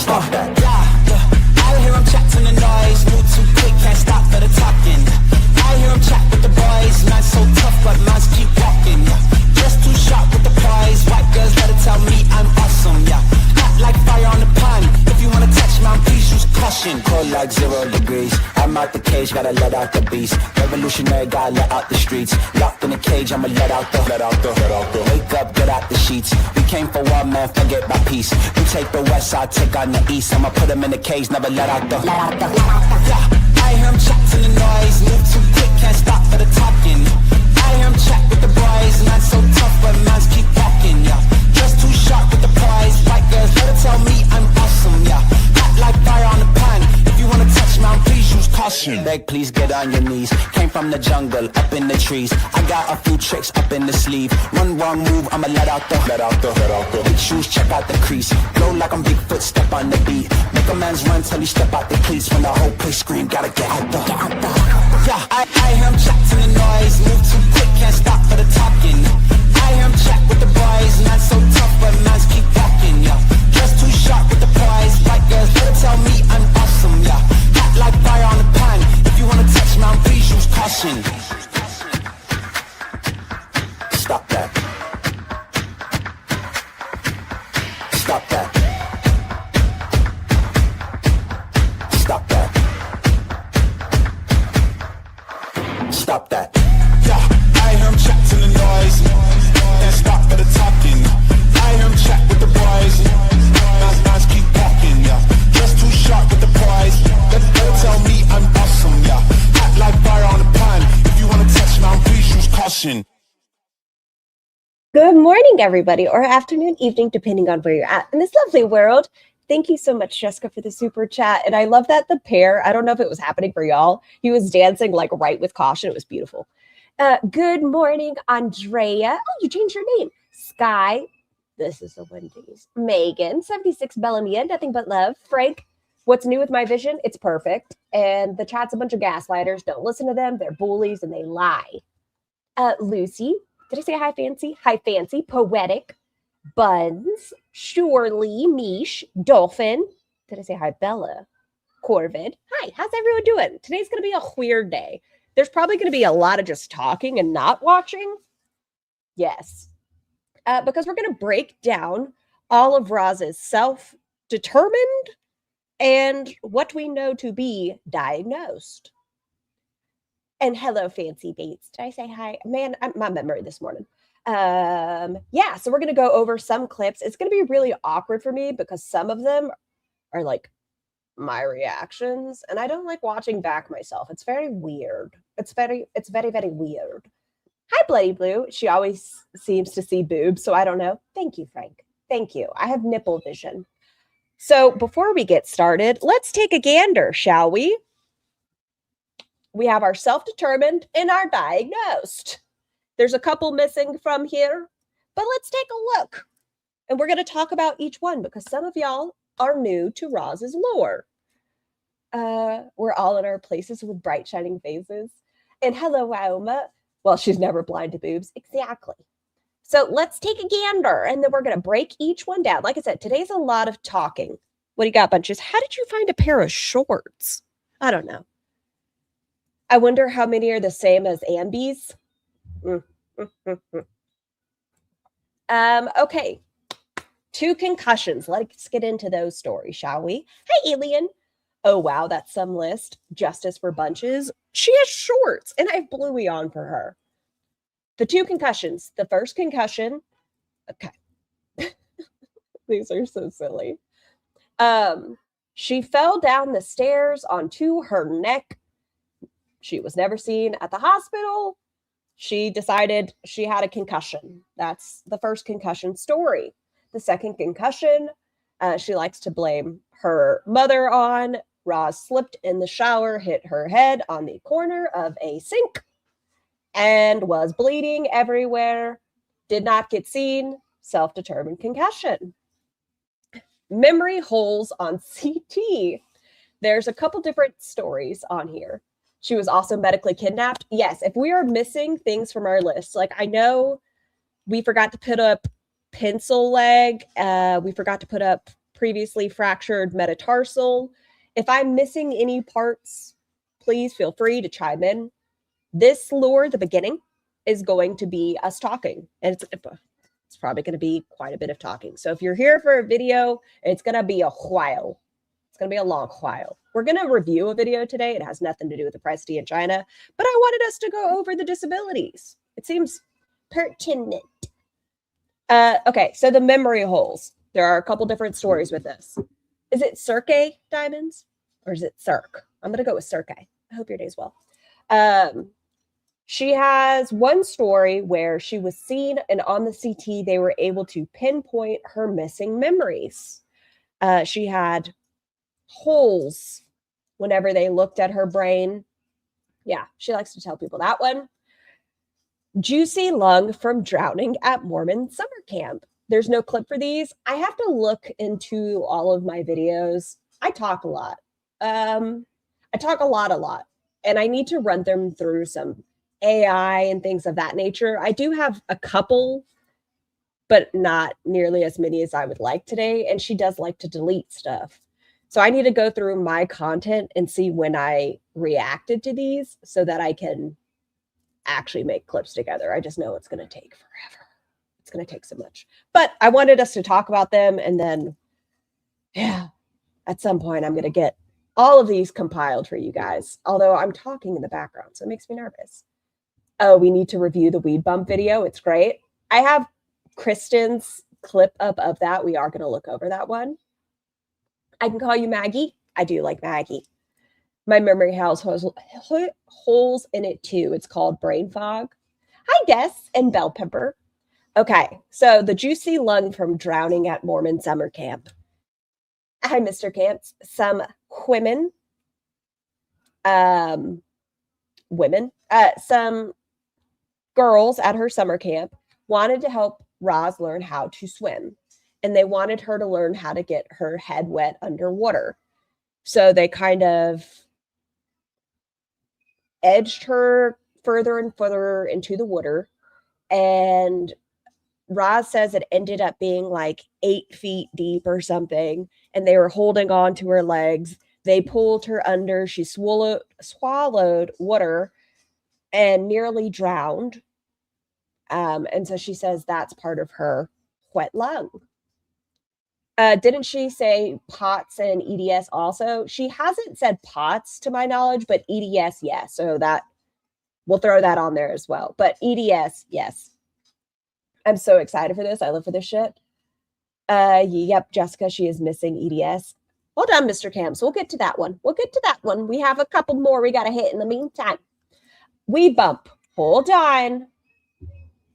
stop that. I hear him chat to the noise, move too quick, can't stop for the talking. I hear him chat with the boys, man so tough, but mans keep walking. Just too sharp with the prize, white girls better tell me I'm awesome, yeah. Hot like fire on the pan, if you wanna touch me, please use caution. Cold like 0 degrees, I'm out the cage, gotta let out the beast. Revolutionary, gotta let out the streets. Locked in a cage, I'ma let out the. Wake up, get out the sheets. We came for one, man, forget my peace. You take the west, I take on the east. I'ma put him in the cage, never let out the. Yeah, I hear him chat to the noise, move too quick, can't stop for the talking. I hear him chat with the boys, man so tough, but mans keep walking, yeah. Just too sharp with the prize, white girls better tell me I'm awesome, yeah. Hot like fire on the pan, if you wanna touch me, please use caution. Beg, please get on your knees. Came from the jungle, up in the trees. I got a few tricks up in the sleeve. One wrong move, I'ma let out the. Big shoes, check out the crease. Blow like I'm Bigfoot, step on the beat. Make a man's run till he step out the cleats. When the whole place scream, gotta get out the. Yeah, I hear him chat to the noise, move too quick, can't stop for the talking. I hear him chat with the boys, man so tough, but mans keep walking, yeah. Just too sharp with the prize, white girls better tell me I'm awesome, yeah. Hot like fire on the pan, if you wanna touch me, please use caution. Stop that. Stop that. Stop that. Stop that. Yeah, I hear him chat to the noise, and stop for the talking. I hear him chat with the boys, mans keep walking, yeah. Just too sharp with the prize, they'll tell me I'm awesome, yeah. Hot like fire on the pan, if you wanna touch me, please use caution. Good morning, everybody, or afternoon, evening, depending on where you're at in this lovely world. Thank you so much, Jessica, for the super chat. And I love that the pair, I don't know if it was happening for y'all, he was dancing like right with caution. It was beautiful. Good morning, Andrea. Oh, you changed your name. Sky. This is the Wendy's. Megan. 76 Bellamia. Nothing but love. Frank. What's new with my vision? It's perfect. And the chat's a bunch of gaslighters. Don't listen to them. They're bullies and they lie. Lucy. Did I say hi, Fancy? Hi, Fancy. Poetic. Buns. Surely. Mish. Dolphin. Did I say hi, Bella? Corvid. Hi, how's everyone doing? Today's going to be a weird day. There's probably going to be a lot of just talking and not watching. Yes. Because we're going to break down all of Roz's self-determined and what we know to be diagnosed. And hello, Fancy Bates. Did I say hi? Man, my memory this morning. Yeah, so we're going to go over some clips. It's going to be really awkward for me because some of them are like my reactions, and I don't like watching back myself. It's very weird. It's very, very weird. Hi, Bloody Blue. She always seems to see boobs, so I don't know. Thank you, Frank. Thank you. I have nipple vision. So before we get started, let's take a gander, shall we? We have our self-determined and our diagnosed. There's a couple missing from here, but let's take a look. And we're going to talk about each one because some of y'all are new to Roz's lore. We're all in our places with bright shining faces. And hello, Waoma. Well, she's never blind to boobs. Exactly. So let's take a gander and then we're going to break each one down. Like I said, today's a lot of talking. What do you got, Bunches? How did you find a pair of shorts? I don't know. I wonder how many are the same as Ambi's. Okay. 2 concussions. Let's get into those stories, shall we? Hi, Alien. Oh, wow, that's some list. Justice for Bunches. She has shorts, and I have Bluey on for her. The 2 concussions. The first concussion. Okay. These are so silly. She fell down the stairs onto her neck. She was never seen at the hospital. She decided she had a concussion. That's the first concussion story. The second concussion, she likes to blame her mother on. Roz slipped in the shower, hit her head on the corner of a sink, and was bleeding everywhere. Did not get seen. Self-determined concussion. Memory holes on CT. There's a couple different stories on here. She was also medically kidnapped. Yes, if we are missing things from our list, like I know we forgot to put up pencil leg. We forgot to put up previously fractured metatarsal. If I'm missing any parts, please feel free to chime in. This lure, the beginning, is going to be us talking. And it's probably going to be quite a bit of talking. So if you're here for a video, it's going to be a while. It's going to be a long while. We're going to review a video today. It has nothing to do with the Press D in China, but I wanted us to go over the disabilities. It seems pertinent. Okay, so the memory holes. There are a couple different stories with this. Is it Cirque diamonds or is it Cirque? I'm going to go with Cirque. I hope your day's well. She has one story where she was seen, and on the CT, they were able to pinpoint her missing memories. She had holes whenever they looked at her brain. Yeah, she likes to tell people that one. Juicy lung from drowning at Mormon summer camp. There's no clip for these. I have to look into all of my videos. I talk a lot. I talk a lot. And I need to run them through some AI and things of that nature. I do have a couple, but not nearly as many as I would like today. And she does like to delete stuff. So I need to go through my content and see when I reacted to these so that I can actually make clips together. I just know it's going to take forever. It's going to take so much. But I wanted us to talk about them. And then, yeah, at some point, I'm going to get all of these compiled for you guys. Although I'm talking in the background, so it makes me nervous. Oh, we need to review the weed bump video. It's great. I have Kristen's clip up of that. We are going to look over that one. I can call you Maggie. I do like Maggie. My memory has holes in it too. It's called brain fog. Hi, Des and Bell Pepper. Okay, so the juicy lung from drowning at Mormon summer camp. Hi, Mr. Camps. Some women, some girls at her summer camp wanted to help Roz learn how to swim. And they wanted her to learn how to get her head wet underwater. So they kind of edged her further and further into the water. And Roz says it ended up being like 8 feet deep or something. And they were holding on to her legs. They pulled her under. She swallowed water and nearly drowned. And so she says that's part of her wet lung. Didn't she say POTS and EDS also? She hasn't said POTS to my knowledge, but EDS, yes. So that we'll throw that on there as well. But EDS, yes. I'm so excited for this. I live for this shit. Yep, Jessica, she is missing EDS. Hold on, Mr. Camps. We'll get to that one. We have a couple more we got to hit in the meantime. We bump. Hold on.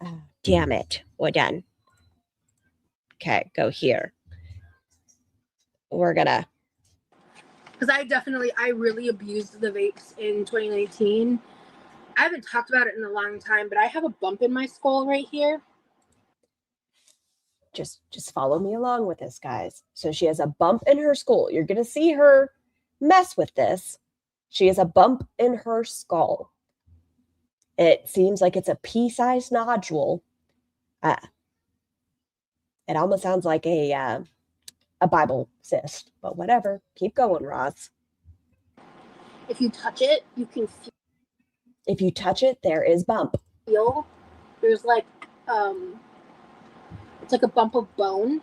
Oh, damn it. We're done. Okay, go here. We're gonna. Because I really abused the vapes in 2019. I haven't talked about it in a long time, but I have a bump in my skull right here. Just follow me along with this, guys. So she has a bump in her skull. You're gonna see her mess with this. She has a bump in her skull. It seems like it's a pea-sized nodule. It almost sounds like a Bible cyst, but whatever. Keep going, Roz. If you touch it, you can feel. If you touch it, there is bump. There's like, it's like a bump of bone.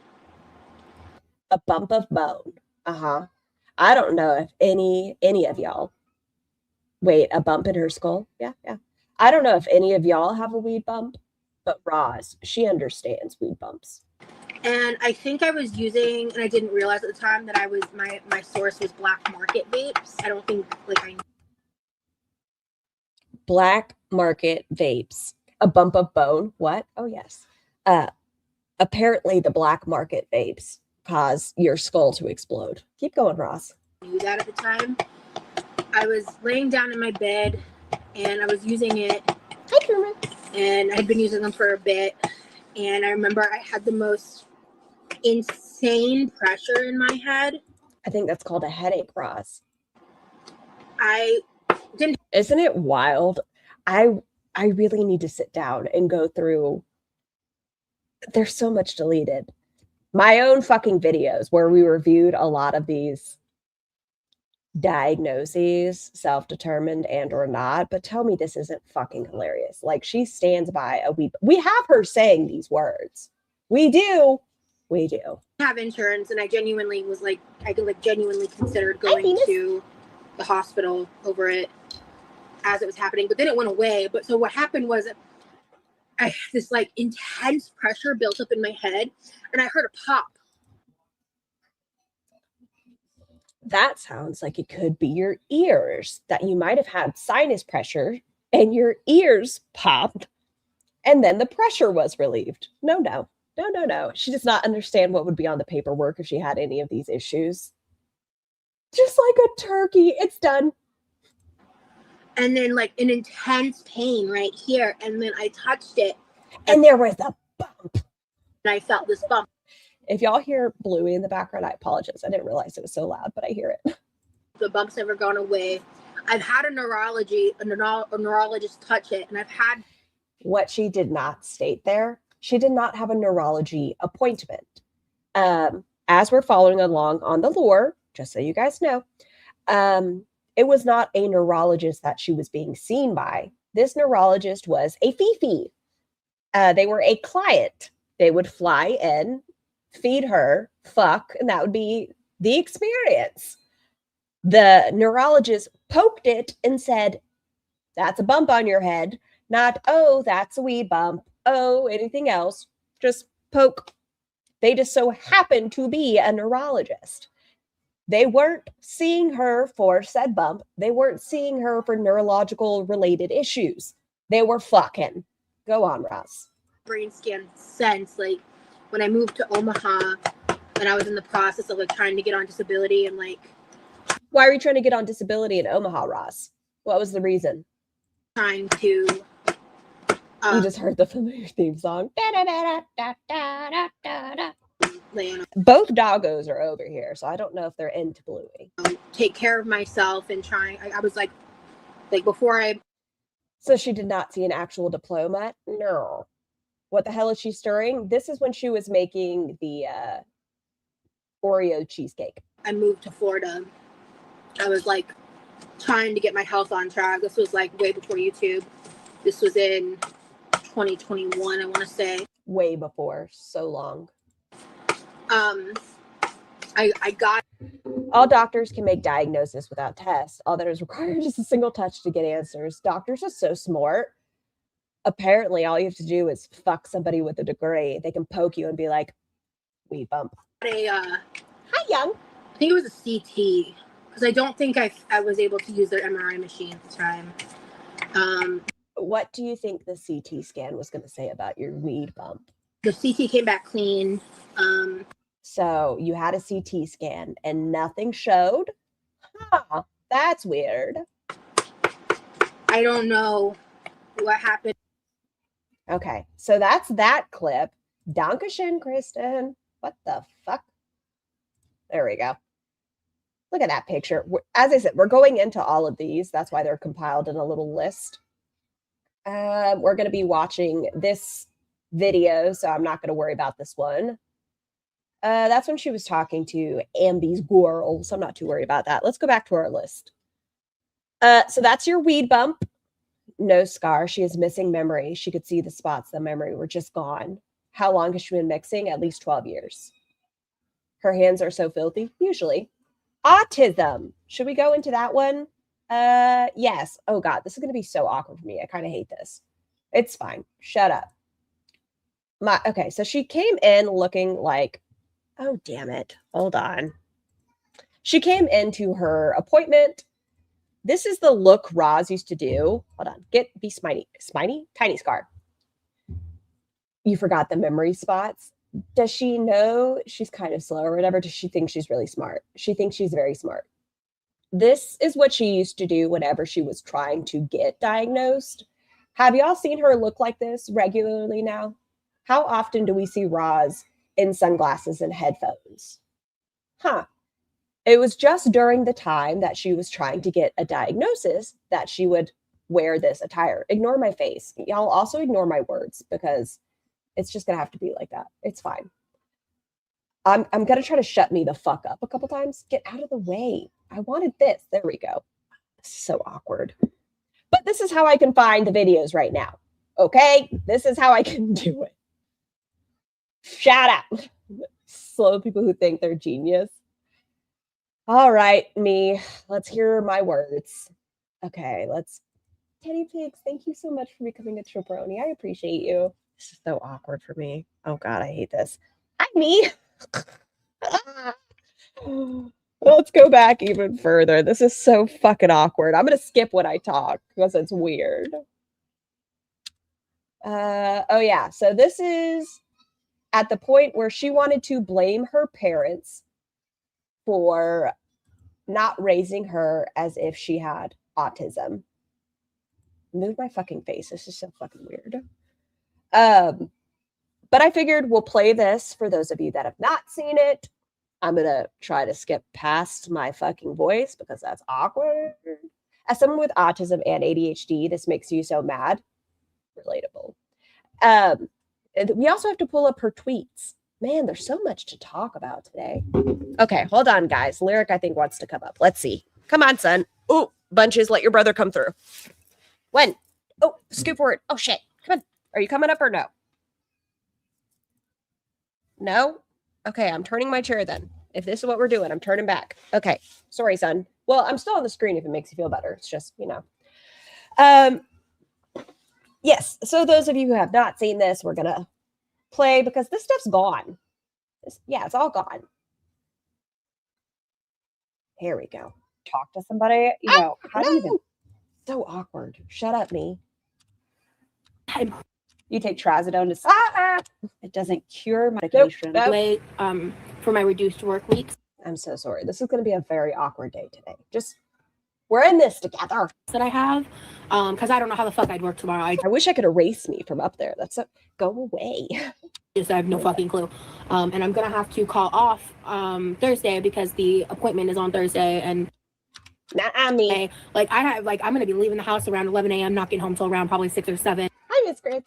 A bump of bone. Uh-huh. I don't know if any of y'all. Wait, a bump in her skull? Yeah. I don't know if any of y'all have a weed bump, but Roz, she understands weed bumps. And I think I was using, and I didn't realize at the time that I was, my source was Black Market vapes. I don't think, like, I. Black Market vapes. A bump of bone. What? Oh, yes. Apparently the Black Market vapes cause your skull to explode. Keep going, Roz. I knew that at the time. I was laying down in my bed, and I was using it. Hi, Truman. And I'd been using them for a bit. And I remember I had the most insane pressure in my head. I think that's called a headache, Roz. I didn't. Isn't it wild? I really need to sit down and go through. There's so much deleted. My own fucking videos where we reviewed a lot of these diagnoses, self-determined and or not, but tell me this isn't fucking hilarious. Like, she stands by we have her saying these words. We do have insurance, and I genuinely was like, I genuinely considered going to the hospital over it as it was happening, but then it went away. But so what happened was this like intense pressure built up in my head, and I heard a pop. That sounds like it could be your ears, that you might have had sinus pressure and your ears popped and then the pressure was relieved. No. She does not understand what would be on the paperwork if she had any of these issues. Just like a turkey, it's done. And then like an intense pain right here, and then I touched it. And there was a bump. And I felt this bump. If y'all hear Bluey in the background, I apologize. I didn't realize it was so loud, but I hear it. The bump's never gone away. I've had a neurologist touch it, and I've had... What she did not state there, she did not have a neurology appointment. As we're following along on the lore, just so you guys know, it was not a neurologist that she was being seen by. This neurologist was a fifi. They were a client. They would fly in, feed her, fuck, and that would be the experience. The neurologist poked it and said, "That's a bump on your head." Not, "Oh, that's a wee bump. Oh, anything else." Just poke. They just so happened to be a neurologist. They weren't seeing her for said bump. They weren't seeing her for neurological related issues. They were fucking. Go on, Ross. Brain scan sense, like when I moved to Omaha and I was in the process of like trying to get on disability, and like... Why are you trying to get on disability in Omaha, Ross? What was the reason? Trying to... You just heard the familiar theme song. Both doggos are over here, so I don't know if they're into Bluey. Take care of myself and trying... I was like before I... So she did not see an actual diploma? No. What the hell is she stirring? This is when she was making the Oreo cheesecake. I moved to Florida. I was like trying to get my health on track. This was like way before YouTube. This was in 2021, I want to say. Way before. So long. I got... All doctors can make diagnosis without tests. All that is required is a single touch to get answers. Doctors are so smart. Apparently, all you have to do is fuck somebody with a degree. They can poke you and be like, "We bump." Hi, young. I think it was a CT, because I don't think I was able to use their MRI machine at the time. What do you think the CT scan was going to say about your weed bump? The CT came back clean. So you had a CT scan and nothing showed? Huh, that's weird. I don't know what happened. Okay, so that's that clip. Dankeschön, Kristen. What the fuck? There we go. Look at that picture. As I said, we're going into all of these. That's why they're compiled in a little list. We're going to be watching this video, so I'm not going to worry about this one. That's when she was talking to Ambi's girl, so I'm not too worried about that. Let's go back to our list. So that's your weed bump. No scar. She is missing memory. She could see the spots. The memory were just gone. How long has she been mixing? At least 12 years. Her hands are so filthy. Usually. Autism. Should we go into that one? Yes. Oh God, this is going to be so awkward for me. I kind of hate this. It's fine. Shut up. Okay, so she came in looking like, oh, damn it. Hold on. She came into her appointment. This is the look Roz used to do. Hold on. Be Sminy. Sminy? Tiny scar. You forgot the memory spots. Does she know she's kind of slow or whatever? Does she think she's really smart? She thinks she's very smart. This is what she used to do whenever she was trying to get diagnosed. Have y'all seen her look like this regularly now? How often do we see Roz in sunglasses and headphones? Huh. It was just during the time that she was trying to get a diagnosis that she would wear this attire. Ignore my face. Y'all also ignore my words because it's just going to have to be like that. It's fine. I'm gonna try to shut me the fuck up a couple times. Get out of the way. I wanted this. There we go. This is so awkward. But this is how I can find the videos right now. Okay? This is how I can do it. Shut up. Slow people who think they're genius. All right, me. Let's hear my words. Okay, let's. Teddy Pigs, thank you so much for becoming a Triproni. I appreciate you. This is so awkward for me. Oh God, I hate this. Hi, me. Let's go back even further. This is so fucking awkward. I'm gonna skip when I talk because it's weird. Oh yeah. So this is at the point where she wanted to blame her parents for not raising her as if she had autism. Move my fucking face. This is so fucking weird. But I figured we'll play this for those of you that have not seen it. I'm going to try to skip past my fucking voice because that's awkward. As someone with autism and ADHD, this makes you so mad. Relatable. We also have to pull up her tweets. Man, there's so much to talk about today. Okay, hold on, guys. Lyric, I think, wants to come up. Let's see. Come on, son. Oh, Bunches, let your brother come through. When? Oh, scoop forward. Oh, shit. Come on. Are you coming up or no? No? Okay, I'm turning my chair then. If this is what we're doing, I'm turning back. Okay. Sorry, son. Well, I'm still on the screen if it makes you feel better. It's just, you know. Yes. So those of you who have not seen this, we're going to play because this stuff's gone. Yeah, it's all gone. Here we go. Talk to somebody, you know, how do you even... So awkward. Shut up, me. You take trazodone to it doesn't cure medication. Way for my reduced work weeks. I'm so sorry. This is going to be a very awkward day today. Just we're in this together. That I have, because I don't know how the fuck I'd work tomorrow. I wish I could erase me from up there. That's go away. I have no fucking clue. And I'm gonna have to call off Thursday because the appointment is on Thursday and. Nah, me. Like I'm gonna be leaving the house around 11 a.m. not getting home till around probably 6 or 7. Hi, Miss Grace.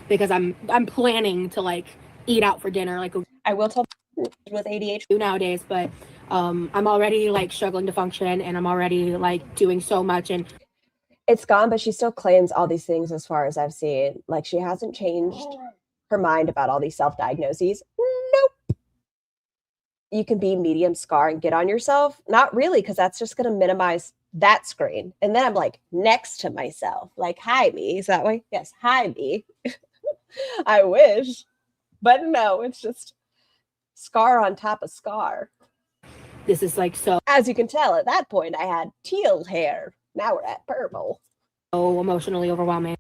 Because I'm planning to like eat out for dinner. Like I will tell with ADHD nowadays, but I'm already like struggling to function and I'm already like doing so much and it's gone, but she still claims all these things as far as I've seen. Like she hasn't changed her mind about all these self-diagnoses. Nope. You can be medium scar and get on yourself. Not really, because that's just going to minimize that screen. And then I'm like next to myself, like, hi, me. Is that way? Yes. Hi, me. I wish, but no, it's just scar on top of scar. This is like so. As you can tell, at that point, I had teal hair. Now we're at purple. So emotionally overwhelming.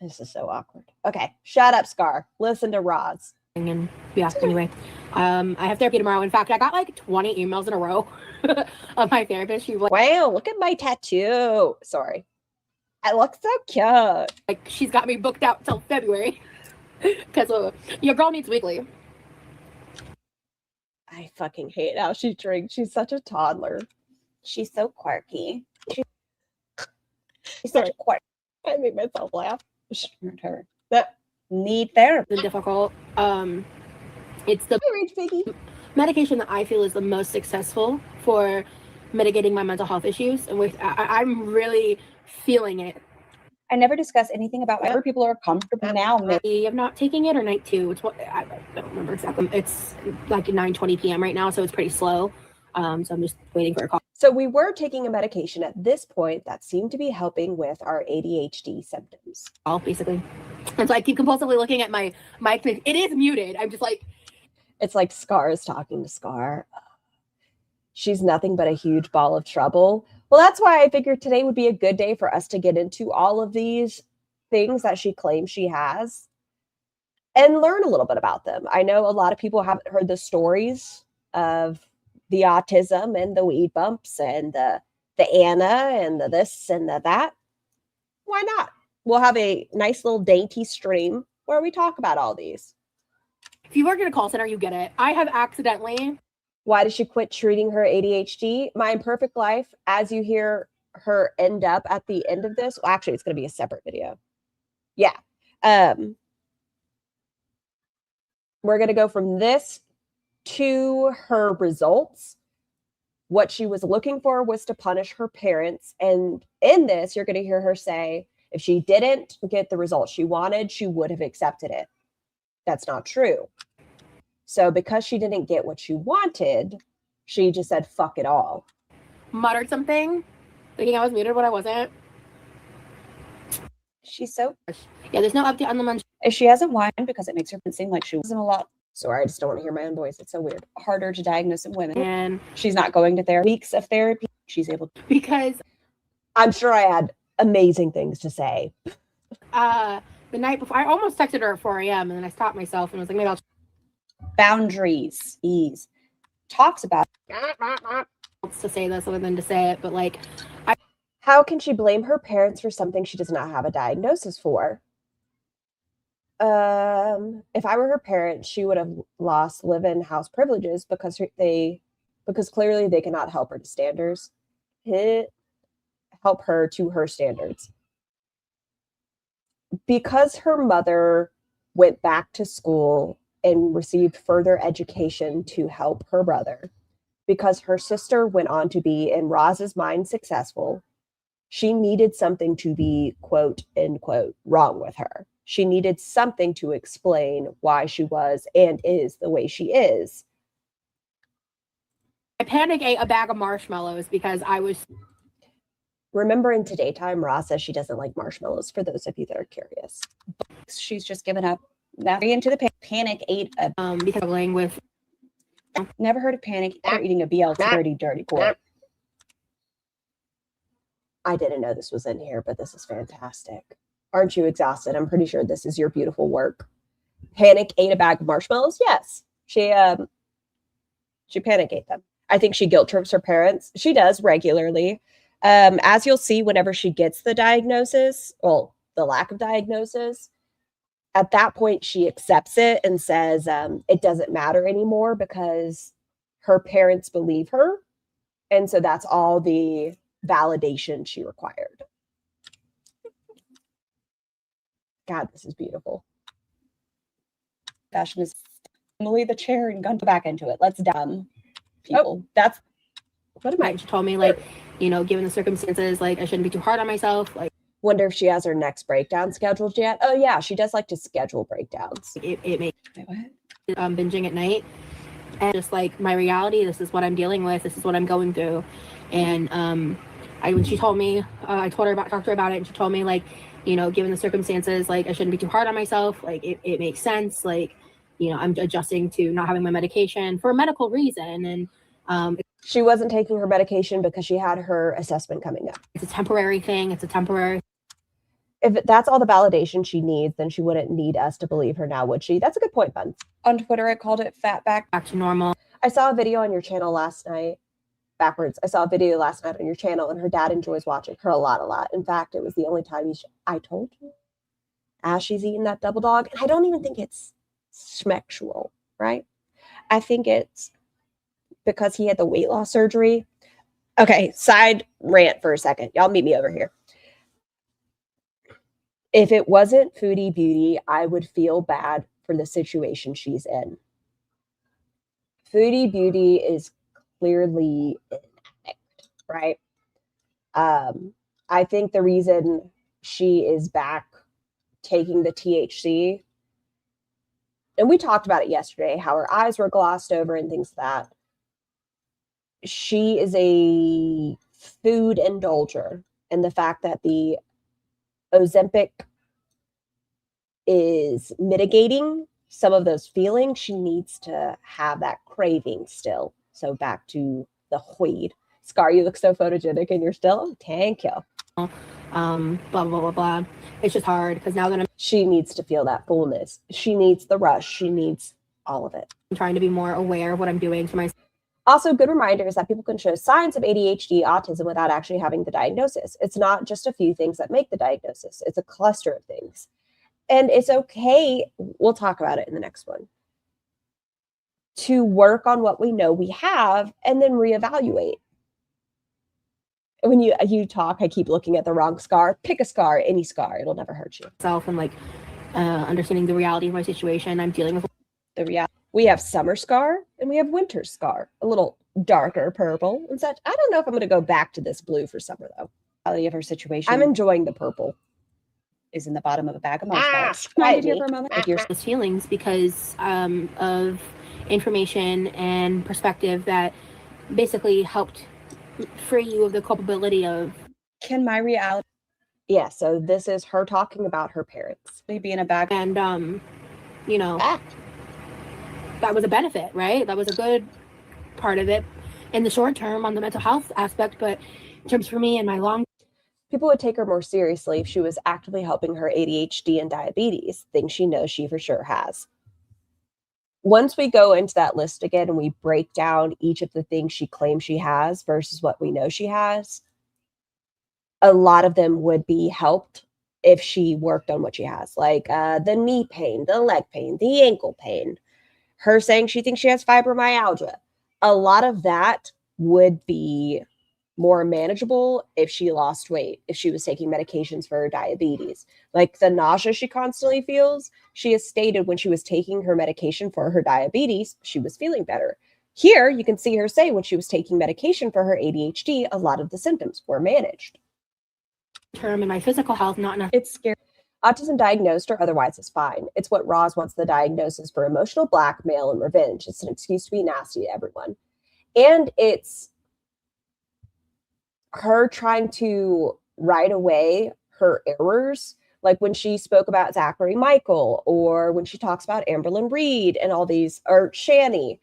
This is so awkward. Okay, shut up, Scar. Listen to Roz. And yeah, anyway, I have therapy tomorrow. In fact, I got like 20 emails in a row of my therapist. She's like, wow, look at my tattoo. Sorry. I look so cute. Like, she's got me booked out till February because your girl needs weekly. I fucking hate how she drinks. She's such a toddler. She's so quirky. She's such a quirk. I made myself laugh. Her that need therapy. The difficult. It's the medication that I feel is the most successful for mitigating my mental health issues, and I'm really feeling it. I never discuss anything about whether people are comfortable now. I'm not taking it or night 2. It's what I don't remember exactly. It's like 9:20 p.m. right now, so it's pretty slow. So I'm just waiting for a call. So we were taking a medication at this point that seemed to be helping with our ADHD symptoms. All basically. And so I keep compulsively looking at my mic. It is muted. I'm just like. It's like Scar is talking to Scar. She's nothing but a huge ball of trouble. Well, that's why I figured today would be a good day for us to get into all of these things that she claims she has and learn a little bit about them. I know a lot of people haven't heard the stories of the autism and the weed bumps and the Anna and the this and the that. Why not? We'll have a nice little dainty stream where we talk about all these. If you work in a call center, you get it. I have accidentally. Why did she quit treating her ADHD? My Imperfect Life, as you hear her end up at the end of this. Well, actually, it's going to be a separate video. Yeah. We're going to go from this to her results, what she was looking for was to punish her parents. And in this, you're going to hear her say, if she didn't get the result she wanted, she would have accepted it. That's not true. So because she didn't get what she wanted, she just said, fuck it all. Muttered something, thinking I was muted when I wasn't. She's so... Yeah, there's no update on the month. If she hasn't whined because it makes her seem like she wasn't a lot Sorry, I just don't want to hear my own voice. It's so weird. harder to diagnose in women. And She's not going to therapy. Weeks of therapy. She's able to. because I'm sure I had amazing things to say. the night before, I almost texted her at 4 a.m. and then I stopped myself and was like, maybe I'll Boundaries. Ease. Talks about to say this other than to say it, but like, How can she blame her parents for something she does not have a diagnosis for? If I were her parents, she would have lost live-in house privileges because clearly they cannot help her to standards. Help her to her standards. Because her mother went back to school and received further education to help her brother, because her sister went on to be, in Roz's mind, successful, she needed something to be, quote, end quote, wrong with her. She needed something to explain why she was and is the way she is. I panic ate a bag of marshmallows because I was... Remember in Today Time, Roz says she doesn't like marshmallows, for those of you that are curious. she's just given up. Now into the panic ate a because I'm dealing with... never heard of panic or eating a BLT dirty pork. I didn't know this was in here, but this is fantastic. Aren't you exhausted? I'm pretty sure this is your beautiful work. Panic ate a bag of marshmallows? Yes. She panic ate them. I think she guilt trips her parents. She does regularly. As you'll see, whenever she gets the diagnosis, well, the lack of diagnosis, at that point, she accepts it and says it doesn't matter anymore because her parents believe her. And so that's all the validation she required. God, this is beautiful. Fashion is Emily the chair and gone back into it. Let's dumb people. Oh, that's what am I? She told me, like, you know, given the circumstances, like, I shouldn't be too hard on myself. Like, Wonder if she has her next breakdown scheduled yet. Oh yeah, she does like to schedule breakdowns. it makes Wait, what? Binging at night, and just like my reality. This is what I'm dealing with. This is what I'm going through. And when she told me, I talked to her about it, and she told me, like, you know, given the circumstances, like, I shouldn't be too hard on myself. Like, it makes sense. Like, you know, I'm adjusting to not having my medication for a medical reason. And She wasn't taking her medication because she had her assessment coming up. it's a temporary thing. It's a temporary. If that's all the validation she needs, then she wouldn't need us to believe her now, would she? That's a good point, Buns. On Twitter, I called it fat back. Back to normal. I saw a video on your channel last night. Backwards. I saw a video last night on your channel, and her dad enjoys watching her a lot. In fact, it was the only time I told you as she's eating that double dog. And I don't even think it's schmexual, right? I think it's because he had the weight loss surgery. Okay, side rant for a second. Y'all meet me over here. If it wasn't Foodie Beauty, I would feel bad for the situation she's in. Foodie Beauty is clearly an addict, right? I think the reason she is back taking the THC, and we talked about it yesterday, how her eyes were glossed over and things like that. She is a food indulger, and the fact that the Ozempic is mitigating some of those feelings, she needs to have that craving still. So back to the weed. Scar, you look so photogenic and you're still, thank you. Blah, blah, blah, blah. It's just hard because now that She needs to feel that fullness. She needs the rush. She needs all of it. I'm trying to be more aware of what I'm doing to myself. Also, good reminders that people can show signs of ADHD, autism without actually having the diagnosis. It's not just a few things that make the diagnosis. It's a cluster of things. And it's okay, we'll talk about it in the next one, to work on what we know we have and then reevaluate. When you talk, I keep looking at the wrong scar. Pick a scar, any scar. It'll never hurt you. And like understanding the reality of my situation. I'm dealing with The reality. We have summer scar and we have winter scar, a little darker purple and such. I don't know if I'm going to go back to this blue for summer, though. Reality of her situation I'm enjoying the purple. is in the bottom of a bag of marshmallows. Quiet Here me. for a moment. If you're Those feelings because of information and perspective that basically helped free you of the culpability of Can my reality yeah, so this is her talking about her parents. be in a bag? and you know that was a benefit, right? That was a good part of it in the short term on the mental health aspect, but in terms for me and my long People would take her more seriously if she was actively helping her ADHD and diabetes, things she knows she for sure has. Once we go into that list again and we break down each of the things she claims she has versus what we know she has, a lot of them would be helped if she worked on what she has, like the knee pain, the leg pain, the ankle pain, her saying she thinks she has fibromyalgia. A lot of that would be more manageable if she lost weight, if she was taking medications for her diabetes. Like the nausea she constantly feels, she has stated when she was taking her medication for her diabetes, she was feeling better. Here, you can see her say when she was taking medication for her ADHD, a lot of the symptoms were managed. term in my physical health, not enough. It's scary. Autism diagnosed or otherwise is fine. It's what Roz wants the diagnosis for emotional blackmail and revenge. It's an excuse to be nasty to everyone. And it's her trying to write away her errors, like when she spoke about Zachary Michael, or when she talks about Amberlynn Reed and all these, or Shani,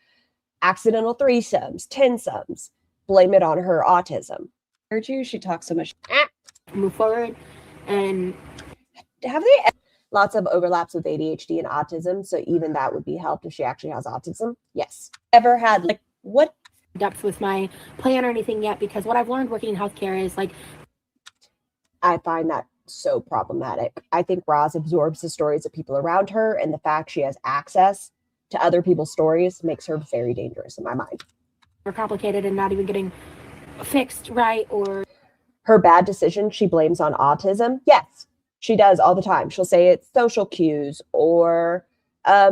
accidental threesomes, tensomes, blame it on her autism. Heard you. She talks so much. Move forward and Have they lots of overlaps with ADHD and autism? So even that would be helped if she actually has autism. Yes. Ever had like what? depth with my plan or anything yet, because what I've learned working in healthcare is like I find that so problematic. I think Roz absorbs the stories of people around her, and the fact she has access to other people's stories makes her very dangerous in my mind. we're complicated and not even getting fixed right, or Her bad decision she blames on autism. Yes, she does all the time. She'll say it's social cues, or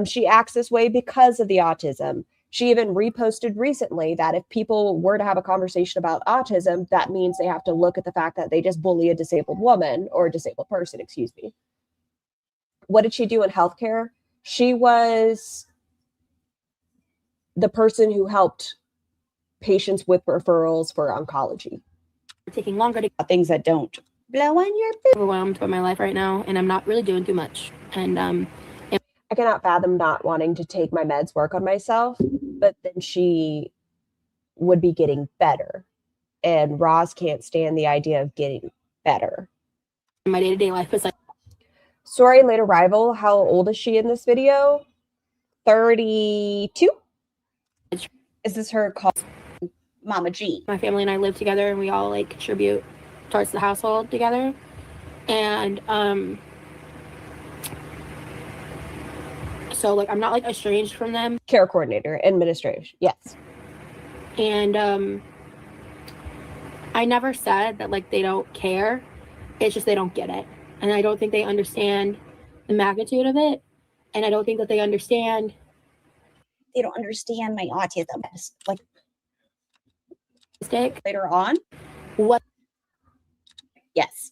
she acts this way because of the autism. She even reposted recently that if people were to have a conversation about autism, that means they have to look at the fact that they just bully a disabled woman or a disabled person, excuse me. What did she do in healthcare? She was the person who helped patients with referrals for oncology. taking longer to Things that don't blow on your get overwhelmed by my life right now, and I'm not really doing too much. And I cannot fathom not wanting to take my meds, work on myself, but then she would be getting better. And Roz can't stand the idea of getting better. my day-to-day life is like Sorry, late arrival. How old is she in this video? 32? is this her call Mama G? my family and I live together, and we all like contribute towards the household together. And so like I'm not like estranged from them, Care coordinator, administration. Yes. and I never said that like they don't care. It's just they don't get it, and I don't think they understand the magnitude of it, and I don't think that they understand. They don't understand my autism. Like Mistake. later on. What Yes.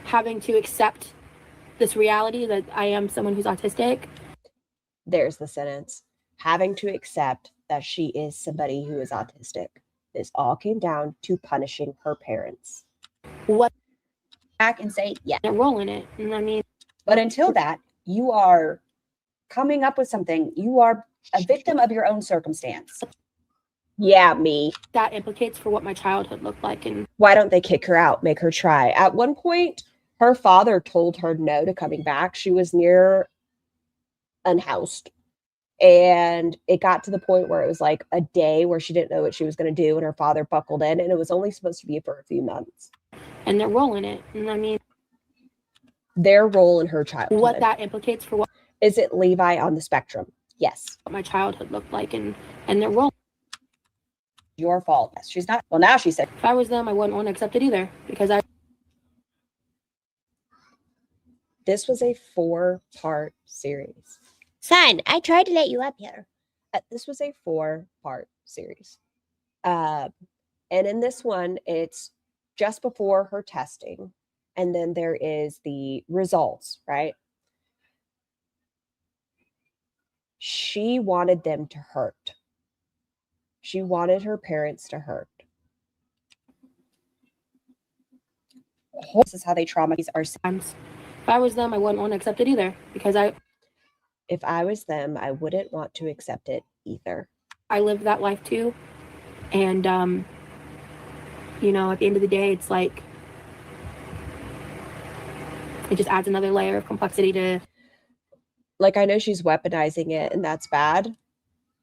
having to accept this reality that I am someone who's autistic. There's the sentence. Having to accept that she is somebody who is autistic. This all came down to punishing her parents. What Back and say yes. a role in it, and I mean, But until that, you are coming up with something. You are a victim of your own circumstance. Yeah, me. that implicates for what my childhood looked like, and Why don't they kick her out, make her try? At one point, her father told her no to coming back. She was near unhoused. And it got to the point where it was like a day where she didn't know what she was going to do. And her father buckled in, and it was only supposed to be for a few months. and their role in it, and I mean, Their role in her childhood. what that implicates for what Is it Levi on the spectrum? Yes. my childhood looked like, and their role. Your fault. She's not. Well, now she said, If I was them, I wouldn't want to accept it either, because I This was a 4-part series. Son, I tried to let you up here. This was a 4-part series. And in this one, it's just before her testing. And then there is the results, right? She wanted them to hurt. She wanted her parents to hurt. This is how they traumatize our Sometimes, if I was them, I wouldn't want to accept it either, because If I was them, I wouldn't want to accept it either. I lived that life too. And, you know, at the end of the day, it's like, it just adds another layer of complexity to. Like, I know she's weaponizing it, and that's bad.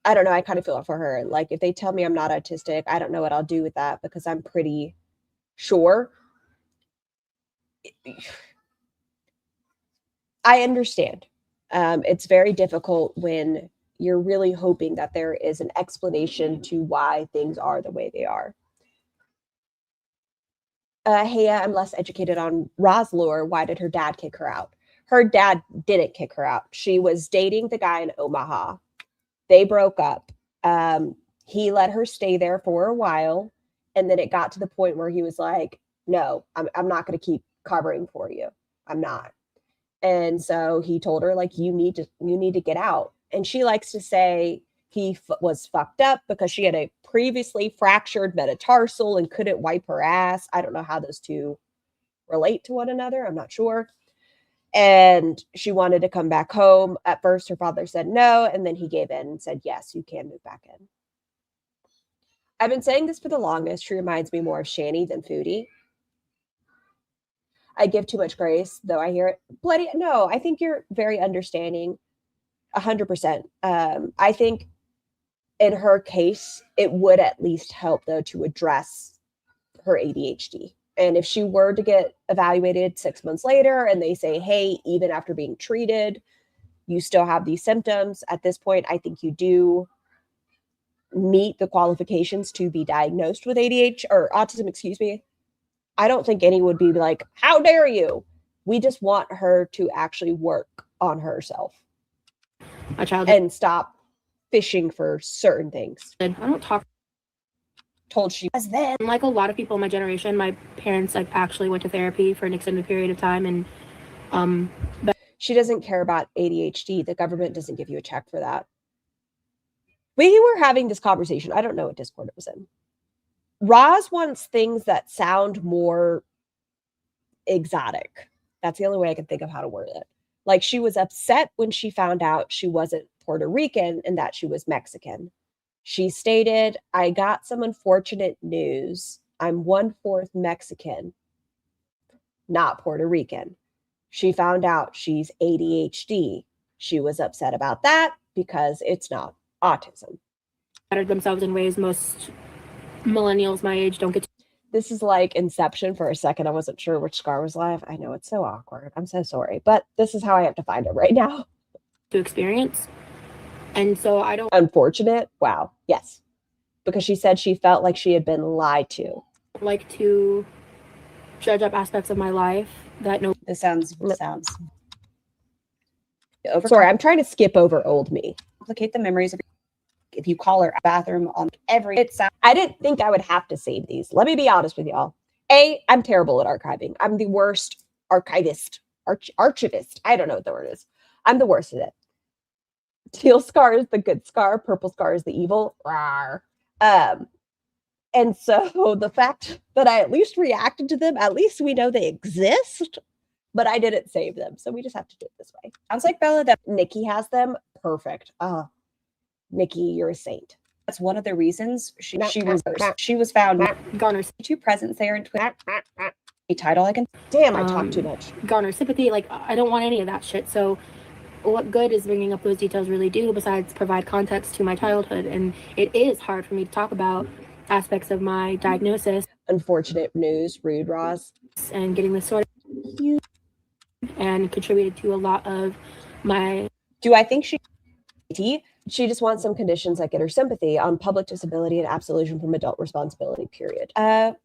I don't know. I kind of feel it for her. Like, if they tell me I'm not autistic, I don't know what I'll do with that, because I'm pretty sure. I understand. It's very difficult when you're really hoping that there is an explanation to why things are the way they are. Hey, I'm less educated on Roz lore. Why did her dad kick her out? Her dad didn't kick her out. She was dating the guy in Omaha. They broke up. He let her stay there for a while. And then it got to the point where he was like, no, I'm not going to keep covering for you. I'm not. And so he told her, like, you need to get out. And she likes to say he was fucked up because she had a previously fractured metatarsal and couldn't wipe her ass. I don't know how those two relate to one another. I'm not sure. And she wanted to come back home. At first, her father said no, and then he gave in and said, yes, you can move back in. I've been saying this for the longest. She reminds me more of Shani than Foodie. I give too much grace, though I hear it. Bloody no, I think you're very understanding, 100%. I think in her case, it would at least help, though, to address her ADHD. And if she were to get evaluated 6 months later and they say, hey, even after being treated, you still have these symptoms, at this point, I think you do meet the qualifications to be diagnosed with ADHD or autism, excuse me. I don't think anyone would be like, how dare you? We just want her to actually work on herself. A child and stop fishing for certain things. I don't talk. Told she was then. Like a lot of people in my generation, my parents like actually went to therapy for an extended period of time, and she doesn't care about ADHD. The government doesn't give you a check for that. We were having this conversation. I don't know what Discord it was in. Roz wants things that sound more exotic. That's the only way I can think of how to word it. Like, she was upset when she found out she wasn't Puerto Rican and that she was Mexican. She stated, I got some unfortunate news. I'm 1/4 Mexican, not Puerto Rican. She found out she's ADHD. She was upset about that because it's not autism. Bettered themselves in ways most millennials my age don't get to. This is like Inception for a second. I wasn't sure which Scar was live. I know it's so awkward. I'm so sorry, but this is how I have to find it right now. To experience. And so I don't unfortunate. Wow. Yes. Because she said she felt like she had been lied to. like to judge up aspects of my life that no. This sounds Sorry, I'm trying to skip over old me. complicate the memories of. If you call her a bathroom on every, it sounds. I didn't think I would have to save these. Let me be honest with y'all. I'm terrible at archiving. I'm the worst archivist, archivist. I don't know what the word is. I'm the worst at it. Teal Scar is the good Scar. Purple Scar is the evil. Rawr. And so the fact that I at least reacted to them, at least we know they exist, but I didn't save them. So we just have to do it this way. Sounds like Bella that Nikki has them. Perfect. Nikki, you're a saint. that's one of the reasons she was found Garner two presents there in Twitter. A title I can. Damn, I talk too much. garner sympathy. Like, I don't want any of that shit. So what good is bringing up those details really do besides provide context to my childhood? And it is hard for me to talk about aspects of my diagnosis. Unfortunate news, rude Roz. And getting this sorted and contributed to a lot of my. Do I think she just wants some conditions that get her sympathy on public disability and absolution from adult responsibility, period. I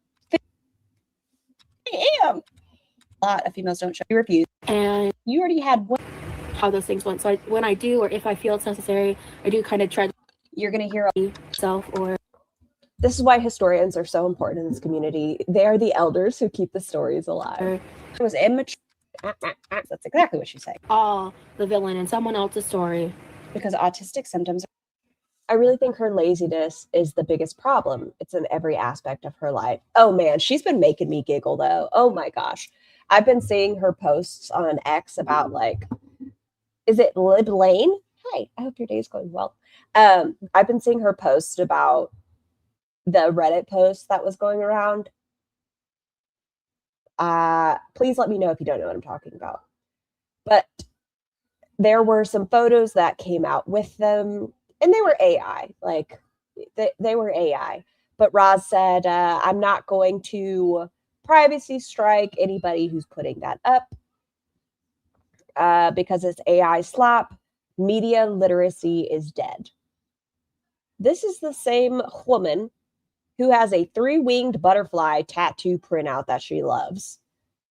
am. A lot of females don't show refuse. And You already had one. how those things went. So when I do, or if I feel it's necessary, I do kind of tread You're going to hear myself. Or This is why historians are so important in this community. They are the elders who keep the stories alive. it was immature. That's exactly what you say. all the villain in someone else's story. Because autistic symptoms. I really think her laziness is the biggest problem. It's in every aspect of her life. Oh man, she's been making me giggle though. Oh my gosh. I've been seeing her posts on X about like, is it Lib Lane? Hi, I hope your day's going well. I've been seeing her post about the Reddit post that was going around. Please let me know if you don't know what I'm talking about. But there were some photos that came out with them, and they were AI. Like they were AI. But Roz said, I'm not going to privacy strike anybody who's putting that up because it's AI slop. Media literacy is dead. This is the same woman who has a 3-winged butterfly tattoo printout that she loves.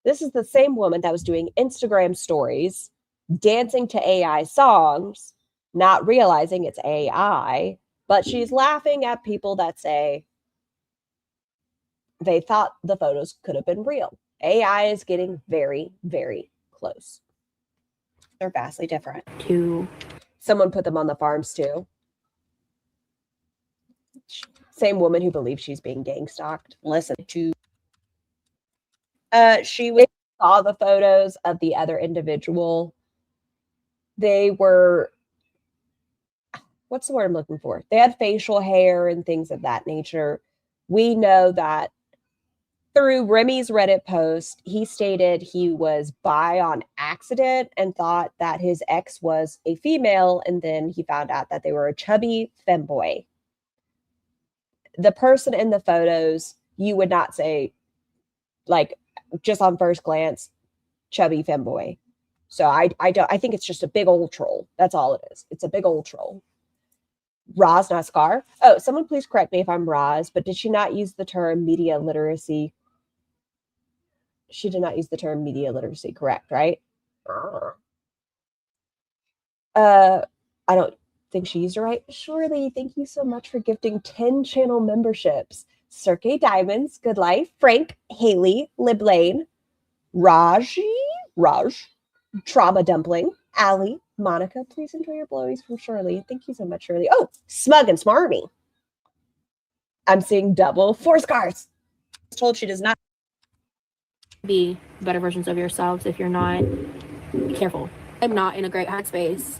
This is the same woman that was doing Instagram stories, dancing to AI songs, not realizing it's AI, but she's laughing at people that say they thought the photos could have been real. AI is getting very, very close. They're vastly different. To Someone put them on the farms too. Same woman who believes she's being gang stalked. Listen to. She They saw the photos of the other individual. They were, what's the word I'm looking for? They had facial hair and things of that nature. We know that through Remy's Reddit post, he stated he was bi on accident and thought that his ex was a female, and then he found out that they were a chubby femboy. The person in the photos, you would not say, like, just on first glance, chubby femboy. So I think it's just a big old troll. That's all it is. It's a big old troll. Roz, not Scar. Oh, someone please correct me if I'm Roz, but did she not use the term media literacy? She did not use the term media literacy, correct, right? I don't think she used it right. Shirley, thank you so much for gifting 10 channel memberships. Cirque Diamonds, Good Life, Frank, Haley, Lib Lane, Raj, Trauma Dumpling, Allie, Monica. Please enjoy your blowies from Shirley. Thank you so much, Shirley. Oh, Smug and Smarmy. I'm seeing double 4 scars. told she does not be better versions of yourselves if you're not careful. I'm not in a great headspace.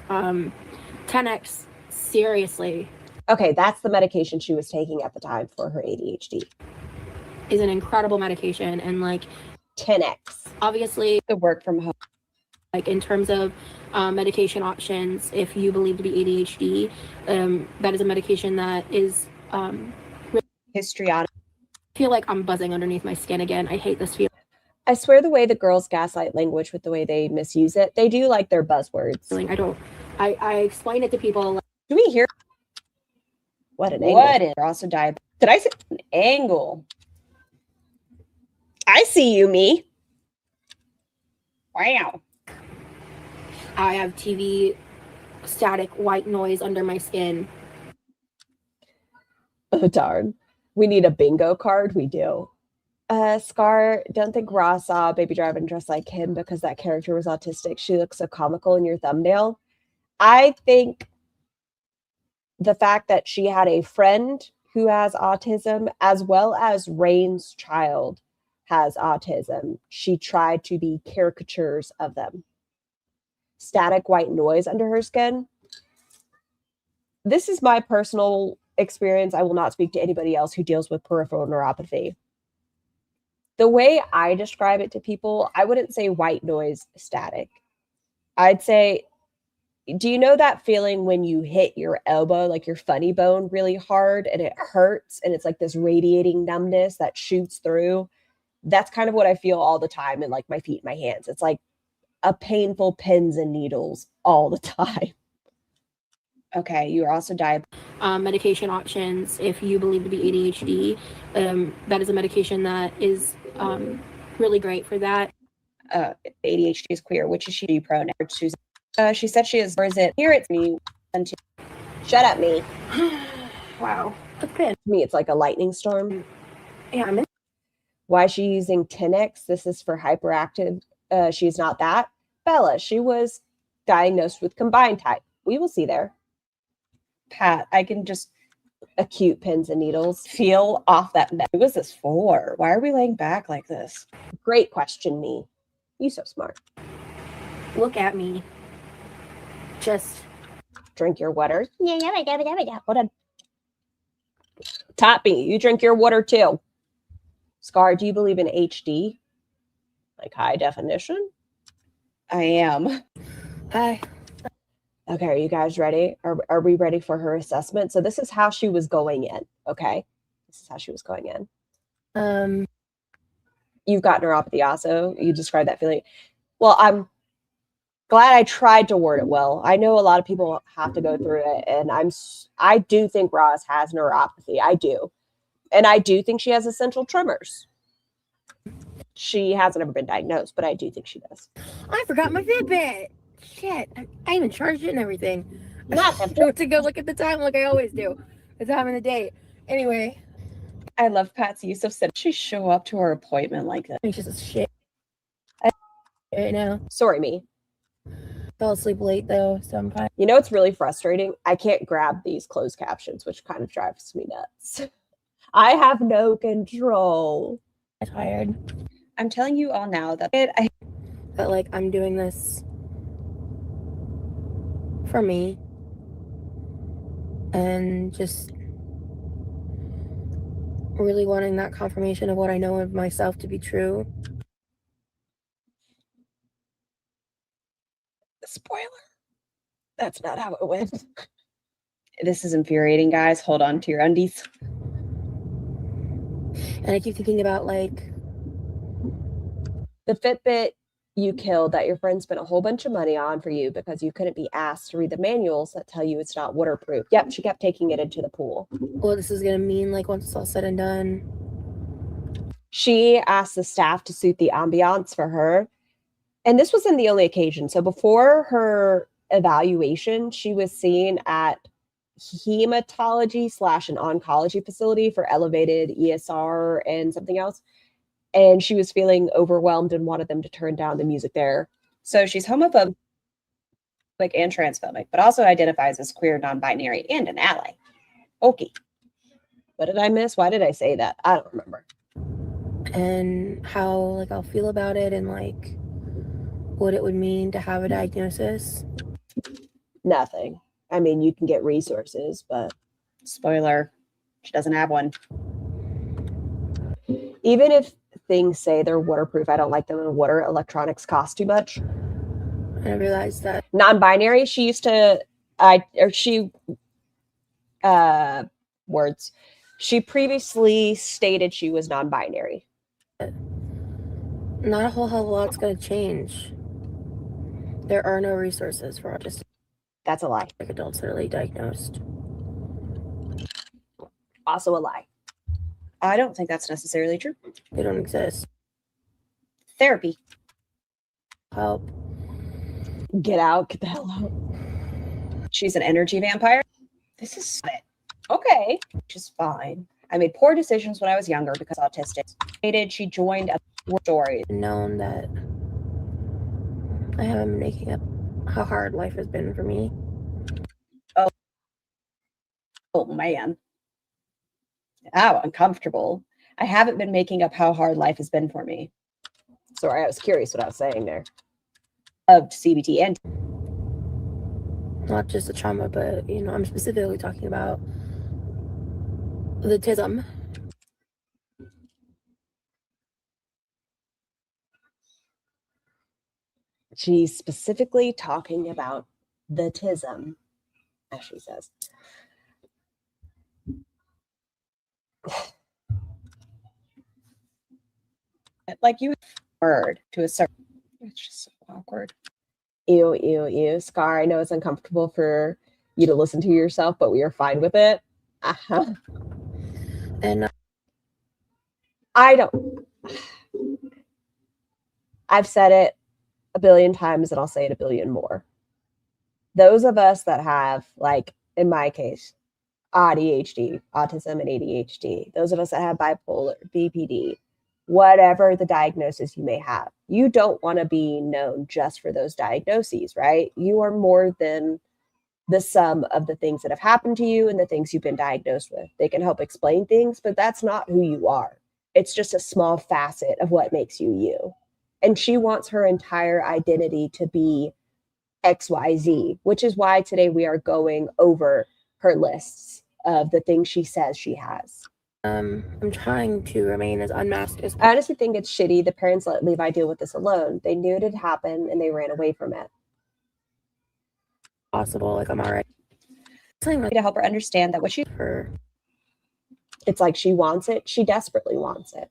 10x, seriously. Okay, that's the medication she was taking at the time for her ADHD. Is an incredible medication, and like 10x. obviously the work from home. like in terms of medication options, if you believe to be ADHD, that is a medication that is Histrionic. I feel like I'm buzzing underneath my skin again. I hate this feeling. I swear the way the girls gaslight language with the way they misuse it, they do like their buzzwords. I explain it to people like, Do we hear? What an angle. What is also diabetic? Did I say? An angle. I see you, me. Wow. I have TV static white noise under my skin. Oh, darn. We need a bingo card. We do. Scar, don't think Ross saw Baby Driver dressed like him because that character was autistic. She looks so comical in your thumbnail. I think the fact that she had a friend who has autism, as well as Rain's child has autism, she tried to be caricatures of them. Static white noise under her skin. This is my personal experience. I will not speak to anybody else who deals with peripheral neuropathy. The way I describe it to people, I wouldn't say white noise static. I'd say, do you know that feeling when you hit your elbow, like your funny bone, really hard and it hurts and it's like this radiating numbness that shoots through? That's kind of what I feel all the time in like my feet and my hands. It's like a painful pins and needles all the time. Okay, you are also diabetic. Medication options, if you believe to be ADHD, that is a medication that is really great for that. ADHD is queer. Which is she pronoun? She said she is, or is it here? It's me. Shut up, me. Wow. That's good. To me, it's like a lightning storm. Yeah, I'm in. Why is she using 10x? This is for hyperactive. She's not that. Bella, she was diagnosed with combined type. We will see there. Pat, I can just Acute pins and needles. feel off that. Who was this for? Why are we laying back like this? Great question, me. You so smart. Look at me. Just Drink your water. Yeah, yeah, yeah, yeah, yeah. Hold on. Toppy, you drink your water too. Scar, do you believe in HD? Like high definition? I am. hi. Okay, are you guys ready? Are we ready for her assessment? So this is how she was going in, okay? This is how she was going in. You've got neuropathy also. You described that feeling. Well, I'm glad I tried to word it well. I know a lot of people have to go through it, and I do think Roz has neuropathy. I do. And I do think she has essential tremors. She hasn't ever been diagnosed, but I do think she does. I forgot my Fitbit. Shit. I even charged it and everything. Not I went to go look at the time like I always do. The time and the date. Anyway. I love Pat's use of said she show up to her appointment like that. Anxious as shit. Right now. Sorry, me. Fell asleep late though, so I'm fine. You know, it's really frustrating. I can't grab these closed captions, which kind of drives me nuts. I have no control. I'm tired. I'm telling you all now that But like I'm doing this for me. And just really wanting that confirmation of what I know of myself to be true. Spoiler. That's not how it went. this is infuriating, guys. Hold on to your undies. And I keep thinking about like The Fitbit you killed that your friend spent a whole bunch of money on for you because you couldn't be asked to read the manuals that tell you it's not waterproof. Yep, she kept taking it into the pool. what this is gonna mean like once it's all said and done. She asked the staff to suit the ambiance for her. And this wasn't the only occasion. So before her evaluation, she was seen at hematology / an oncology facility for elevated ESR and something else. And she was feeling overwhelmed and wanted them to turn down the music there. So she's homophobic and transphobic, but also identifies as queer, non-binary, and an ally. Okay. What did I miss? Why did I say that? I don't remember. And how like I'll feel about it and like what it would mean to have a diagnosis. Nothing. I mean, you can get resources, but Spoiler, she doesn't have one. even if things say they're waterproof, I don't like them in water. Electronics cost too much. And I realized that Non-binary, she used to, she previously stated she was non-binary. not a whole hell of a lot's gonna change. There are no resources for autistic That's a lie. adults that are late diagnosed. Also a lie. I don't think that's necessarily true. They don't exist. Therapy. Help. Get out. Get the hell out. She's an energy vampire. This is it. Okay. Which is fine. I made poor decisions when I was younger because autistic. She joined a story. Known that I haven't been making up how hard life has been for me. Oh man. How uncomfortable. I haven't been making up how hard life has been for me. Sorry, I was curious what I was saying there. Of CBT and Not just the trauma, but you know, I'm specifically talking about the autism. She's specifically talking about the autism, as she says. like you word to a certain. It's just so awkward. Ew, ew, ew. Scar, I know it's uncomfortable for you to listen to yourself, but we are fine with it. Uh-huh. And I've said it a billion times and I'll say it a billion more. Those of us that have, like in my case, ADHD, autism and ADHD, those of us that have bipolar, BPD, whatever the diagnosis you may have, you don't want to be known just for those diagnoses, right? You are more than the sum of the things that have happened to you and the things you've been diagnosed with. They can help explain things, but that's not who you are. It's just a small facet of what makes you you. And she wants her entire identity to be XYZ, which is why today we are going over her lists of the things she says she has. I'm trying to remain as unmasked as I honestly think it's shitty the parents let Levi deal with this alone. They knew it had happened and they ran away from it. possible. Like, I'm all right. To help her understand that what she Her. It's like she wants it. She desperately wants it.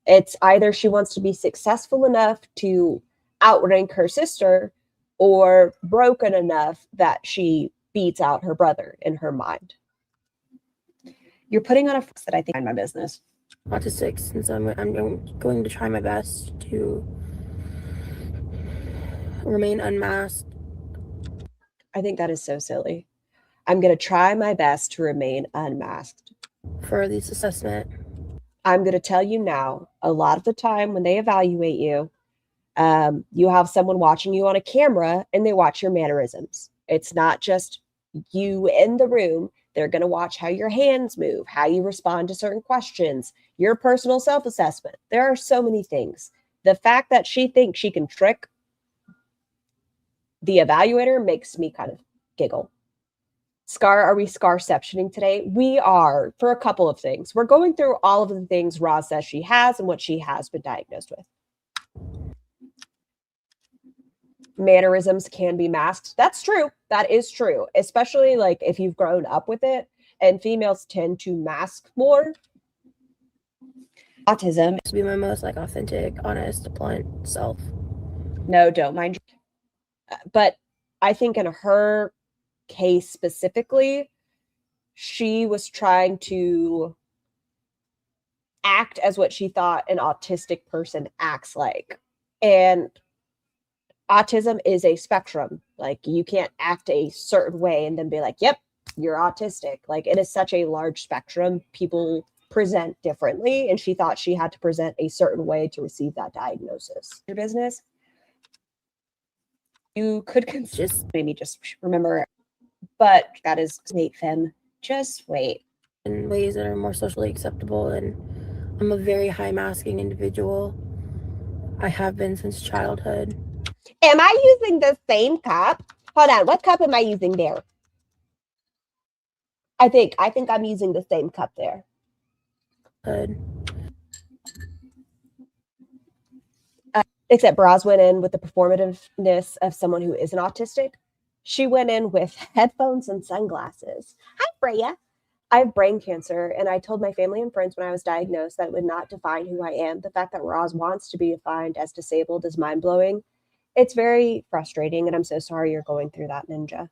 It's either she wants to be successful enough to outrank her sister or broken enough that she beats out her brother in her mind. You're putting on a face that I think in my business. Autistic, since I'm going to try my best to remain unmasked. I think that is so silly. I'm going to try my best to remain unmasked. For this assessment. I'm going to tell you now, a lot of the time when they evaluate you, you have someone watching you on a camera and they watch your mannerisms. It's not just you in the room. They're going to watch how your hands move, how you respond to certain questions, your personal self-assessment. There are so many things. The fact that she thinks she can trick the evaluator makes me kind of giggle. Are we scarceptioning today? We are, for a couple of things. We're going through all of the things Roz says she has and what she has been diagnosed with. Mannerisms can be masked. That's true. That is true. Especially like if you've grown up with it, and females tend to mask more. Autism. To be my most like authentic, honest, blunt self. No, don't mind. But I think in her case specifically, she was trying to act as what she thought an autistic person acts like. And autism is a spectrum. Like you can't act a certain way and then be like, yep, you're autistic. Like it is such a large spectrum. People present differently. And she thought she had to present a certain way to receive that diagnosis. Your business. You could just maybe just remember, but that is wait, femme. Just wait. In ways that are more socially acceptable. And I'm a very high masking individual. I have been since childhood. Am I using the same cup? Hold on, what cup am I using there? I think I'm using the same cup there. Good. Except Braz went in with the performativeness of someone who isn't autistic. She went in with headphones and sunglasses. Hi, Freya. I have brain cancer, and I told my family and friends when I was diagnosed that it would not define who I am. The fact that Roz wants to be defined as disabled is mind-blowing. It's very frustrating, and I'm so sorry you're going through that, Ninja.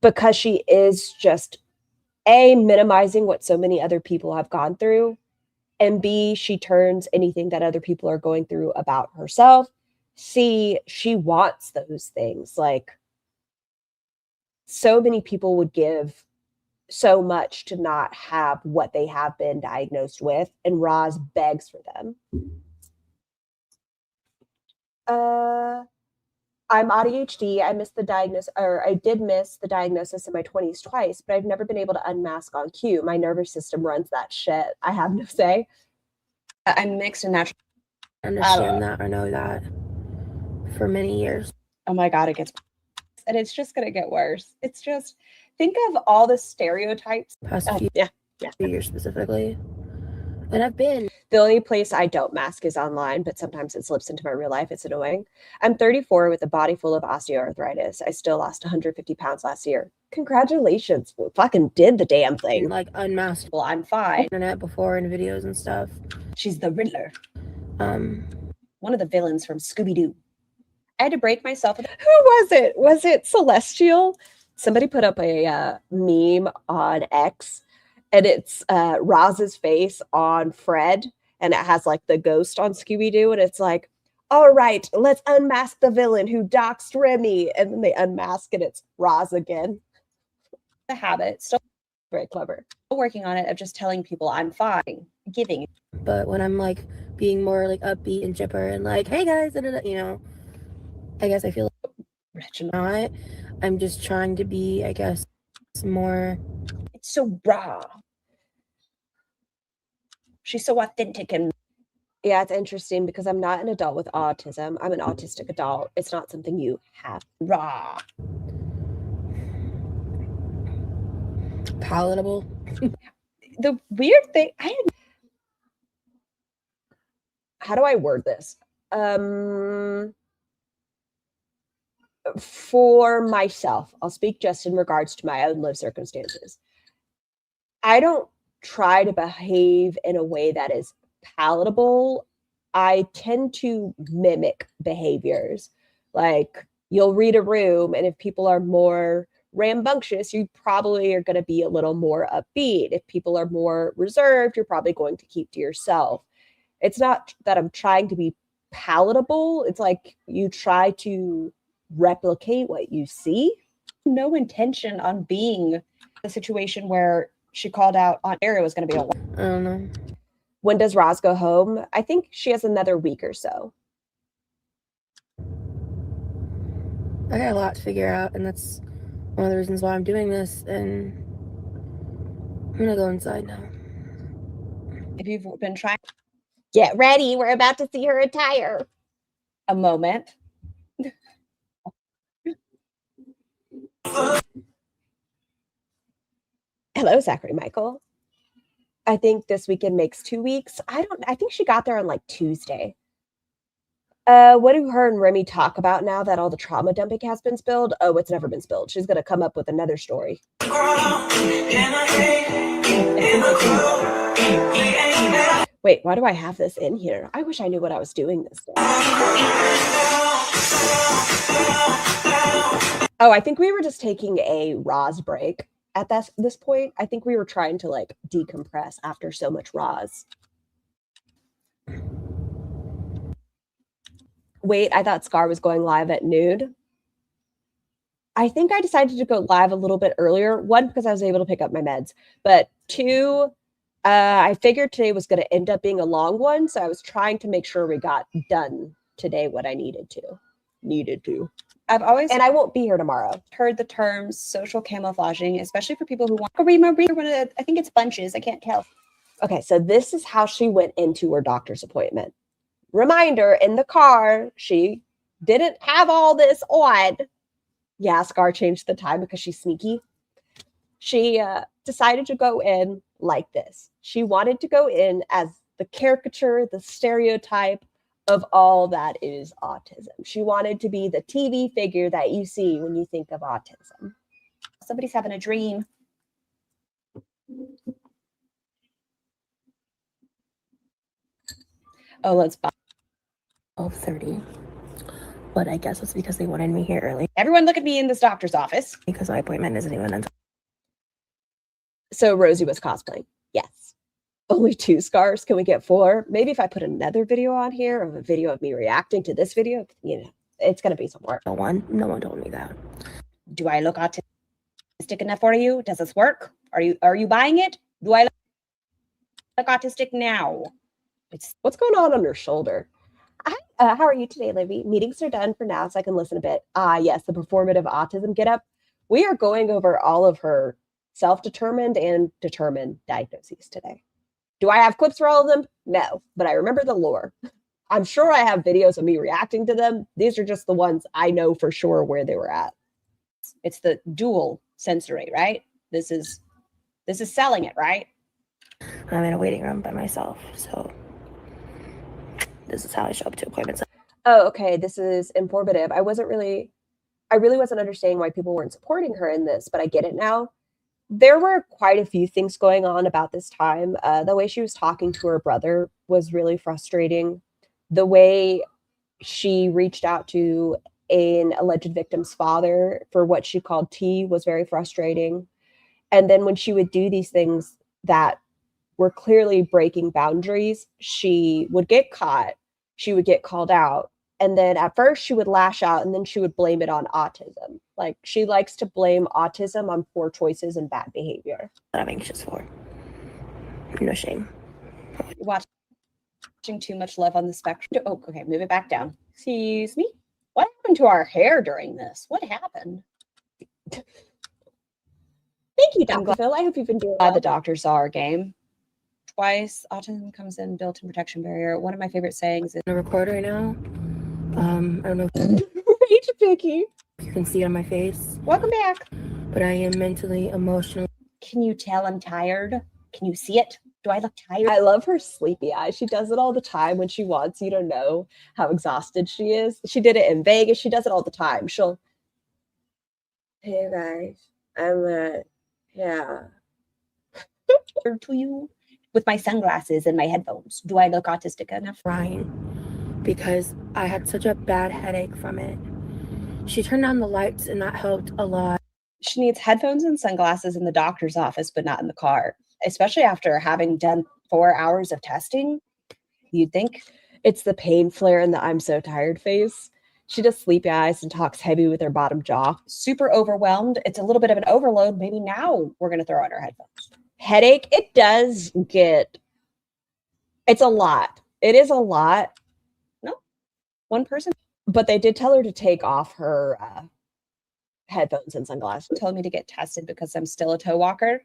Because she is just, A, minimizing what so many other people have gone through, and B, she turns anything that other people are going through about herself. C, she wants those things. Like, so many people would give so much to not have what they have been diagnosed with, and Roz begs for them. I'm ADHD. I missed the diagnosis, or I did miss the diagnosis in my 20s twice, but I've never been able to unmask on cue. My nervous system runs that shit. I have no say. I'm mixed and natural. I understand that. I know that for many years. Oh my God, it gets, and it's just going to get worse. It's just, think of all the stereotypes. Past few years specifically. And I've been. The only place I don't mask is online, but sometimes it slips into my real life. It's annoying. I'm 34 with a body full of osteoarthritis. I still lost 150 pounds last year. Congratulations. We fucking did the damn thing. Like unmasked. Well, I'm fine. Internet before in videos and stuff. She's the Riddler. One of the villains from Scooby-Doo. I had to break myself. Who was it? Was it Celestial? Somebody put up a meme on X, and it's Roz's face on Fred, and it has like the ghost on Scooby-Doo, and it's like, all right, let's unmask the villain who doxed Remy, and then they unmask and it's Roz again. The habit, still Very clever. working on it, of just telling people I'm fine, giving. But when I'm like being more like upbeat and chipper and like, hey guys, you know, I guess I feel like not. I'm just trying to be, I guess, more. It's so raw. She's so authentic and Yeah, it's interesting because I'm not an adult with autism. I'm an autistic adult. It's not something you have. raw. Palatable. The weird thing, How do I word this? For myself, I'll speak just in regards to my own life circumstances. I don't try to behave in a way that is palatable. I tend to mimic behaviors. Like, you'll read a room, and if people are more rambunctious, you probably are going to be a little more upbeat. If people are more reserved, you're probably going to keep to yourself. It's not that I'm trying to be palatable. It's like you try to replicate what you see. no intention on being the situation where she called out Aunt Mary was going to be a. I don't know. When does Roz go home? I think she has another week or so. I got a lot to figure out, and that's one of the reasons why I'm doing this. And I'm gonna go inside now. If you've been trying Get ready. We're about to see her attire. a moment, Hello, Zachary Michael. I think this weekend makes 2 weeks. I think she got there on like Tuesday. What do her and Remy talk about now that all the trauma dumping has been spilled? Oh, it's never been spilled. She's going to come up with another story. Wait, why do I have this in here? I wish I knew what I was doing this day. Oh, I think we were just taking a Roz break at this point. I think we were trying to like decompress after so much Roz. Wait, I thought Scar was going live at noon. I think I decided to go live a little bit earlier. One, because I was able to pick up my meds. But two, I figured today was going to end up being a long one. So I was trying to make sure we got done today what I needed to. I've always And I won't be here tomorrow. heard the terms social camouflaging, especially for people who want to read my reader. I think it's bunches. I can't tell. Okay, so this is how she went into her doctor's appointment. Reminder, in the car, she didn't have all this on. Yeah, Scar changed the time because she's sneaky. She decided to go in like this. She wanted to go in as the caricature, the stereotype of all that is autism. She wanted to be the TV figure that you see when you think of autism. Somebody's having a dream. Oh, let's buy. 12:30. But I guess it's because they wanted me here early. Everyone look at me in this doctor's office. Because my appointment isn't even until. So Rosie was cosplaying. Yes. Only 2 scars. Can we get 4? Maybe if I put another video on here of a video of me reacting to this video, it's going to be some work. No one told me that. Do I look autistic enough for you? Does this work? Are you buying it? Do I look autistic now? What's going on her shoulder? Hi, how are you today, Libby? Meetings are done for now, so I can listen a bit. Yes, the performative autism get up. We are going over all of her self-determined and determined diagnoses today. Do I have clips for all of them? No, but I remember the lore. I'm sure I have videos of me reacting to them. These are just the ones I know for sure where they were at. It's the dual sensory, right? This is selling it, right? I'm in a waiting room by myself, so this is how I show up to appointments. Oh, okay. This is informative. I really wasn't understanding why people weren't supporting her in this, but I get it now. There were quite a few things going on about this time. The way she was talking to her brother was really frustrating. The way she reached out to an alleged victim's father for what she called tea was very frustrating. And then when she would do these things that were clearly breaking boundaries, she would get caught, she would get called out, and then at first she would lash out and then she would blame it on autism. Like, she likes to blame autism on poor choices and bad behavior. That I'm anxious for. No shame. Watching too much Love on the Spectrum. Oh, okay, move it back down. Excuse me. What happened to our hair during this? What happened? Thank you, Dr. Phil. I hope you've been doing Glad well. the doctor saw our game. Twice. Autism comes in built-in protection barrier. One of my favorite sayings is I'm gonna record right now. I don't know Rage picky. if you can see it on my face, welcome back. but I am mentally, emotionally. Can you tell I'm tired? Can you see it? Do I look tired? I love her sleepy eyes. She does it all the time when she wants you to know how exhausted she is. She did it in Vegas. She does it all the time. She'll, hey guys, yeah. To you with my sunglasses and my headphones. Do I look autistic enough? Crying because I had such a bad headache from it. She turned on the lights and that helped a lot. She needs headphones and sunglasses in the doctor's office, but not in the car, especially after having done 4 hours of testing. You'd think It's the pain flare and the I'm so tired face. She does sleepy eyes and talks heavy with her bottom jaw. super overwhelmed. It's a little bit of an overload. Maybe now we're going to throw on our headphones. Headache, it does get, it's a lot. It is a lot, One person but they did tell her to take off her headphones and sunglasses. told me to get tested because I'm still a toe walker.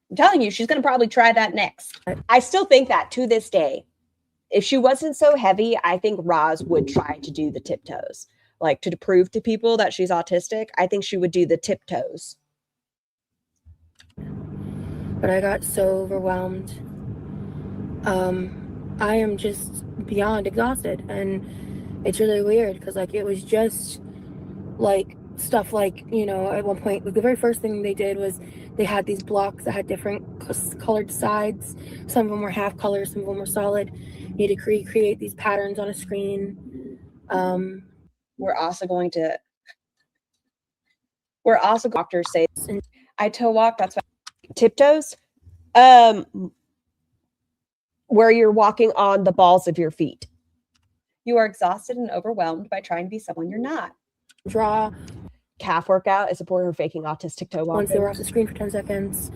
I'm telling you, she's going to probably try that next. I still think that to this day. If she wasn't so heavy, I think Roz would try to do the tiptoes. Like, to prove to people that she's autistic, I think she would do the tiptoes. But I got so overwhelmed. I am just beyond exhausted, and it's really weird because like it was just like stuff like, you know, at one point, like the very first thing they did was they had these blocks that had different colored sides. Some of them were half color, some of them were solid. You had to recreate these patterns on a screen. We're also doctors say I toe walk. That's why Tiptoes, where you're walking on the balls of your feet. you are exhausted and overwhelmed by trying to be someone you're not. Draw Calf workout is support her faking autistic toe once they were off walking. the screen for 10 seconds.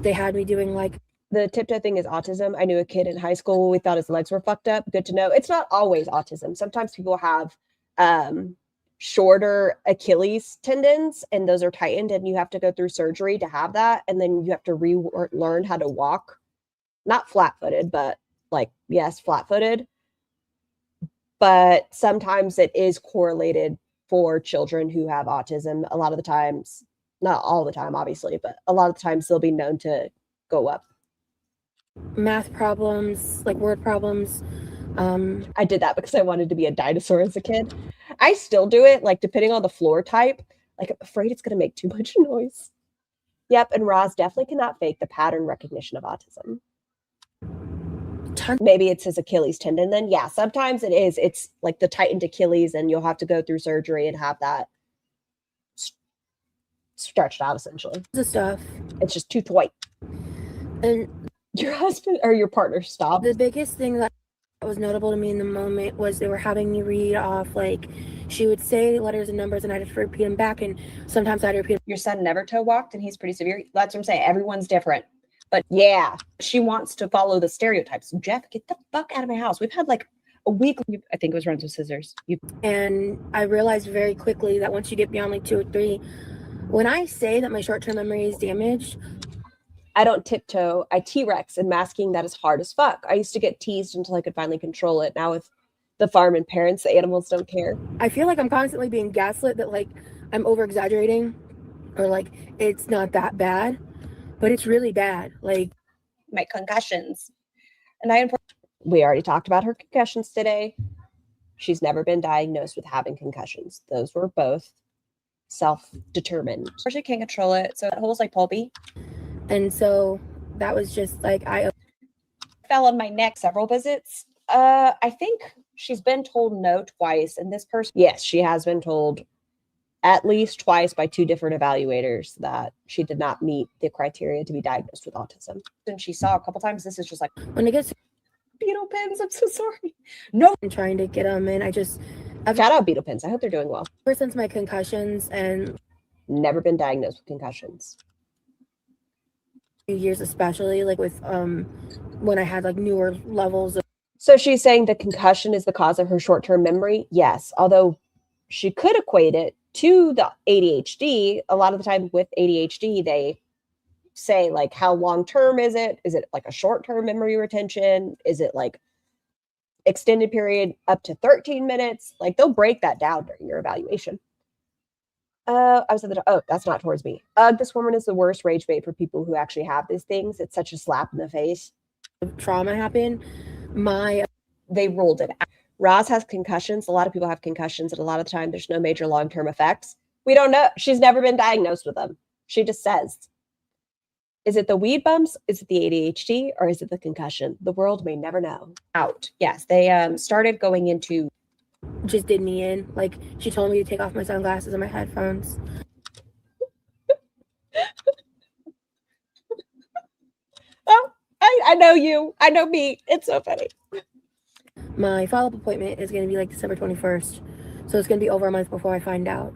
They had me doing like The tiptoe thing is autism. I knew a kid in high school. We thought his legs were fucked up. Good to know. It's not always autism. Sometimes people have shorter Achilles tendons and those are tightened and you have to go through surgery to have that. And then you have to relearn how to walk, not flat-footed, but like, yes, flat-footed. But sometimes it is correlated for children who have autism. A lot of the times, not all the time, obviously, but a lot of the times they'll be known to go up. math problems, like word problems. I did that because I wanted to be a dinosaur as a kid. I still do it, like depending on the floor type. Like, I'm afraid it's going to make too much noise. Yep, and Roz definitely cannot fake the pattern recognition of autism. Maybe it's his Achilles tendon. Then yeah, sometimes it is. It's like the tightened Achilles, and you'll have to go through surgery and have that stretched out. Essentially, The stuff. it's just too tight. And Your husband or your partner stopped. the biggest thing that was notable to me in the moment was they were having me read off, like, she would say letters and numbers and I'd have to repeat them back, and sometimes I'd repeat Your son never toe walked and he's pretty severe. That's what I'm saying. Everyone's different. But Yeah, she wants to follow the stereotypes. Jeff, get the fuck out of my house. We've had like a week. I think it was runs with scissors. and I realized very quickly that once you get beyond like 2 or 3, when I say that my short-term memory is damaged, I don't tiptoe. I T-Rex, and masking that is hard as fuck. I used to get teased until I could finally control it. Now with the farm and parents, the animals don't care. I feel like I'm constantly being gaslit that like I'm over-exaggerating or like it's not that bad, but it's really bad. Like, My concussions. And We already talked about her concussions today. She's never been diagnosed with having concussions. Those were both self-determined. unfortunately can't control it. So it holds like pulpy. and so that was just like Fell on my neck several visits. I think she's been told no twice. And this person, Yes, she has been told at least twice by 2 different evaluators that she did not meet the criteria to be diagnosed with autism. And she saw a couple times. This is just like when it gets to beetle pins. I'm so sorry. No. I'm trying to get them in, Shout out Beetle Pins. I hope they're doing well. ever since my concussions and Never been diagnosed with concussions. few years, especially like with when I had like newer levels of So she's saying the concussion is the cause of her short-term memory? Yes, although she could equate it to the ADHD. A lot of the time with ADHD, they say like, how long-term is it? Is it like a short-term memory retention? Is it like extended period up to 13 minutes? Like they'll break that down during your evaluation. I was at the oh, that's not towards me. This woman is the worst rage bait for people who actually have these things. It's such a slap in the face. trauma happen. They ruled it out. Roz has concussions. A lot of people have concussions, and a lot of the time there's no major long-term effects. We don't know. She's never been diagnosed with them. She just says, is it the weed bumps? Is it the ADHD? Or is it the concussion? The world may never know. Out. Yes, they started going into. Just did me in. Like she told me to take off my sunglasses and my headphones. Oh, I know you. I know me. It's so funny. My follow-up appointment is going to be like December 21st, so it's going to be over a month before I find out.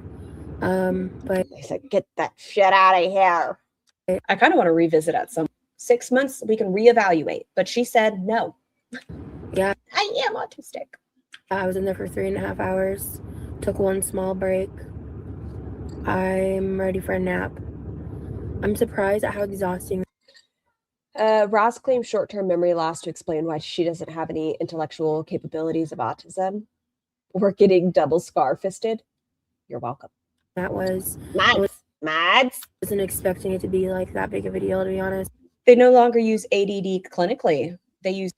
But They said, get that shit out of here. I kind of want to revisit at some 6 months. We can reevaluate, but she said no. Yeah. I am autistic. I was in there for 3.5 hours, took one small break. I'm ready for a nap. I'm surprised at how exhausting. Roz claims short-term memory loss to explain why she doesn't have any intellectual capabilities of autism. We're getting double scar-fisted. You're welcome. That was, Mads. wasn't expecting it to be like that big of a deal, to be honest. They no longer use ADD clinically. They use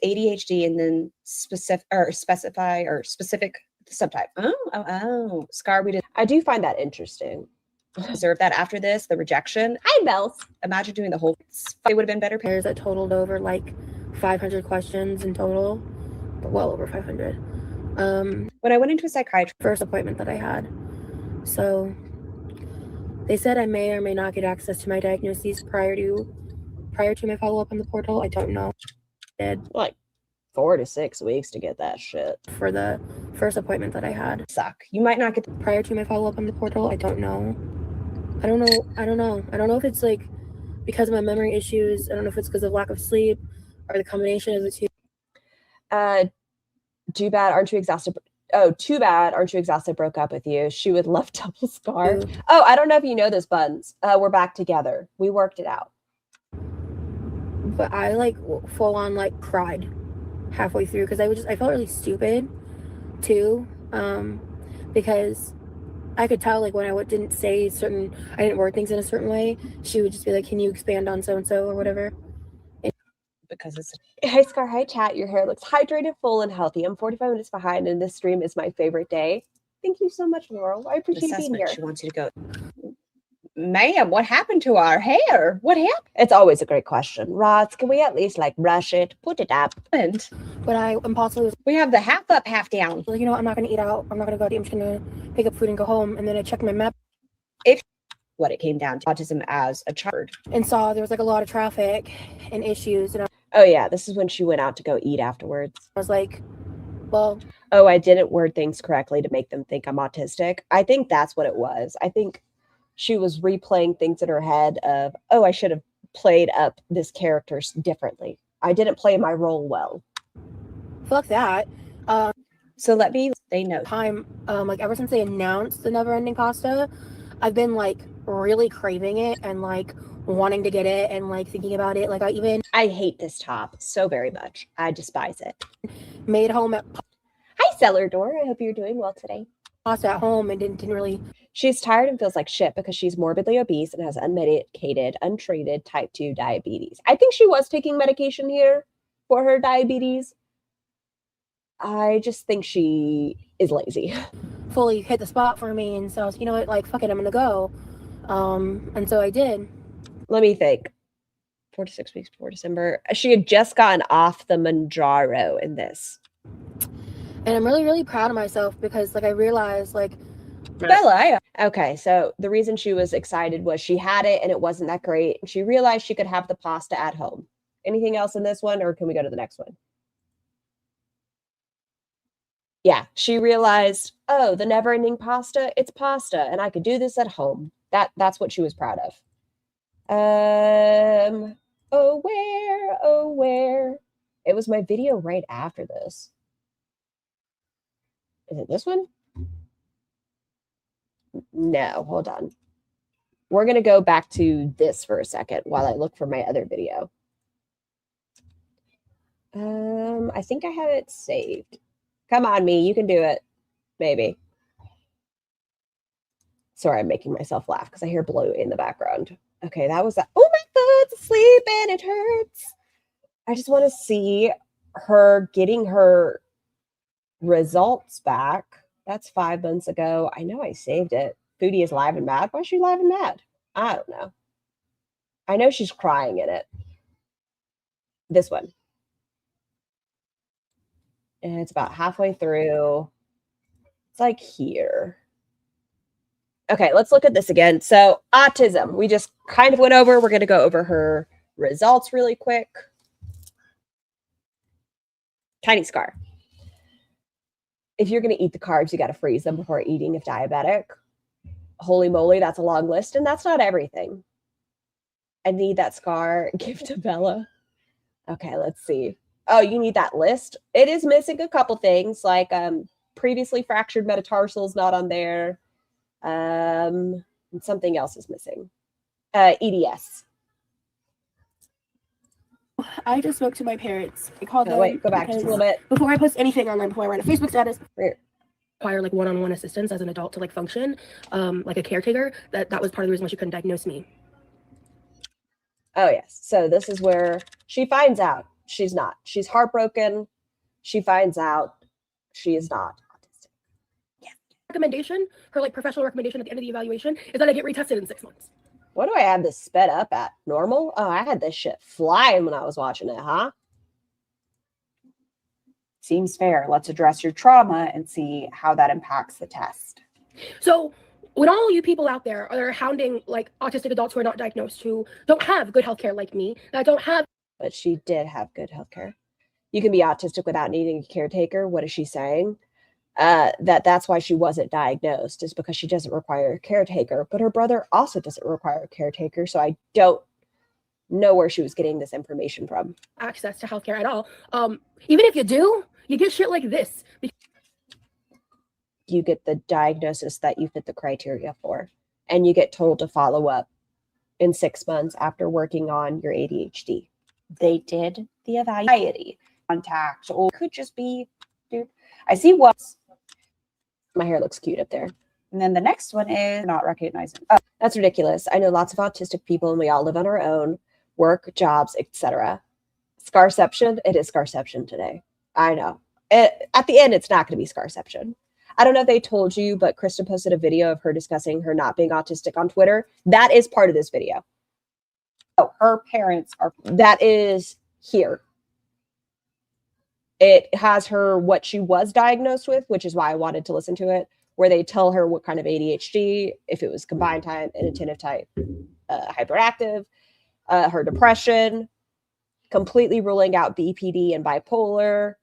ADHD and then specific subtype. Oh, Scar, we didn't I do find that interesting. deserve that after this. The rejection. Hi, Bells. Imagine doing the whole. It would have been better. Pairs that totaled over like 500 questions in total, but well over 500. When I went into a psychiatrist, First appointment that I had. So they said I may or may not get access to my diagnoses prior to my follow-up on the portal. I don't know. Like 4 to 6 weeks to get that shit. For the first appointment that I had. suck. You might not get. Prior to my follow-up on the portal, I don't know. I don't know if it's like because of my memory issues. I don't know if it's because of lack of sleep or the combination of the two. Too bad, aren't you exhausted? Oh, too bad, aren't you exhausted? Broke up with you. She would love double scar. Oh, I don't know if you know this, Buns. We're back together. We worked it out. But I like full on like cried halfway through because I felt really stupid too, because I could tell like when I didn't say I didn't word things in a certain way, she would just be like, can you expand on so and so or whatever. Because it's Hi, Scar. Hi, chat. Your hair looks hydrated, full, and healthy. I'm 45 minutes behind, and this stream is my favorite day. Thank you so much, Laurel. I appreciate being assessment. here. She wants you to go. Ma'am, what happened to our hair? What It's always a great question. Roz, can we at least like brush it, put it up? happened? But I impulsively was We have the half up, half down. like, you know what, I'm not gonna eat out. I'm not gonna go out. I'm just gonna pick up food and go home. And then I checked my map What it came down to autism as a child. and saw there was like a lot of traffic and issues. And I Oh, yeah. This is when she went out to go eat afterwards. was like, well, Oh, I didn't word things correctly to make them think I'm autistic. I think that's what it was. I think she was replaying things in her head of, oh, I should have played up this character differently. I didn't play my role well. fuck that. So let me. They know. Like ever since they announced the never ending pasta, I've been like really craving it and like wanting to get it and like thinking about it. Like I even I hate this top so very much. I despise it. made home at Hi, Cellar Door. I hope you're doing well today. pasta at home and didn't really. She's tired and feels like shit because she's morbidly obese and has unmedicated, untreated type 2 diabetes. I think she was taking medication here for her diabetes. I just think she is lazy. fully hit the spot for me, and so I was, you know what, like fuck it, I'm gonna go. And so I did. Let me think. 4 to 6 weeks before December. She had just gotten off the Manjaro in this. And I'm really, really proud of myself because like I realized like Bella, Okay, so the reason she was excited was she had it and it wasn't that great. She realized she could have the pasta at home. Anything else in this one, or can we go to the next one? Yeah, she realized, oh, the never-ending pasta, it's pasta, and I could do this at home. That's what she was proud of. Oh where? It was my video right after this. Is it this one? No, hold on. We're going to go back to this for a second while I look for my other video. I think I have it saved. Come on, me. You can do it. Maybe. Sorry, I'm making myself laugh because I hear Blue in the background. Okay, that was that. Oh, my foot's asleep and it hurts. I just want to see her getting her results back. That's 5 months ago. I know I saved it. Foodie is live and mad. Why is she live and mad? I don't know. I know she's crying in it. This one. And it's about halfway through. It's like here. Okay, let's look at this again. So autism, we just kind of went over. We're going to go over her results really quick. Tiny scar. If you're going to eat the carbs, you got to freeze them before eating if diabetic. Holy moly, that's a long list, and that's not everything. I need that scar. Give to Bella. Okay, let's see. Oh, you need that list? It is missing a couple things, like previously fractured metatarsals not on there. And something else is missing. EDS. I just spoke to my parents. I called them. Wait, go back just a little bit. Before I post anything online, before I write a Facebook status, Weird. require like one-on-one assistance as an adult to like function, like a caretaker. That was part of the reason why she couldn't diagnose me. Oh, yes. So this is where she finds out she's not. She's heartbroken. She finds out she is not autistic. Yeah. Recommendation, her like professional recommendation at the end of the evaluation is that I get retested in 6 months. What do I have this sped up at? Normal? Oh, I had this shit flying when I was watching it, huh? seems fair. Let's address your trauma and see how that impacts the test. So when all you people out there are hounding like autistic adults who are not diagnosed, who don't have good healthcare like me, that don't have. But she did have good healthcare. You can be autistic without needing a caretaker. What is she saying? That's why she wasn't diagnosed, is because she doesn't require a caretaker. But her brother also doesn't require a caretaker. So I don't know where she was getting this information from. Access to healthcare at all. Even if you do, you get shit like this. You get the diagnosis that you fit the criteria for, and you get told to follow up in 6 months after working on your ADHD. They did the evaluation, contact, or it could just be, dude, I see what's. My hair looks cute up there. And then the next one is not recognizing. That's ridiculous. I know lots of autistic people, and we all live on our own, work, jobs, etc. Scarception, it is Scarception today. I know. At the end, it's not going to be Scarception. I don't know if they told you, but Kristen posted a video of her discussing her not being autistic on Twitter. That is part of this video. Oh, her parents are. That is here. It has her what she was diagnosed with, which is why I wanted to listen to it, where they tell her what kind of ADHD, if it was combined type, inattentive type, hyperactive, her depression, completely ruling out BPD and bipolar,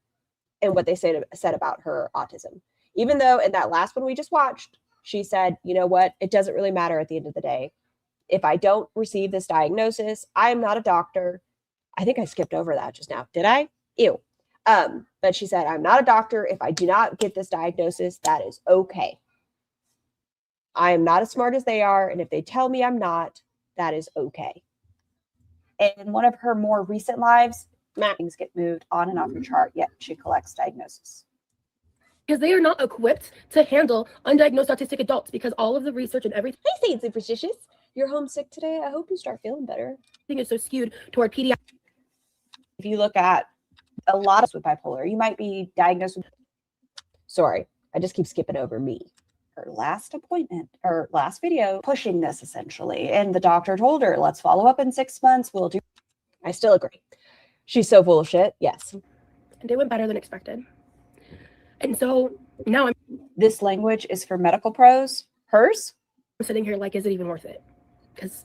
and what they said about her autism. Even though in that last one we just watched, she said, you know what, it doesn't really matter at the end of the day. If I don't receive this diagnosis, I'm not a doctor. I think I skipped over that just now. Did I? Ew. But she said, I'm not a doctor. If I do not get this diagnosis, that is okay. I am not as smart as they are. And if they tell me I'm not, that is okay. In one of her more recent lives, things get moved on and off your chart, yet she collects diagnosis. Because they are not equipped to handle undiagnosed autistic adults, because all of the research and everything. Hey, Saint Superstitious. You're homesick today. I hope you start feeling better. Is so skewed toward pediatrics. If you look at a lot of with bipolar, you might be diagnosed with. Sorry, I just keep skipping over me. Her last appointment or last video pushing this essentially. And the doctor told her, let's follow up in 6 months. We'll do. I still agree. She's so full of shit. Yes. And it went better than expected. And so Now I'm This language is for medical pros. Hers? sitting here like, is it even worth it? Because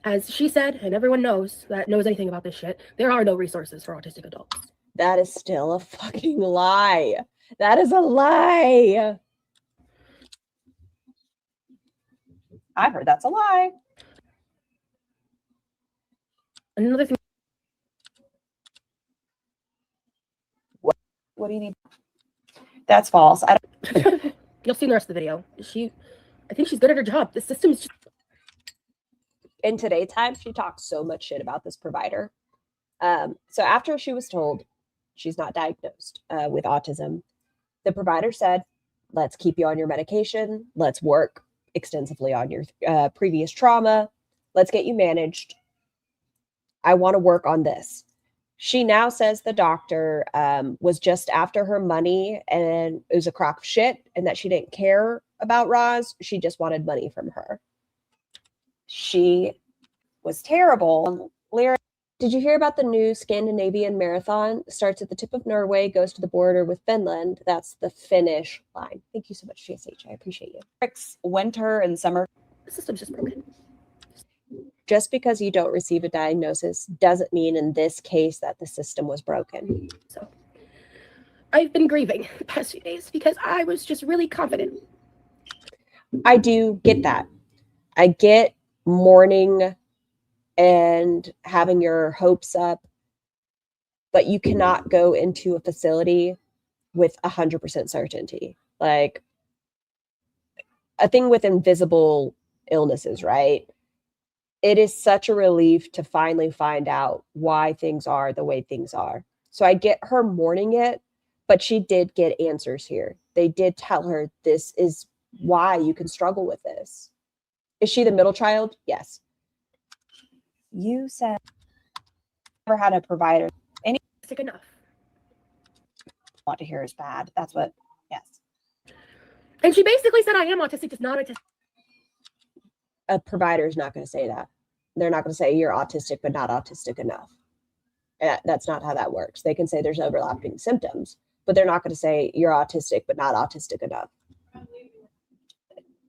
as she said, and everyone knows that knows anything about this shit, there are no resources for autistic adults. That is still a fucking lie. That is a lie. I've heard that's a lie. Another thing. What do you need? That's false. I don't. You'll see in the rest of the video. I think she's good at her job. The system is just. In today's time, she talks so much shit about this provider. So after she was told she's not diagnosed with autism, the provider said, let's keep you on your medication. Let's work extensively on your previous trauma. Let's get you managed. I want to work on this. She now says the doctor was just after her money and it was a crock of shit and that she didn't care about Roz. She just wanted money from her. She was terrible. Lyric. Did you hear about the new Scandinavian marathon? Starts at the tip of Norway, goes to the border with Finland. That's the Finnish line. Thank you so much, GSH. I appreciate you. Winter and summer. The system's just broken. Just because you don't receive a diagnosis doesn't mean in this case that the system was broken. So I've been grieving the past few days because I was just really confident. I do get that. I get mourning and having your hopes up, but you cannot go into a facility with 100% certainty. Like a thing with invisible illnesses, right? It is such a relief to finally find out why things are the way things are. So I get her mourning it, but she did get answers here. They did tell her this is why you can struggle with this. Is she the middle child? Yes. You said never had a provider. Any Sick enough. want to hear is bad. That's what. Yes. And she basically said I am autistic, just not autistic. A provider is not going to say that. They're not going to say you're autistic, but not autistic enough. That's not how that works. They can say there's overlapping symptoms, but they're not going to say you're autistic, but not autistic enough.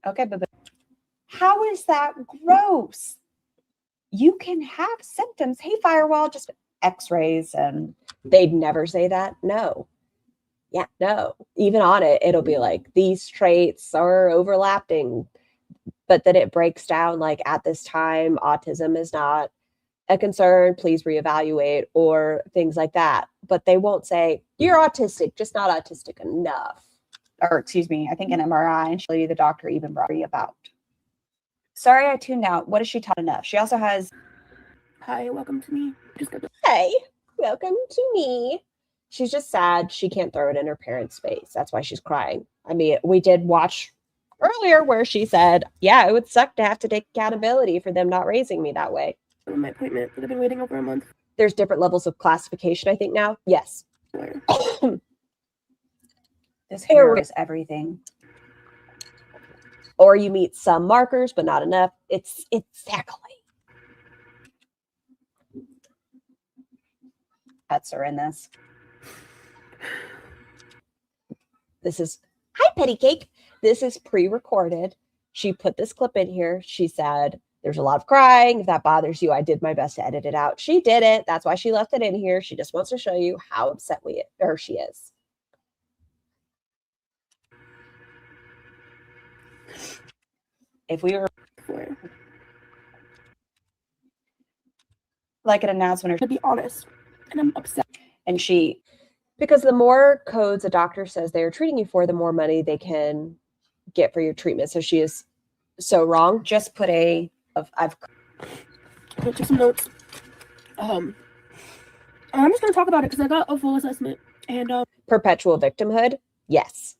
Okay, but how is that gross? You can have symptoms. Hey, Firewall, just x-rays and They'd never say that. No. Yeah, no. Even on it, it'll be like these traits are overlapping, but then it breaks down like at this time, autism is not a concern. Please reevaluate or things like that. But they won't say you're autistic, just not autistic enough. or excuse me, I think an MRI, and the doctor even brought me about. Sorry, I tuned out. What is she taught enough? She also has. Hi, welcome to me. Just got Hey, welcome to me. She's just sad. She can't throw it in her parents' face. That's why she's crying. I mean, we did watch earlier where she said, yeah, it would suck to have to take accountability for them not raising me that way. my appointment, but I've been waiting over a month. There's different levels of classification, I think, now. Yes. This hair is everything. Or you meet some markers, but not enough. It's exactly. Pets are in this. This is, hi, Petty Cake. This is pre-recorded. She put this clip in here. She said, there's a lot of crying. If that bothers you, I did my best to edit it out. She did it. That's why she left it in here. She just wants to show you how upset she is. If we were For like an announcement, to be honest, and I'm upset. and she, Because the more codes a doctor says they're treating you for, the more money they can get for your treatment. So she is so wrong. just put I've I took some notes. I'm just gonna talk about it because I got a full assessment and Perpetual victimhood. Yes.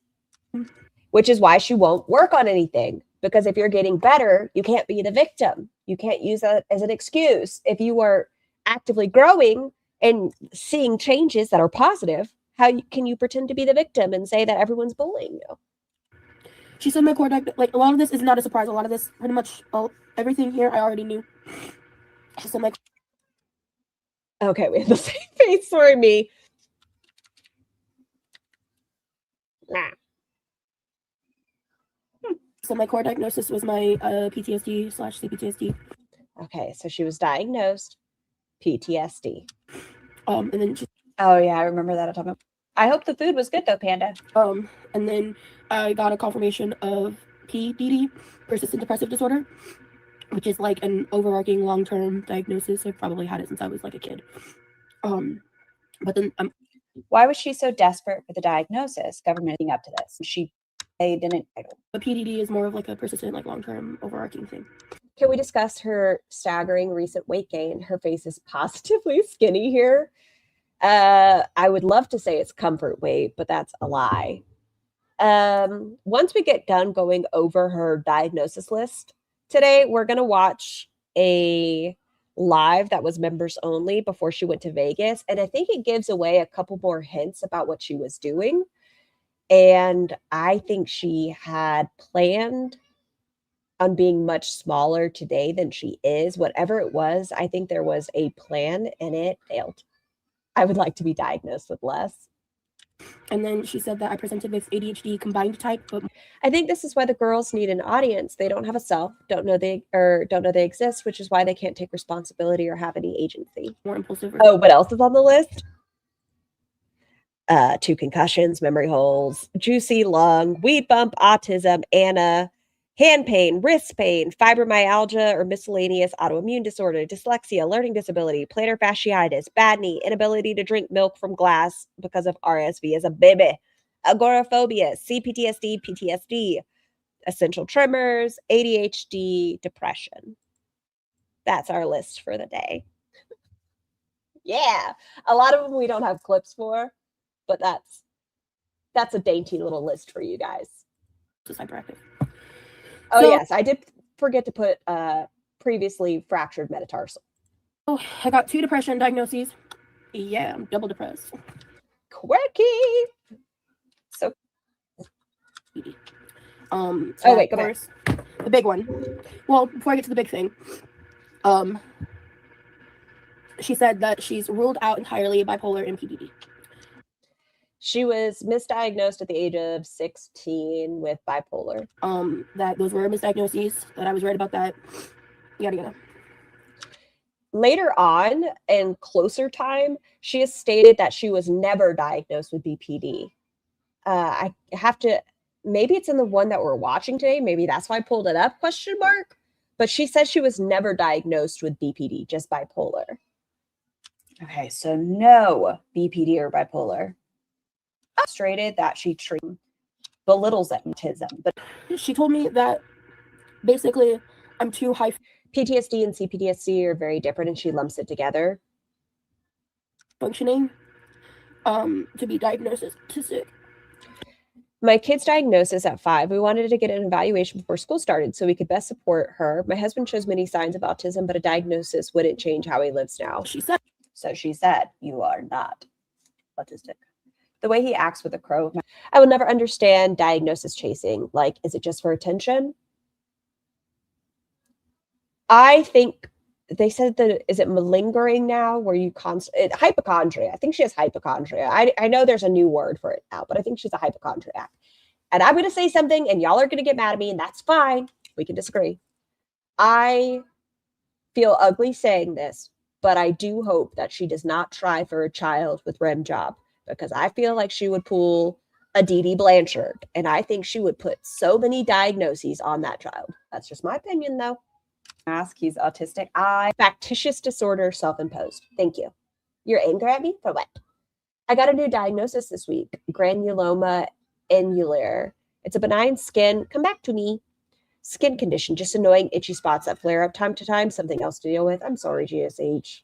Which is why she won't work on anything. Because if you're getting better, you can't be the victim. You can't use that as an excuse. If you are actively growing and seeing changes that are positive, can you pretend to be the victim and say that everyone's bullying you? she said my core like a lot of this is not a surprise. A lot of this, pretty much everything here, I already knew. She said my. Okay, we have the same face for me. Nah. So my core diagnosis was my PTSD / CPTSD. Okay, so she was diagnosed PTSD. And then Oh yeah, I remember that. I hope the food was good though, Panda. and then I got a confirmation of PDD, persistent depressive disorder, which is like an overarching long-term diagnosis. I've probably had it since I was like a kid. But then Why was she so desperate for the diagnosis? Government being up to this. They didn't. But PDD is more of like a persistent, like long-term overarching thing. Can we discuss her staggering recent weight gain? Her face is positively skinny here. I would love to say it's comfort weight, but that's a lie. Once we get done going over her diagnosis list today, we're going to watch a live that was members only before she went to Vegas. And I think it gives away a couple more hints about what she was doing. And I think she had planned on being much smaller today than she is. Whatever it was, I think there was a plan and it failed. I would like to be diagnosed with less. And then she said that I presented with ADHD combined type, but I think this is why the girls need an audience. They don't have a self, don't know they exist, which is why they can't take responsibility or have any agency. more impulsive. Oh, what else is on the list? 2 concussions, memory holes, juicy lung, weed bump, autism, Anna, hand pain, wrist pain, fibromyalgia or miscellaneous autoimmune disorder, dyslexia, learning disability, plantar fasciitis, bad knee, inability to drink milk from glass because of RSV as a baby, agoraphobia, CPTSD, PTSD, essential tremors, ADHD, depression. That's our list for the day. Yeah, a lot of them we don't have clips for, but that's a dainty little list for you guys. Just hyperactive. Oh, So- yes, I did forget to put previously fractured metatarsal. Oh, I got 2 depression diagnoses. Yeah, I'm double depressed. Quirky. So, So oh wait, of go back. course, the big one. Well, before I get to the big thing, she said that she's ruled out entirely bipolar and PDD. She was misdiagnosed at the age of 16 with bipolar. That those were misdiagnoses, that I was right about that. Yada yada. Later on, in closer time, she has stated that she was never diagnosed with BPD. I have to, maybe it's in the one that we're watching today. Maybe that's why I pulled it up, ? But she said she was never diagnosed with BPD, just bipolar. Okay, so no BPD or bipolar. Frustrated that she belittles autism, but She told me that basically I'm too high PTSD and CPTSD are very different, and she lumps it together. functioning to be diagnosed as autistic. My kid's diagnosis at 5, we wanted to get an evaluation before school started so we could best support her. My husband shows many signs of autism, but a diagnosis wouldn't change how he lives now. She said, so she said, you are not autistic. The way he acts with a crow. I will never understand diagnosis chasing. Like, is it just for attention? I think they said that, is it malingering now where you hypochondria. I think she has hypochondria. I know there's a new word for it now, but I think she's a hypochondriac. And I'm going to say something and y'all are going to get mad at me, and that's fine. We can disagree. I feel ugly saying this, but I do hope that she does not try for a child with REM job, because I feel like she would pull a Dee Dee Blanchard, and I think she would put so many diagnoses on that child. That's just my opinion, though. Ask, he's autistic. Factitious disorder, self-imposed. Thank you. You're angry at me for what? I got a new diagnosis this week. Granuloma annulare. It's a benign skin. Come back to me. Skin condition. Just annoying itchy spots that flare up time to time. Something else to deal with. I'm sorry, GSH.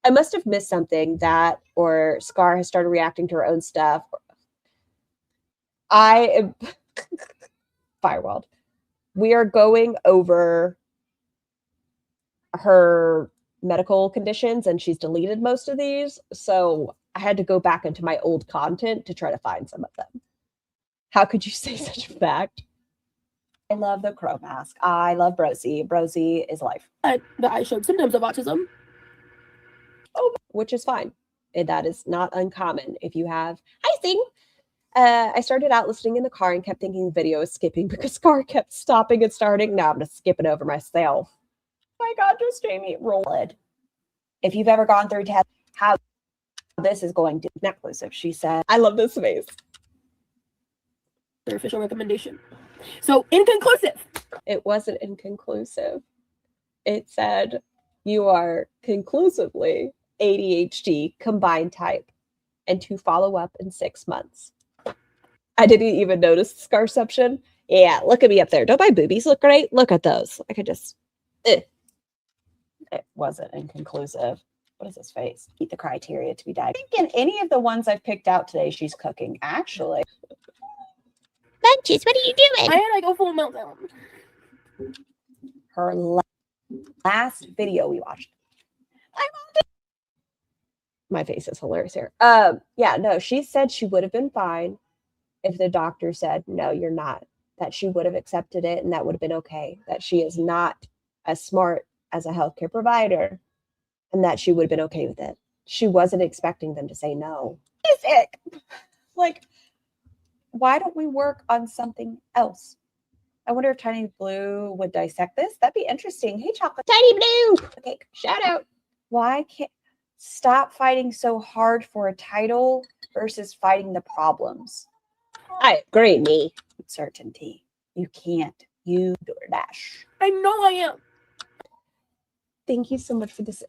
I must have missed something that, or Scar has started reacting to her own stuff. I am Firewalled. We are going over her medical conditions, and she's deleted most of these. So I had to go back into my old content to try to find some of them. How could you say such a fact? I love the crow mask. I love Brosee. Brosee is life. that I showed symptoms of autism. Oh, which is fine. And that is not uncommon. If you have, I think, I started out listening in the car and kept thinking the video was skipping because car kept stopping and starting. Now I'm going to skip it over myself. Oh my God, just Jamie, roll it. If you've ever gone through test, how this is going to be inclusive, she said. I love this face. Their official recommendation. So inconclusive. It wasn't inconclusive. It said you are conclusively ADHD combined type and to follow up in 6 months. I didn't even notice the scarception. Yeah, look at me up there. Don't my boobies look great? Look at those. I could just... It wasn't inconclusive. What is his face? Meet the criteria to be diagnosed. I think in any of the ones I've picked out today, she's cooking, actually. Munchies, what are you doing? I had like a full meltdown. Her last video we watched. My face is hilarious here. Yeah, no, she said she would have been fine if the doctor said, no, you're not. That she would have accepted it and that would have been okay. That she is not as smart as a healthcare provider and that she would have been okay with it. She wasn't expecting them to say no. Is it? Like, why don't we work on something else? I wonder if Tiny Blue would dissect this. That'd be interesting. Hey, Chocolate. Tiny Blue. Okay, shout out. Why can't stop fighting so hard for a title versus fighting the problems? I agree, me. Certainty. You can't. You DoorDash. I know I am. Thank you so much for this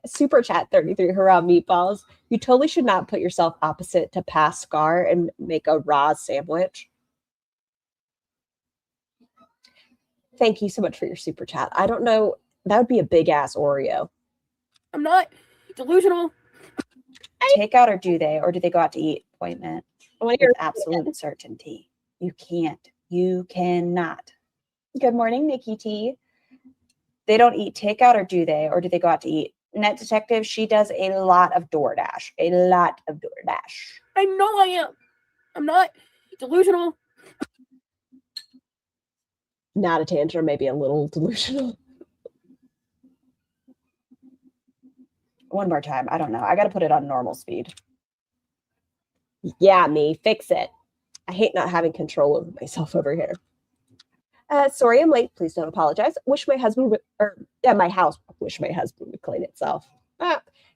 super chat 33 hurrah meatballs. You totally should not put yourself opposite to past Scar and make a raw sandwich. Thank you so much for your super chat. I don't know. That would be a big ass Oreo. I'm not delusional. Takeout or do they? Or do they go out to eat? Appointment. With your absolute certainty. You can't. You cannot. Good morning, Nikki T. They don't eat takeout or do they? Or do they go out to eat? Net Detective, she does a lot of DoorDash. A lot of DoorDash. I know I am. I'm not delusional. Not a tantrum, maybe a little delusional. One more time. I don't know. I got to put it on normal speed. Yeah, me. Fix it. I hate not having control over myself over here. Sorry, I'm late. Please don't apologize. Wish my husband would, my house. Wish my husband would clean itself.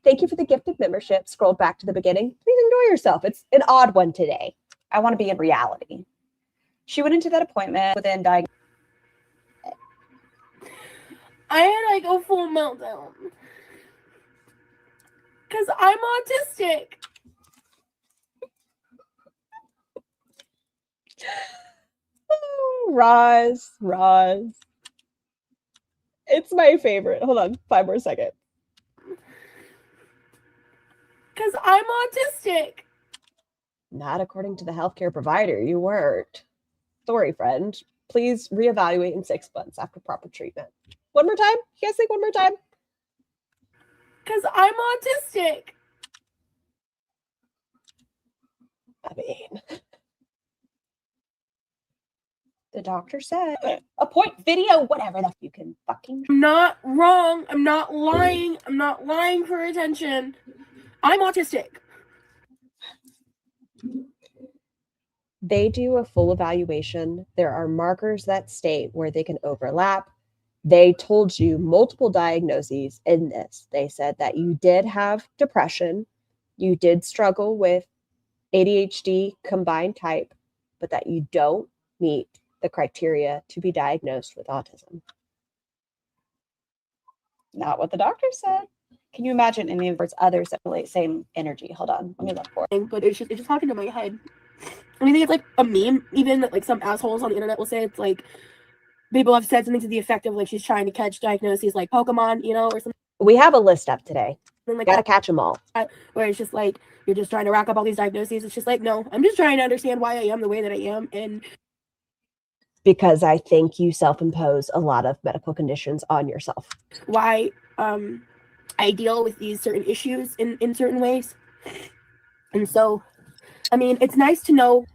Thank you for the gifted membership. Scroll back to the beginning. Please enjoy yourself. It's an odd one today. I want to be in reality. She went into that appointment within diagnosis. I had like a full meltdown. Because I'm autistic. Roz. It's my favorite. Hold on, 5 more seconds. Because I'm autistic. Not according to the healthcare provider. You weren't. Sorry, friend. Please reevaluate in 6 months after proper treatment. One more time? You guys think one more time? Because I'm autistic. I mean... The doctor said, appoint video, whatever the you can fucking. I'm not wrong. I'm not lying. I'm not lying for attention. I'm autistic. They do a full evaluation. There are markers that state where they can overlap. They told you multiple diagnoses in this. They said that you did have depression. You did struggle with ADHD combined type, but that you don't meet the criteria to be diagnosed with autism. Not what the doctor said. Can you imagine any of others that relate same energy? Hold on, let me look for it. But it's just talking to my head. I mean, I think it's like a meme, even that like some assholes on the internet will say. It's like people have said something to the effect of like she's trying to catch diagnoses like Pokemon, you know, or something. We have a list up today. Like Gotta catch them all. Where it's just like you're just trying to rack up all these diagnoses. It's just like, no, I'm just trying to understand why I am the way that I am. And because I think you self-impose a lot of medical conditions on yourself. Why I deal with these certain issues in certain ways. And so, I mean, it's nice to know.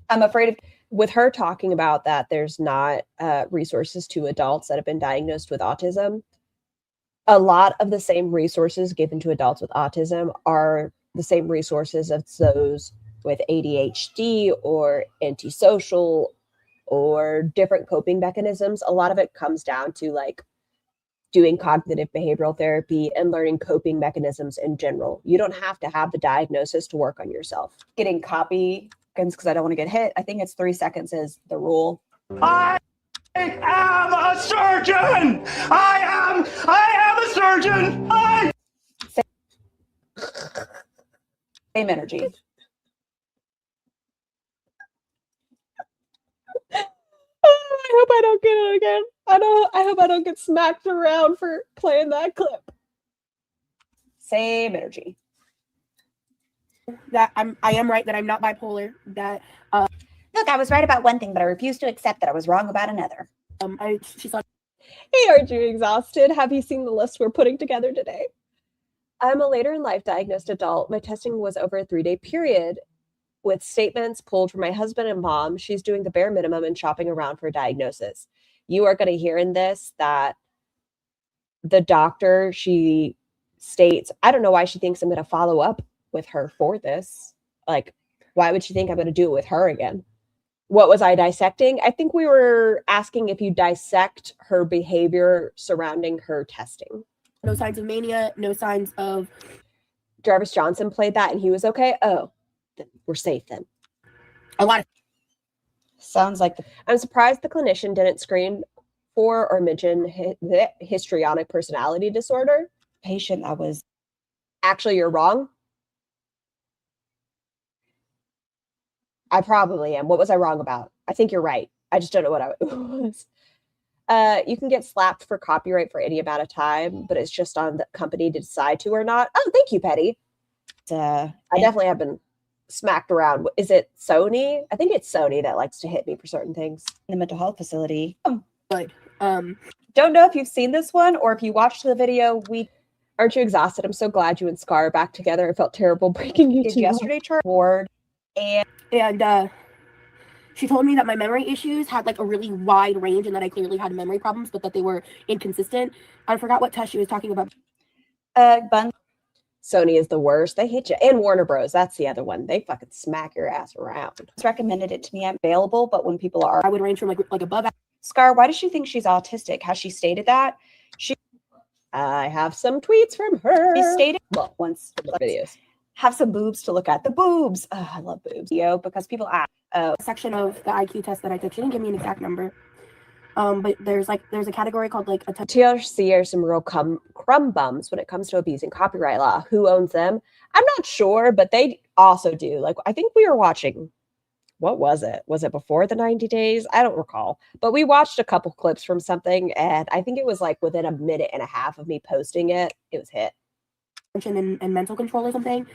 I'm afraid of, with her talking about that, there's not resources to adults that have been diagnosed with autism. A lot of the same resources given to adults with autism are the same resources as those with ADHD or antisocial or different coping mechanisms, a lot of it comes down to like doing cognitive behavioral therapy and learning coping mechanisms in general. You don't have to have the diagnosis to work on yourself. Getting copy because I don't want to get hit. I think it's 3 seconds is the rule. I am a surgeon. I am a surgeon. Same energy. I hope I don't get it again. I hope I don't get smacked around for playing that clip. Same energy. That I am right that I'm not bipolar. That Look, I was right about one thing, but I refuse to accept that I was wrong about another. she saw. Hey, aren't you exhausted? Have you seen the list we're putting together today? I'm a later in life diagnosed adult. My testing was over a 3-day period with statements pulled from my husband and mom. She's doing the bare minimum and shopping around for a diagnosis. You are going to hear in this that the doctor, she states, I don't know why she thinks I'm going to follow up with her for this. Like, why would she think I'm going to do it with her again? What was I dissecting? I think we were asking if you dissect her behavior surrounding her testing. No signs of mania, no signs of. Jarvis Johnson played that and he was okay. Oh, then we're safe then. A lot of. Sounds like I'm surprised the clinician didn't screen for or mention histrionic personality disorder. patient that was. Actually, you're wrong. I probably am. What was I wrong about? I think you're right. I just don't know what I was. You can get slapped for copyright for any amount of time, but it's just on the company to decide to or not. Oh, thank you, Petty. I definitely have been smacked around. Is it Sony? I think it's Sony that likes to hit me for certain things. In the mental health facility. But Don't know if you've seen this one or if you watched the video we Aren't you exhausted? I'm so glad you and Scar are back together. I felt terrible breaking you did two yesterday, Chart Ward, and she told me that my memory issues had like a really wide range and that I clearly had memory problems, but that they were inconsistent. I forgot what test she was talking about. Bun Sony is the worst. They hit you. And Warner Bros. That's the other one. They fucking smack your ass around. recommended it to me. I'm available, but when people are I would range from like above. Scar, why does she think she's autistic? Has she stated that? I have some tweets from her. She stated Well, once. videos. Have some boobs to look at. The boobs. Oh, I love boobs. Because people ask. Section of the IQ test that I took. She didn't give me an exact number. But there's a category called like TLC are some real crumb bums when it comes to abusing copyright law. Who owns them? I'm not sure, but they also do. Like, I think we were watching, what was it? Was it before the 90 days? I don't recall. But we watched a couple clips from something, and I think it was like within a minute and a half of me posting it, it was hit. and mental control or something.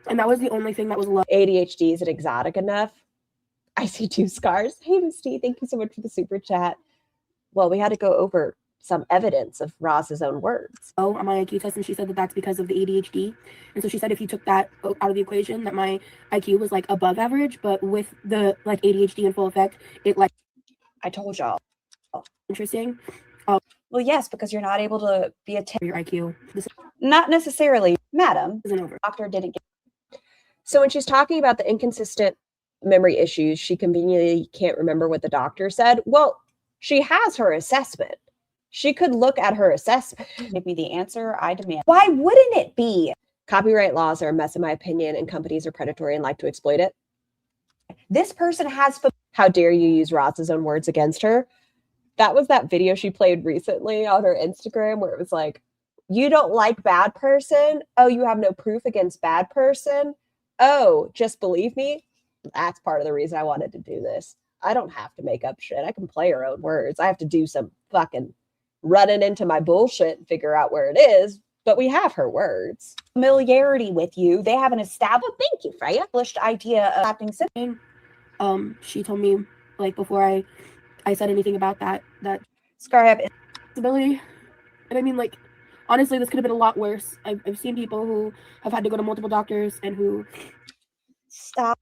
And that was the only thing that was low. ADHD, is it exotic enough? I see 2 scars. Hey, Misty, thank you so much for the super chat. Well, we had to go over some evidence of Roz's own words. On my IQ test, and she said that that's because of the ADHD. And so she said if you took that out of the equation, that my IQ was like above average, but with the like ADHD in full effect, it like I told y'all. interesting. Well, yes, because you're not able to be a Your IQ. This not necessarily, madam. isn't over. Doctor didn't get. So when she's talking about the inconsistent memory issues, she conveniently can't remember what the doctor said. Well, she has her assessment. She could look at her assessment. Give me the answer I demand. Why wouldn't it be? Copyright laws are a mess, in my opinion, and companies are predatory and like to exploit it. This person has. How dare you use Roz's own words against her? That was that video she played recently on her Instagram where it was like, you don't like bad person? Oh, you have no proof against bad person? Oh, just believe me? That's part of the reason I wanted to do this. I don't have to make up shit. I can play her own words. I have to do some fucking running into my bullshit and figure out where it is. But we have her words. Familiarity with you. They have an established. Thank you, Freya. Established idea of acting. She told me like before I said anything about that Scar have disability. And I mean, like, honestly, this could have been a lot worse. I've seen people who have had to go to multiple doctors and who stop.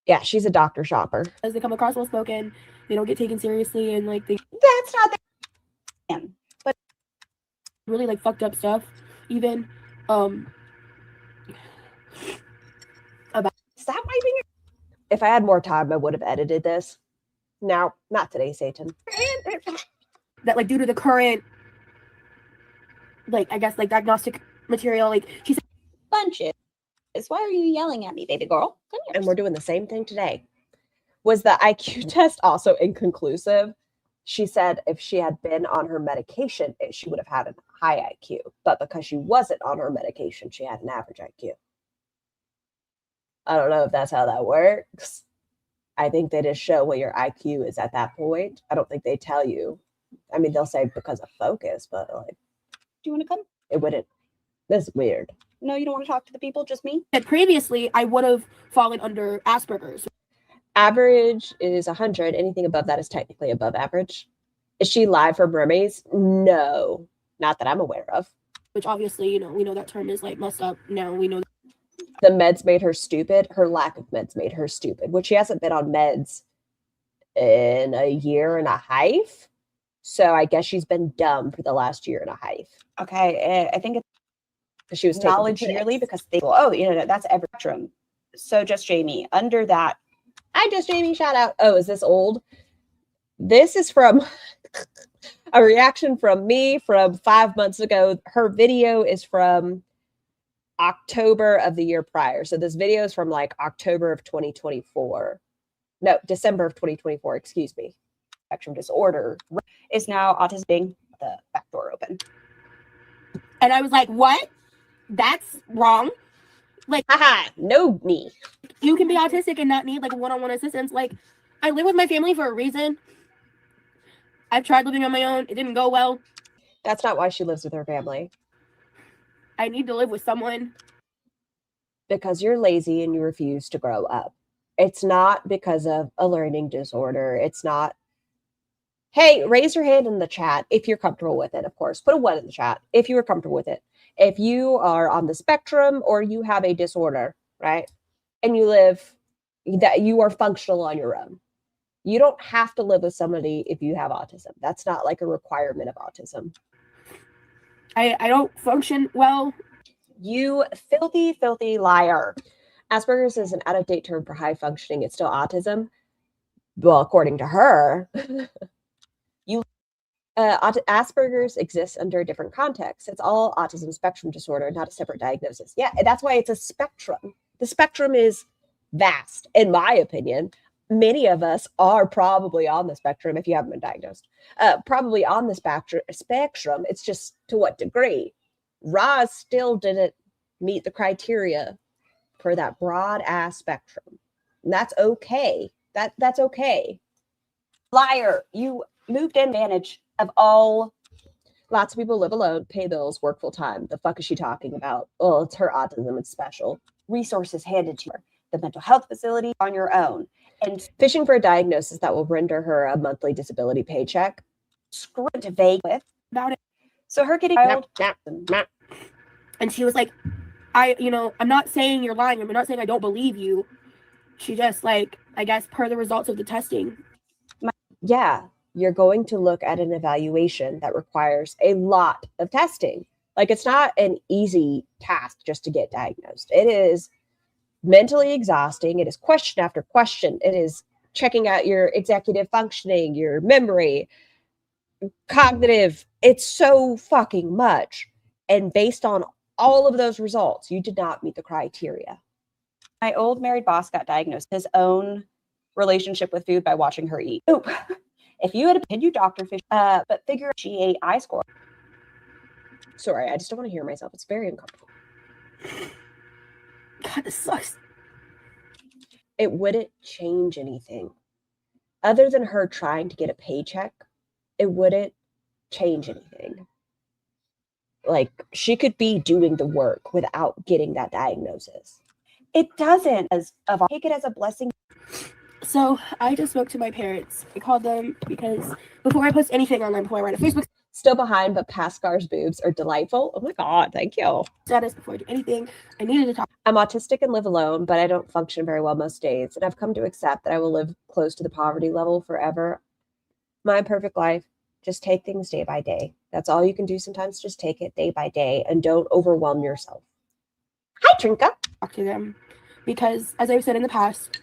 Yeah, she's a doctor shopper. as they come across well spoken, they don't get taken seriously, and like they That's not the. But really like fucked up stuff. Even stop wiping your. If I had more time, I would have edited this. Now, not today, Satan. That like due to the current, like I guess like diagnostic material, like she said Bunches. Why are you yelling at me, baby girl? Come here. And we're doing the same thing today. Was the IQ test also inconclusive? She said if she had been on her medication, she would have had a high IQ. But because she wasn't on her medication, she had an average IQ. I don't know if that's how that works. I think they just show what your IQ is at that point. I don't think they tell you. I mean, they'll say because of focus, but like, Do you want to come? it wouldn't. This is weird. No, you don't want to talk to the people, just me? previously I would have fallen under Asperger's. Average is 100. Anything above that is technically above average. Is she live from Mermaids? No, not that I'm aware of. Which obviously, you know, we know that term is like messed up. Now we know The meds made her stupid. Her lack of meds made her stupid, which she hasn't been on meds in a year and a half. So I guess she's been dumb for the last year and a half. Okay, I think it's She was taking knowledge the yearly pills. because they, oh, you know, that's every spectrum. So just Jamie, under that, I just Jamie shout out. Oh, is this old? This is from a reaction from me from 5 months ago. Her video is from October of the year prior. So this video is from like October of 2024. No, December of 2024, excuse me. spectrum disorder is now autism. The back door open. and I was like, what? That's wrong. Haha, no me. You can be autistic and not need like one-on-one assistance. Like, I live with my family for a reason. I've tried living on my own. It didn't go well. That's not why she lives with her family. I need to live with someone. Because you're lazy and you refuse to grow up. It's not because of a learning disorder. It's not. Hey, raise your hand in the chat if you're comfortable with it, of course. Put a 1 in the chat if you are comfortable with it. If you are on the spectrum or you have a disorder, right? And you live, that you are functional on your own. You don't have to live with somebody if you have autism. That's not like a requirement of autism. I don't function well. You filthy, filthy liar. Asperger's is an out-of-date term for high functioning. It's still autism. Well, according to her, Asperger's exists under a different context. It's all autism spectrum disorder, not a separate diagnosis. Yeah, that's why it's a spectrum. The spectrum is vast, in my opinion. Many of us are probably on the spectrum if you haven't been diagnosed. Probably on the spectrum. It's just to what degree. Roz still didn't meet the criteria for that broad ass spectrum. And that's okay. That's okay. Liar. You moved in advantage of all. Lots of people live alone, pay bills, work full time. The fuck is she talking about? Oh, it's her autism. It's special. Resources handed to her. The mental health facility on your own. And Fishing for a diagnosis that will render her a monthly disability paycheck. script vague with About it. So her getting And she was like, I'm not saying you're lying. I'm not saying I don't believe you. She just like, I guess per the results of the testing. Yeah, you're going to look at an evaluation that requires a lot of testing. Like, it's not an easy task just to get diagnosed. It is mentally exhausting. It is question after question. It is checking out your executive functioning, your memory, cognitive. It's so fucking much. And based on all of those results, you did not meet the criteria. My old married boss got diagnosed his own relationship with food by watching her eat. Oop. If you had continued Dr. Fish, but figure GAI score. Sorry, I just don't want to hear myself. It's very uncomfortable. God, this sucks. It wouldn't change anything. Other than her trying to get a paycheck, it wouldn't change anything. Like, she could be doing the work without getting that diagnosis. It doesn't. Take it as a blessing. So I just spoke to my parents. I called them because before I post anything online, before I write a Facebook Still behind, but Pascar's boobs are delightful. Oh my God, thank you. status, before I do anything, I needed to talk. I'm autistic and live alone, but I don't function very well most days. And I've come to accept that I will live close to the poverty level forever. My perfect life, just take things day by day. That's all you can do sometimes. Just take it day by day and don't overwhelm yourself. Hi, Trinka. To them because, as I've said in the past,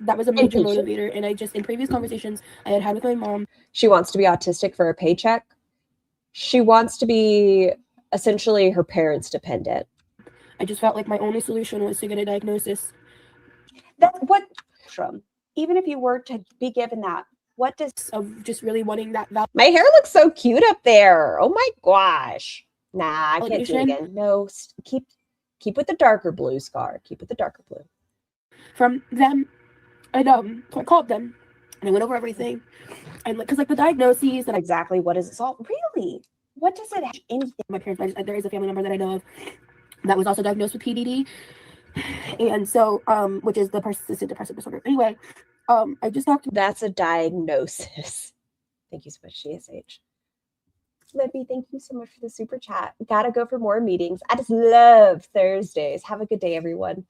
that was a major Impatient. motivator. And I just, in previous conversations I had with my mom, She wants to be autistic for a paycheck. She wants to be essentially her parents' dependent. I just felt like my only solution was to get a diagnosis. That's what, even if you were to be given that, what does Of just really wanting that validation. My hair looks so cute up there. Oh my gosh. Nah, I can't do it again. No, keep with the darker blue, Scar. Keep with the darker blue. From them. And so I called them and I went over everything. And because like the diagnoses that exactly what is it all really? What does it have anything? my parents, there is a family member that I know of that was also diagnosed with PDD. And so, which is the persistent depressive disorder. Anyway, I just talked to That's a diagnosis. Thank you so much, GSH. Libby, thank you so much for the super chat. Gotta go for more meetings. I just love Thursdays. Have a good day, everyone.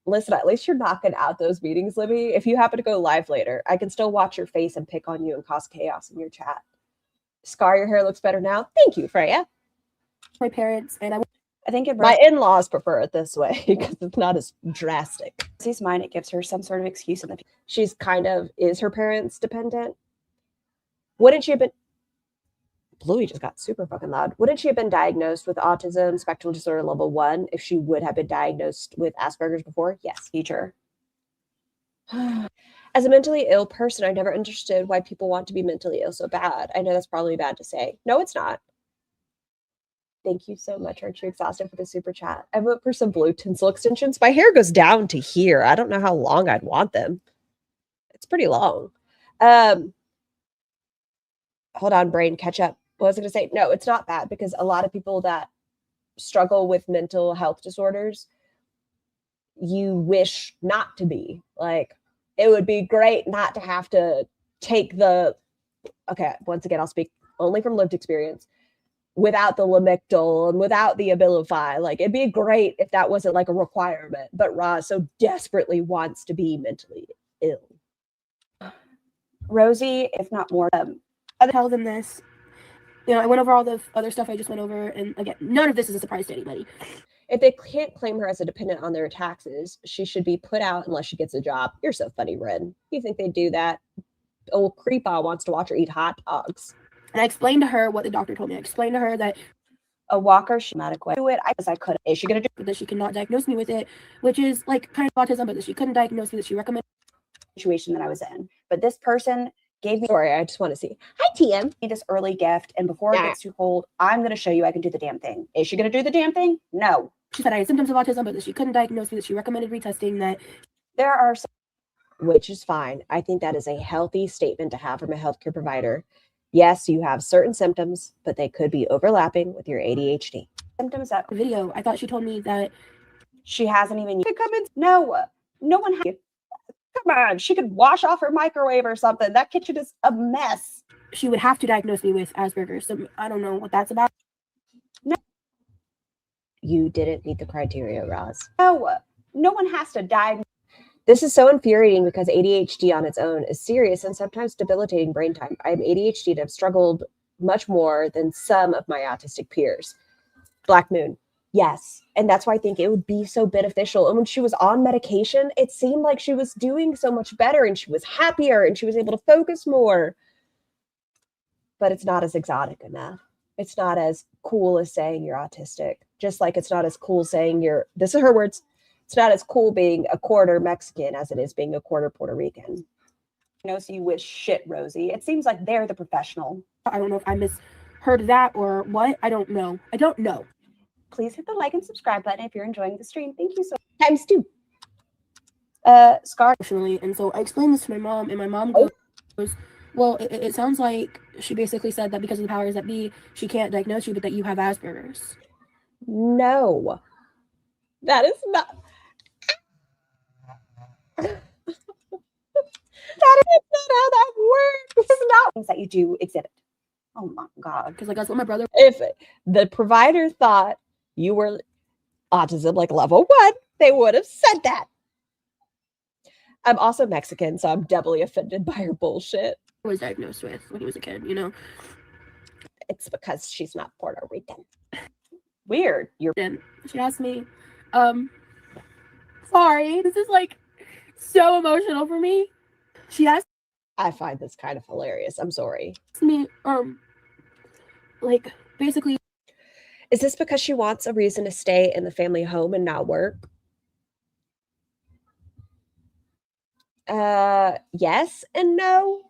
Listen, at least you're knocking out those meetings, Libby. If you happen to go live later, I can still watch your face and pick on you and cause chaos in your chat. Scar, your hair looks better now. Thank you, Freya. my parents, and I think in My in-laws prefer it this way because it's not as drastic. Rosie's mind, it gives her some sort of excuse in the She's kind of is her parents dependent. Wouldn't she have been? Bluey just got super fucking loud. Wouldn't she have been diagnosed with autism spectrum disorder level 1 if she would have been diagnosed with Asperger's before? Yes. future. As a mentally ill person, I never understood why people want to be mentally ill so bad. I know that's probably bad to say. No, it's not. Thank you so much, Aren't You Exhausted, for the super chat. I went for some blue tinsel extensions. My hair goes down to here. I don't know how long I'd want them. It's pretty long. Hold on, brain, catch up. What was I going to say? No, it's not bad because a lot of people that struggle with mental health disorders, you wish not to be. Like, it would be great not to have to take the, okay, once again, I'll speak only from lived experience, without the Lamictal and without the Abilify. Like, it'd be great if that wasn't like a requirement, but Roz so desperately wants to be mentally ill. Rosie, if not more, I tell them this. You know, I went over all the other stuff I just went over, and again, none of this is a surprise to anybody. If they can't claim her as a dependent on their taxes, she should be put out unless she gets a job. You're so funny, Ren. You think they do that? Old Creepaw wants to watch her eat hot dogs. And I explained to her what the doctor told me. I explained to her that a walker should not do it as I could. Is she going to do that she cannot diagnose me with it, which is like kind of autism, but that she couldn't diagnose me, that she recommended the situation that I was in? But this person gave me, sorry, I just want to see. Hi, TM. This early gift, and before it gets too cold, I'm going to show you I can do the damn thing. Is she going to do the damn thing? No. She said I had symptoms of autism, but that she couldn't diagnose me, that she recommended retesting, that there are some, which is fine. I think that is a healthy statement to have from a healthcare provider. Yes, you have certain symptoms, but they could be overlapping with your ADHD. Symptoms that video. I thought she told me that she hasn't even come in. No, no one has. Come on, she could wash off her microwave or something. That kitchen is a mess. She would have to diagnose me with Asperger's. So I don't know what that's about. No. You didn't meet the criteria, Roz. No, no one has to diagnose. This is so infuriating because ADHD on its own is serious and sometimes debilitating brain time. I have ADHD and have struggled much more than some of my autistic peers. Black Moon. Yes. And that's why I think it would be so beneficial. And when she was on medication, it seemed like she was doing so much better and she was happier and she was able to focus more. But it's not as exotic enough. It's not as cool as saying you're autistic. Just like it's not as cool saying you're, this is her words, it's not as cool being a quarter Mexican as it is being a quarter Puerto Rican. You with shit, Rosie. It seems like they're the professional. I don't know if I misheard that or what. I don't know. I don't know. Please hit the like and subscribe button if you're enjoying the stream. Thank you so much. Times 2. Scar. And so I explained this to my mom, and my mom goes, well, it sounds like she basically said that because of the powers that be, she can't diagnose you, but that you have Asperger's. No. That is not. That is not how that works. This is not things that you do exhibit. Oh my God. Because like that's what my brother. If the provider thought you were autism like level 1, they would have said that. I'm also Mexican, so I'm doubly offended by her bullshit. Was diagnosed with when he was a kid, you know. It's because she's not Puerto Rican. Weird. And she asked me, sorry, this is like so emotional for me. She asked I find this kind of hilarious. I'm sorry. me, like, basically, Is this because she wants a reason to stay in the family home and not work? Yes and no.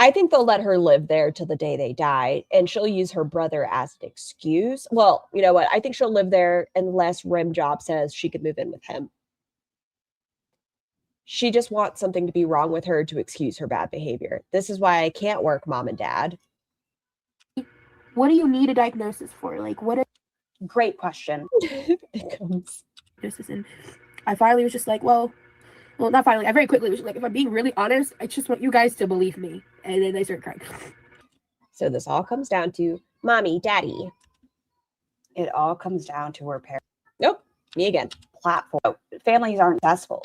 I think they'll let her live there till the day they die, and she'll use her brother as an excuse. Well, you know what? I think she'll live there unless Rim Job says she could move in with him. She just wants something to be wrong with her to excuse her bad behavior. This is why I can't work, Mom and Dad. what do you need a diagnosis for? Like, what Great question. It comes. diagnosis? And I finally was just like, well, not finally. I very quickly was like, if I'm being really honest, I just want you guys to believe me. And then I started crying. So this all comes down to Mommy, Daddy. It all comes down to her parents' Nope, me again. platform. Families aren't successful.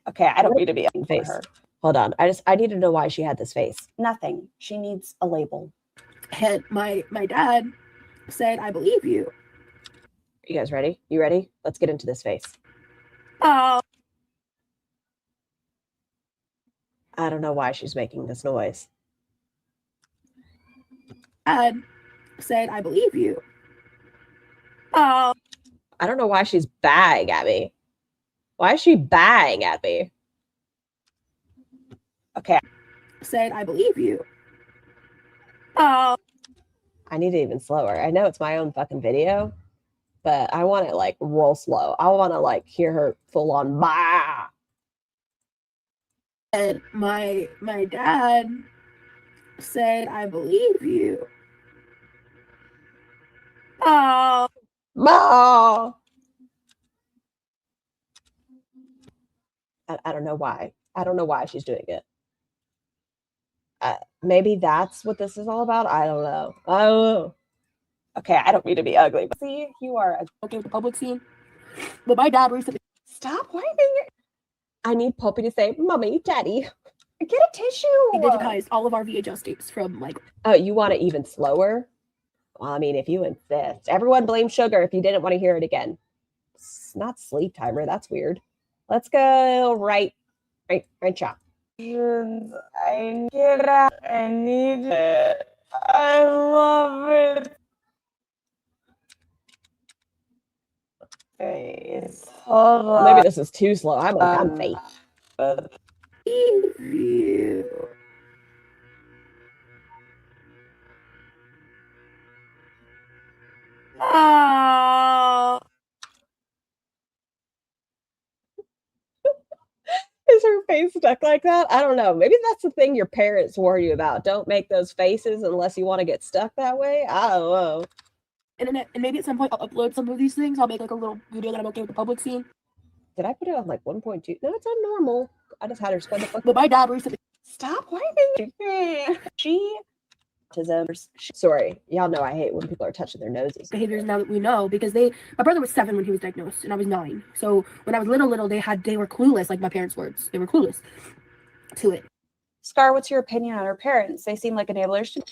Okay, I don't need to be for Face. her. Hold on. I need to know why she had this face. Nothing. She needs a label. And my dad said, I believe you. You guys ready? You ready? Let's get into this face. Oh, I don't know why she's making this noise. Dad said, I believe you. Oh, I don't know why she's bang at me. Why is she bang at me? Okay, said, I believe you. Oh, I need it even slower. I know it's my own fucking video, but I want it like real slow. I want to like hear her full on bah. and my dad said, I believe you. Oh, Bah. I don't know why. I don't know why she's doing it. Maybe that's what this is all about. I don't know. I don't know. okay, I don't mean to be ugly, but see, you are okay with the public scene. But my dad recently stop whining. I need Poppy to say, Mommy, Daddy. Get a tissue. digitized all of our VHS tapes from like. Oh, you want it even slower? Well, I mean, if you insist. Everyone blame sugar if you didn't want to hear it again. It's not sleep timer. That's weird. Let's go right chop. I get out. I need it. I love it. Face. Hold on. Maybe this is too slow. I'm fake. You. Oh, Is her face stuck like that? I don't know. Maybe that's the thing your parents warn you about. Don't make those faces unless you want to get stuck that way. I don't know. and maybe at some point I'll upload some of these things. I'll make like a little video that I'm okay with the public scene. Did I put it on like 1.2? No, it's on normal. I just had her spend the fuck. But my dad recently. Stop whining. She autism. Sorry, y'all know I hate when people are touching their noses. Behaviors now that we know because my brother was 7 when he was diagnosed and I was 9. So when I was little they were clueless, like my parents' words. They were clueless to it. Scar, what's your opinion on her parents? They seem like enablers to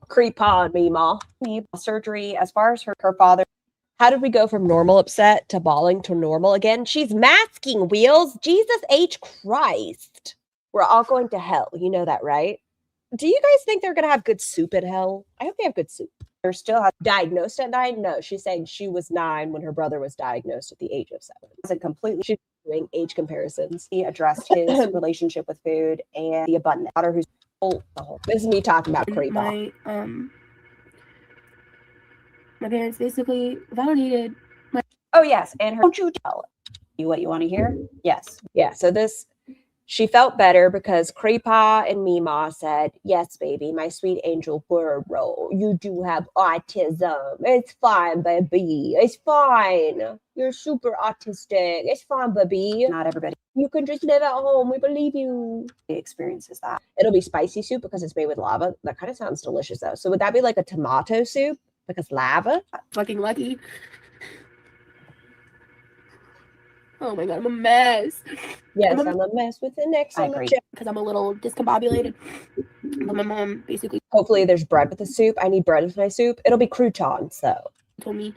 Creep on me, Ma. need surgery. As far as her father, How did we go from normal upset to bawling to normal again? She's masking, Wheels. Jesus H. Christ. We're all going to hell. You know that, right? Do you guys think they're going to have good soup at hell? I hope they have good soup. they're still Diagnosed at 9? No, she's saying she was 9 when her brother was diagnosed at the age of 7. hasn't completely She's doing age comparisons. addressed his relationship with food and the abundant daughter who's the whole. This is me talking about creep off. My parents basically validated. Oh yes, and her. Don't you tell you what you want to hear? Yes. Yeah, so she felt better because Creepaw and Mima said, yes, baby, my sweet angel girl, you do have autism. It's fine, baby. It's fine. You're super autistic. It's fine, baby. Not everybody You can just live at home. We believe you. experiences that. It'll be spicy soup because it's made with lava. That kind of sounds delicious, though. So would that be like a tomato soup? Because lava? Fucking lucky. Oh my god, I'm a mess. Yes, I'm a mess with an X I on the agree. chip. Because I'm a little discombobulated. But my mom basically Hopefully there's bread with the soup. I need bread with my soup. It'll be croutons, though. told me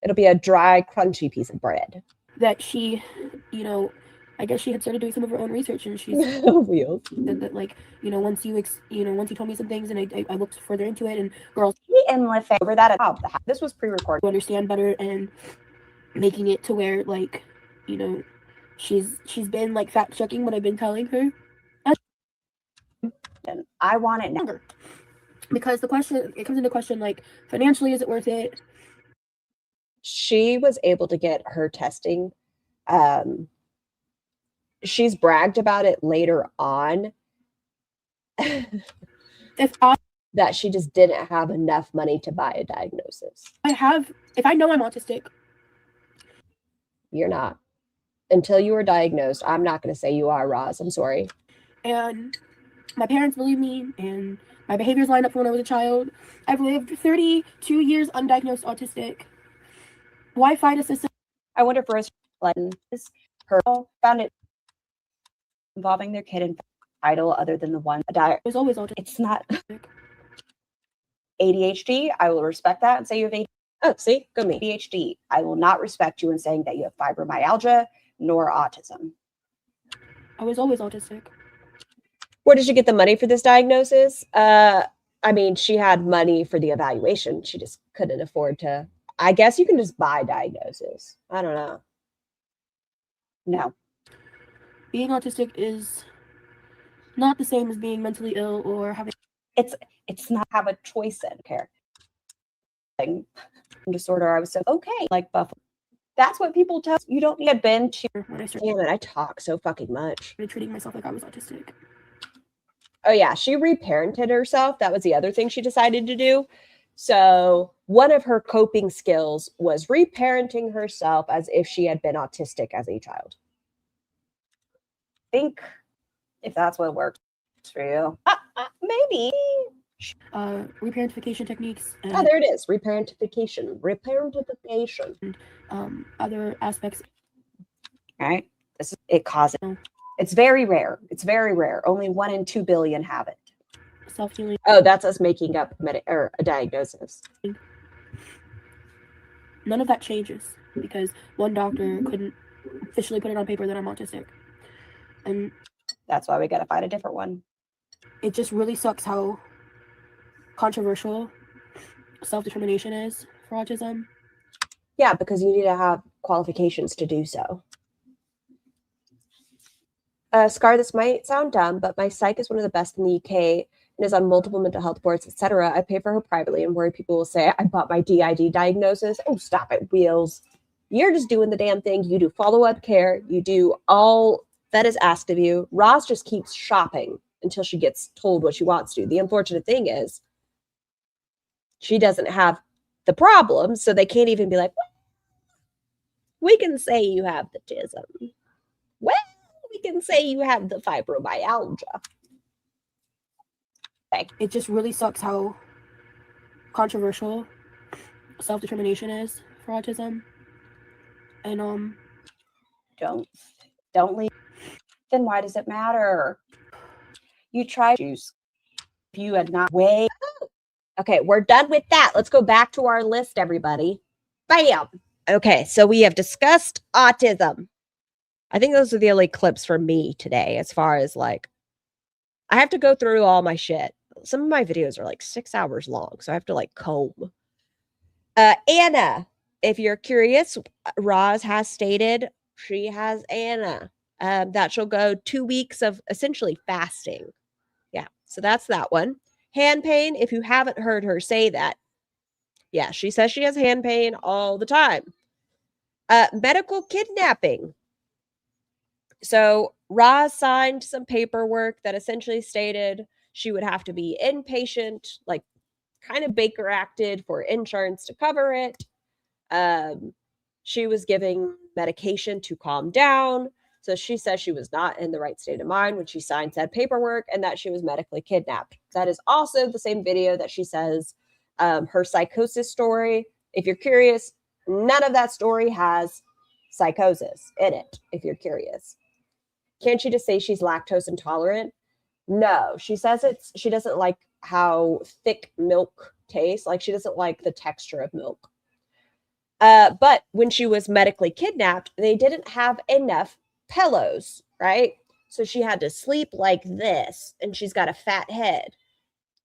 It'll be a dry, crunchy piece of bread. that she, I guess she had started doing some of her own research, and she Wheels. said that, like, once you told me some things, and I looked further into it, and girls And live over that. This was pre-recorded. to understand better and making it to where, like, she's been like fact checking what I've been telling her. And I want it now. Because it comes into question, like, financially, is it worth it? She was able to get her testing. She's bragged about it later on If that she just didn't have enough money to buy a diagnosis. if I know I'm autistic, You're not. Until you were diagnosed, I'm not going to say you are, Roz. I'm sorry. and my parents believe me, and my behaviors lined up from when I was a child, I've lived 32 years undiagnosed autistic. Why fight a system? I wonder if Rose her found it involving their kid in title other than the one There's always autistic. it's not ADHD. I will respect that and say you have ADHD. Oh, see? Go me. ADHD. I will not respect you in saying that you have fibromyalgia nor autism. I was always autistic. Where did you get the money for this diagnosis? I mean, she had money for the evaluation. She just couldn't afford to. I guess you can just buy diagnosis. I don't know. No. Being autistic is not the same as being mentally ill or having. It's not have a choice in care. Disorder. I was so okay, like Buffalo. That's what people tell you. Don't need a been to. When I started Damn it, I talk so fucking much. treating myself like I was autistic. Oh yeah, she reparented herself. That was the other thing she decided to do. So one of her coping skills was reparenting herself as if she had been autistic as a child. Think if that's what works for you. Maybe. Reparentification techniques and Oh, there it is. Reparentification. Reparentification. other aspects. Right. It causes. It's very rare. It's very rare. Only 1 in 2 billion have it. Self-healing. Oh, that's us making up or a diagnosis. None of that changes because one doctor couldn't officially put it on paper that I'm autistic. And That's why we got to find a different one. it just really sucks how controversial self-determination is for autism. Yeah, because you need to have qualifications to do so. Scar, this might sound dumb, but my psych is one of the best in the UK and is on multiple mental health boards, etc. I pay for her privately and worry people will say I bought my DID diagnosis. Oh, stop it, Wheels. You're just doing the damn thing. You do follow-up care. You do all that is asked of you. Roz just keeps shopping until she gets told what she wants to. The unfortunate thing is she doesn't have the problem, so they can't even be like, well, we can say you have the autism. Well, we can say you have the fibromyalgia. It just really sucks how controversial self-determination is for autism. And Don't leave. Then why does it matter? You try to choose. If you had not way. Okay, we're done with that. Let's go back to our list, everybody. Bam. Okay, so we have discussed autism. I think those are the only clips for me today, as far as like, I have to go through all my shit. Some of my videos are like 6 hours long, so I have to like comb. Anna, if you're curious, Roz has stated she has Anna. That she'll go 2 weeks of essentially fasting. Yeah, so that's that one. Hand pain, if you haven't heard her say that. Yeah, she says she has hand pain all the time. Medical kidnapping. So Roz signed some paperwork that essentially stated she would have to be inpatient, like kind of Baker acted for insurance to cover it. She was giving medication to calm down. So she says she was not in the right state of mind when she signed said paperwork and that she was medically kidnapped. That is also the same video that she says her psychosis story. If you're curious, none of that story has psychosis in it, if you're curious. Can't she just say she's lactose intolerant? No, she says she doesn't like how thick milk tastes. Like she doesn't like the texture of milk. But when she was medically kidnapped, they didn't have enough pillows, right? So she had to sleep like this, and she's got a fat head.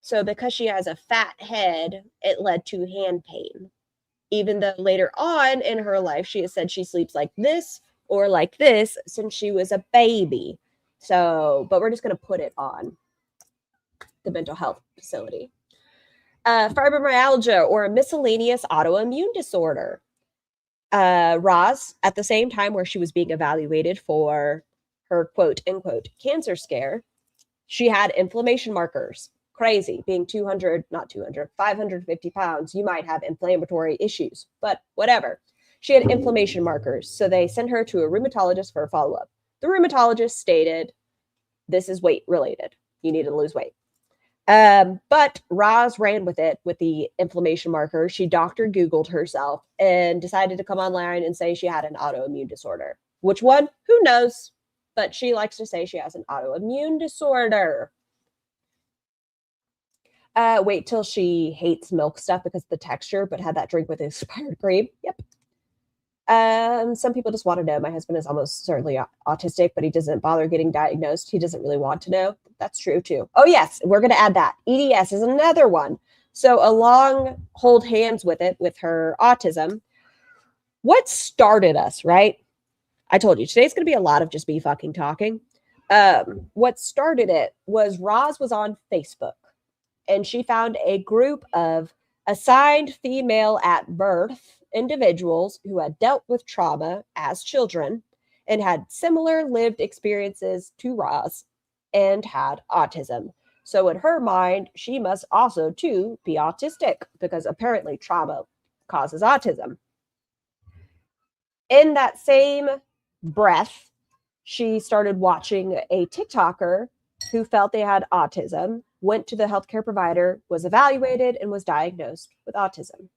So because she has a fat head, it led to hand pain. Even though later on in her life, she has said she sleeps like this or like this since she was a baby. So, but we're just going to put it on the mental health facility. Fibromyalgia or a miscellaneous autoimmune disorder. Roz, at the same time where she was being evaluated for her quote unquote cancer scare, she had inflammation markers. Crazy, being 550 pounds, you might have inflammatory issues, but whatever. She had inflammation markers, so they sent her to a rheumatologist for a follow-up. The rheumatologist stated, this is weight related. You need to lose weight. But Roz ran with it with the inflammation marker. She Dr. Googled herself and decided to come online and say she had an autoimmune disorder. Which one? Who knows? But she likes to say she has an autoimmune disorder. Wait till she hates milk stuff because of the texture, but had that drink with expired cream. Yep. Some people just want to know. My husband is almost certainly autistic, but he doesn't bother getting diagnosed. He doesn't really want to know. That's true too. Oh yes, we're going to add that. EDS is another one. So along, hold hands with it, with her autism. What started us, right? I told you, today's going to be a lot of just me fucking talking. What started it was Roz was on Facebook, and she found a group of assigned female at birth individuals who had dealt with trauma as children and had similar lived experiences to Roz and had autism. So in her mind, she must also too be autistic because apparently trauma causes autism. In that same breath, she started watching a TikToker who felt they had autism, went to the healthcare provider, was evaluated, and was diagnosed with autism.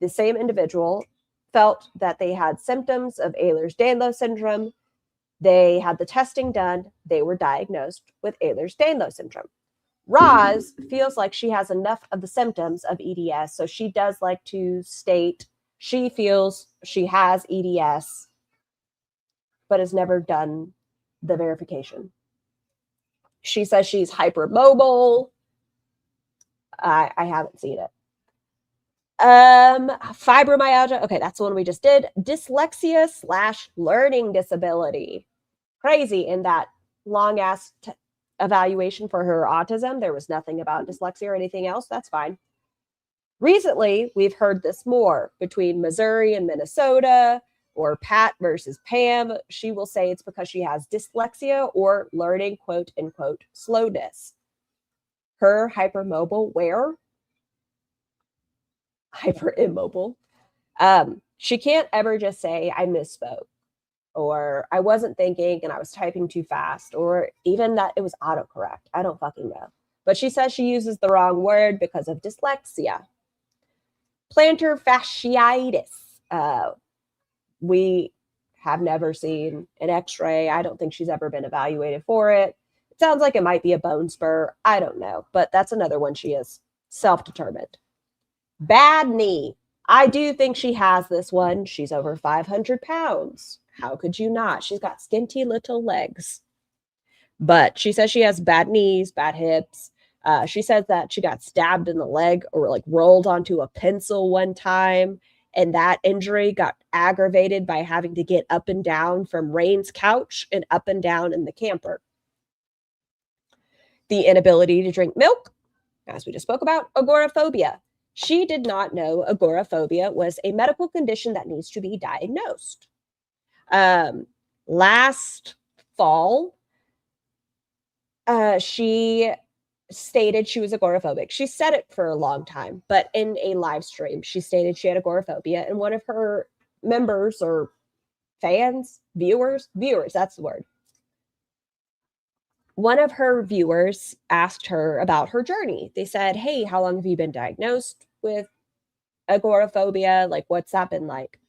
The same individual felt that they had symptoms of Ehlers-Danlos syndrome. They had the testing done. They were diagnosed with Ehlers-Danlos syndrome. Roz feels like she has enough of the symptoms of EDS, so she does like to state she feels she has EDS, but has never done the verification. She says she's hypermobile. I haven't seen it. Fibromyalgia. Okay, that's the one we just did. Dyslexia / learning disability. Crazy. In that long ass evaluation for her autism, there was nothing about dyslexia or anything else. That's fine. Recently, we've heard this more between Missouri and Minnesota, or Pat versus Pam. She will say it's because she has dyslexia or learning quote unquote slowness. Her hypermobile, where? Hyper immobile. She can't ever just say, I misspoke, or I wasn't thinking and I was typing too fast, or even that it was autocorrect. I don't fucking know. But she says she uses the wrong word because of dyslexia. Plantar fasciitis. We have never seen an x-ray. I don't think she's ever been evaluated for it. It sounds like it might be a bone spur. I don't know, but that's another one she is self-determined. Bad knee. I do think she has this one. She's over 500 pounds. How could you not? She's got skinty little legs. But she says she has bad knees, bad hips. She says that she got stabbed in the leg or like rolled onto a pencil one time. And that injury got aggravated by having to get up and down from Rain's couch and up and down in the camper. The inability to drink milk, as we just spoke about, agoraphobia. She did not know agoraphobia was a medical condition that needs to be diagnosed. Last fall, she stated she was agoraphobic. She said it for a long time, but in a live stream, she stated she had agoraphobia, and one of her members or fans, viewers, that's the word. One of her viewers asked her about her journey. They said, hey, how long have you been diagnosed with agoraphobia? Like, what's that been like?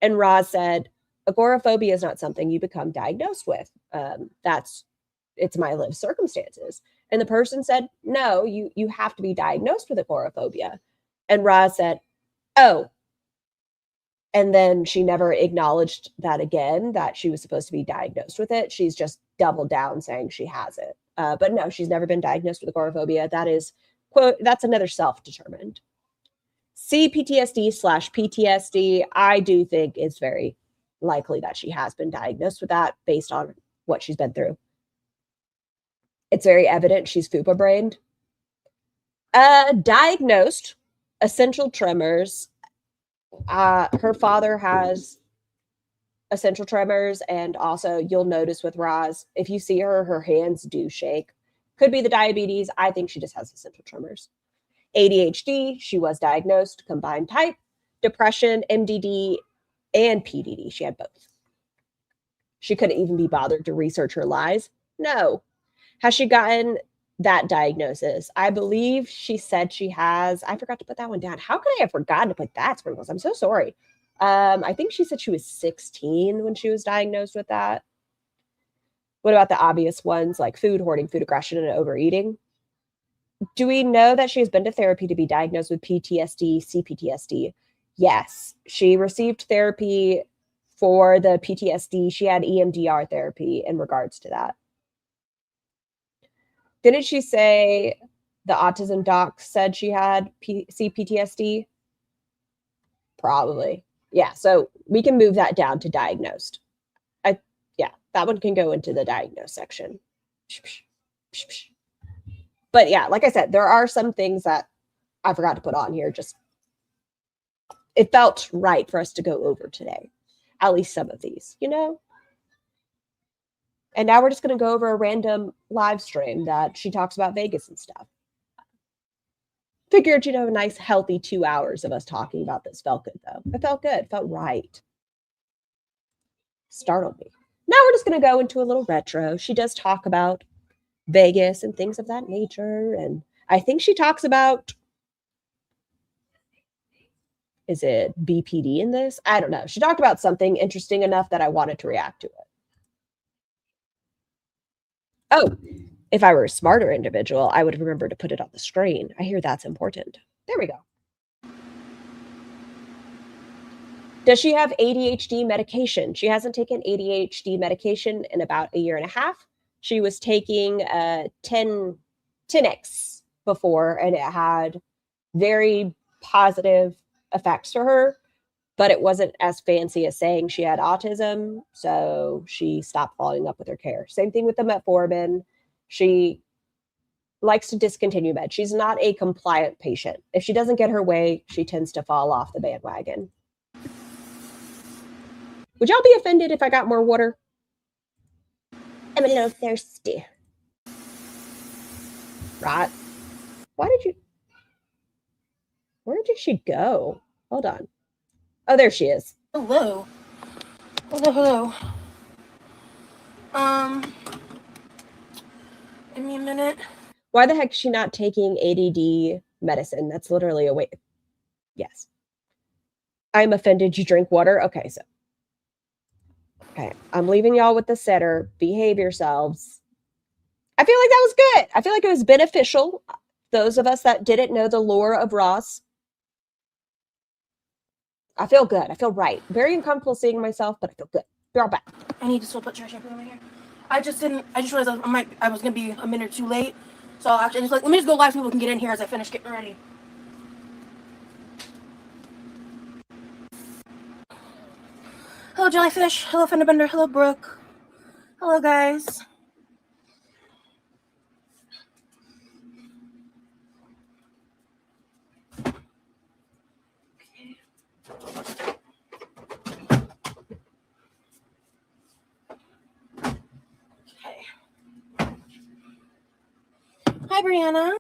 And Roz said, agoraphobia is not something you become diagnosed with. It's my lived circumstances. And the person said, no, you have to be diagnosed with agoraphobia. And Roz said, oh, And then she never acknowledged that again, that she was supposed to be diagnosed with it. She's just doubled down saying she has it. But no, she's never been diagnosed with agoraphobia. That is, quote, that's another self-determined. CPTSD/PTSD, I do think it's very likely that she has been diagnosed with that based on what she's been through. It's very evident she's fupa-brained. Diagnosed essential tremors. Her father has essential tremors, and also you'll notice with Roz, if you see her, her hands do shake. Could be the diabetes. I think she just has essential tremors. ADHD, she was diagnosed, combined type, depression, MDD, and PDD. She had both. She couldn't even be bothered to research her lies. No. Has she gotten that diagnosis? I believe she said she has. I forgot to put that one down. How could I have forgotten to put that, Sprinkles? I'm so sorry. I think she said she was 16 when she was diagnosed with that. What about the obvious ones like food hoarding, food aggression, and overeating? Do we know that she has been to therapy to be diagnosed with PTSD, CPTSD? Yes. She received therapy for the PTSD. She had EMDR therapy in regards to that. Didn't she say the autism doc said she had CPTSD? Probably. Yeah, so we can move that down to diagnosed. Yeah, that one can go into the diagnosed section. But yeah, like I said, there are some things that I forgot to put on here. Just, it felt right for us to go over today. At least some of these, you know? And now we're just going to go over a random live stream that she talks about Vegas and stuff. Figured, you know, a nice healthy 2 hours of us talking about this. Felt good, though. It felt good. Felt right. Startled me. Now we're just going to go into a little retro. She does talk about Vegas and things of that nature. And I think she talks about, is it BPD in this? I don't know. She talked about something interesting enough that I wanted to react to it. Oh, if I were a smarter individual, I would remember to put it on the screen. I hear that's important. There we go. Does she have ADHD medication? She hasn't taken ADHD medication in about a year and a half. She was taking 10X before, and it had very positive effects for her, but it wasn't as fancy as saying she had autism, so she stopped following up with her care. Same thing with the metformin. She likes to discontinue meds. She's not a compliant patient. If she doesn't get her way, she tends to fall off the bandwagon. Would y'all be offended if I got more water? I'm a little thirsty. Right? Where did she go? Hold on. Oh, there she is. Hello. Hello. Give me a minute. Why the heck is she not taking ADD medicine? That's literally a way. Yes. I'm offended you drink water. Okay, so. Okay, I'm leaving y'all with the setter. Behave yourselves. I feel like that was good. I feel like it was beneficial. Those of us that didn't know the lore of Ross. I feel good. I feel right. Very uncomfortable seeing myself, but I feel good. Be right back. I need to still put trash shampoo over here. I just realized I was gonna be a minute too late. So actually, let me just go live so people can get in here as I finish getting ready. Hello, Jellyfish. Hello, Fenderbender. Hello, Brooke. Hello, guys. Hi, Brianna.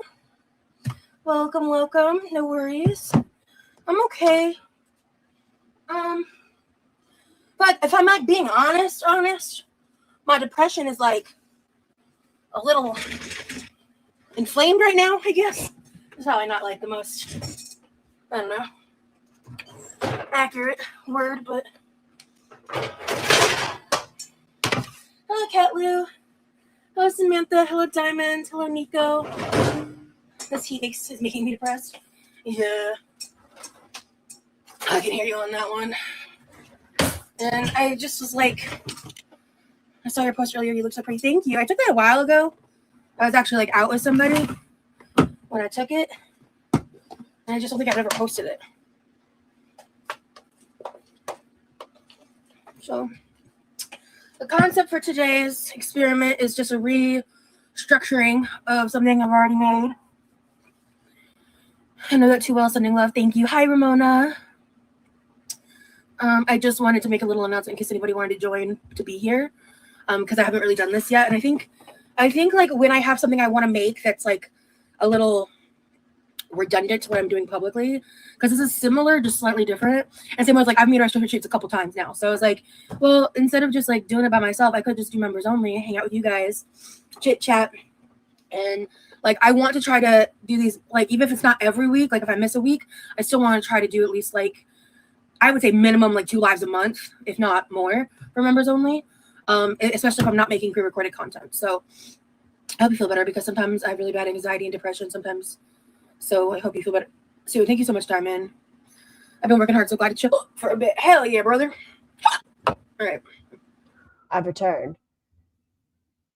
Welcome. No worries. I'm okay. But if I'm not being honest, my depression is like a little inflamed right now, I guess. It's probably not like the most, I don't know, accurate word, but. Hello, Cat Lou. Hello, Samantha. Hello, Diamond. Hello, Nico. This heat is making me depressed. Yeah. I can hear you on that one. And I just was like, I saw your post earlier. You look so pretty. Thank you. I took that a while ago. I was actually like out with somebody when I took it. And I just don't think I've ever posted it. So the concept for today's experiment is just a restructuring of something I've already made. I know that too well. Sending love. Thank you. Hi, Ramona. I just wanted to make a little announcement in case anybody wanted to join to be here, because I haven't really done this yet. And I think like when I have something I want to make that's like a little redundant to what I'm doing publicly, because this is similar, just slightly different. And same with like I've made restaurant retreats a couple times now. So I was like, well, instead of just like doing it by myself, I could just do members only, hang out with you guys, chit chat. And like I want to try to do these, like even if it's not every week, like if I miss a week, I still want to try to do at least like, I would say minimum like 2 lives a month, if not more, for members only. Especially if I'm not making pre-recorded content. So I hope you feel better, because sometimes I have really bad anxiety and depression sometimes. So I hope you feel better. So thank you so much, Diamond. I've been working hard, so glad to chill for a bit. Hell yeah, brother. All right. I've returned.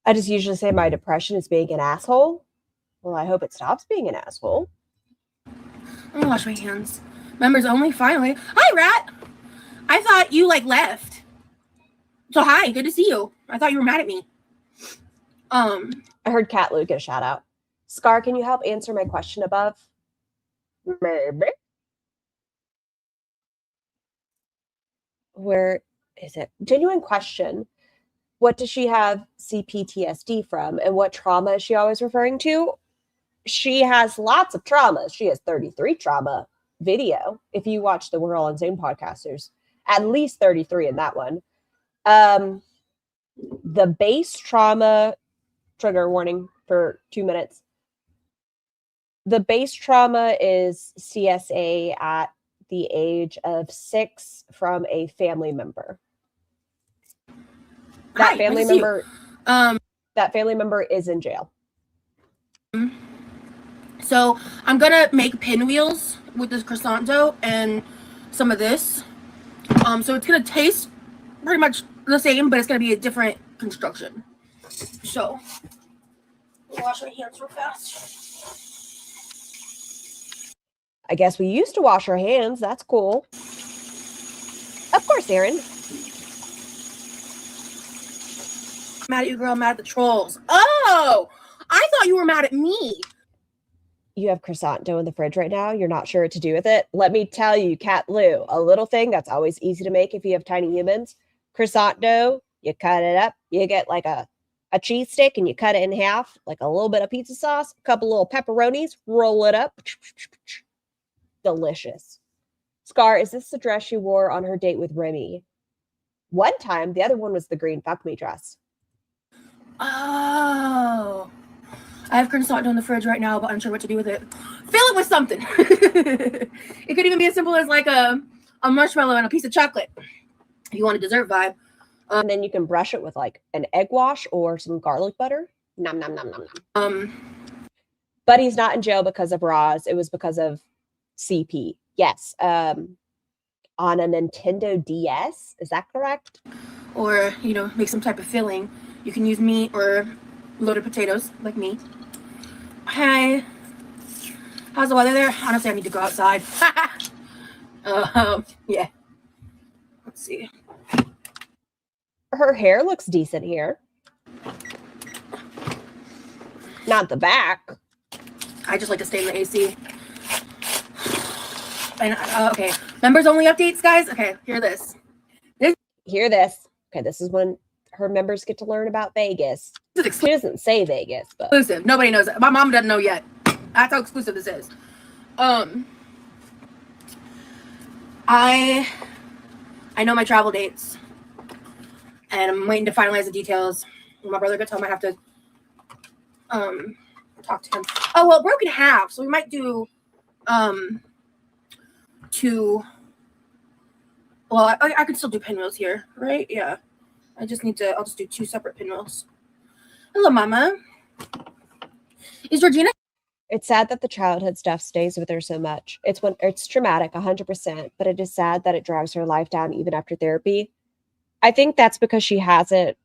I just usually say my depression is being an asshole. Well, I hope it stops being an asshole. I'm gonna wash my hands. Members only, finally. Hi, Rat. I thought you like left. So hi, good to see you. I thought you were mad at me. I heard Cat Lou get a shout out. Scar, can you help answer my question above? Maybe. Where is it? Genuine question. What does she have CPTSD from, and what trauma is she always referring to? She has lots of traumas. She has 33 trauma video. If you watch the We're All Insane podcast, there's at least 33 in that one. The base trauma, trigger warning for 2 minutes. The base trauma is CSA at the age of 6 from a family member. That family member, that family member is in jail. So I'm gonna make pinwheels with this croissant dough and some of this. So it's gonna taste pretty much the same, but it's gonna be a different construction. So I'll wash my hands real fast. I guess we used to wash our hands. That's cool. Of course, Aaron. Mad at you, girl. Mad at the trolls. Oh, I thought you were mad at me. You have croissant dough in the fridge right now. You're not sure what to do with it. Let me tell you, Cat Lou, a little thing that's always easy to make if you have tiny humans. Croissant dough, you cut it up. You get like a cheese stick and you cut it in half, like a little bit of pizza sauce, a couple little pepperonis, roll it up. Delicious. Scar, is this the dress she wore on her date with Remy? One time, the other one was the green fuck me dress. Oh, I have croissant dough in the fridge right now, but I'm unsure what to do with it. Fill it with something. It could even be as simple as like a marshmallow and a piece of chocolate if you want a dessert vibe. And then you can brush it with like an egg wash or some garlic butter. Nom, nom, nom, nom, nom. But he's not in jail because of Roz. It was because of CP. Yes. On a Nintendo DS. Is that correct? Or, you know, make some type of filling. You can use meat or loaded potatoes, like me. Hi. How's the weather there? Honestly, I need to go outside. Yeah. Let's see. Her hair looks decent here. Not the back. I just like to stay in the AC. And okay, members only updates, guys. Okay, hear this. Hear this. Okay, this is when her members get to learn about Vegas. She doesn't say Vegas, but Exclusive. Nobody knows it. My mom doesn't know yet. That's how exclusive this is. I know my travel dates, and I'm waiting to finalize the details. My brother could tell him I have to talk to him. Oh well, it broke in half, so we might do two. Well, I could still do pinwheels here, right? Yeah. I'll just do 2 separate pinwheels. Hello, Mama. Is Georgina? it's sad that the childhood stuff stays with her so much. It's traumatic, 100%, but it is sad that it drags her life down even after therapy. I think that's because she hasn't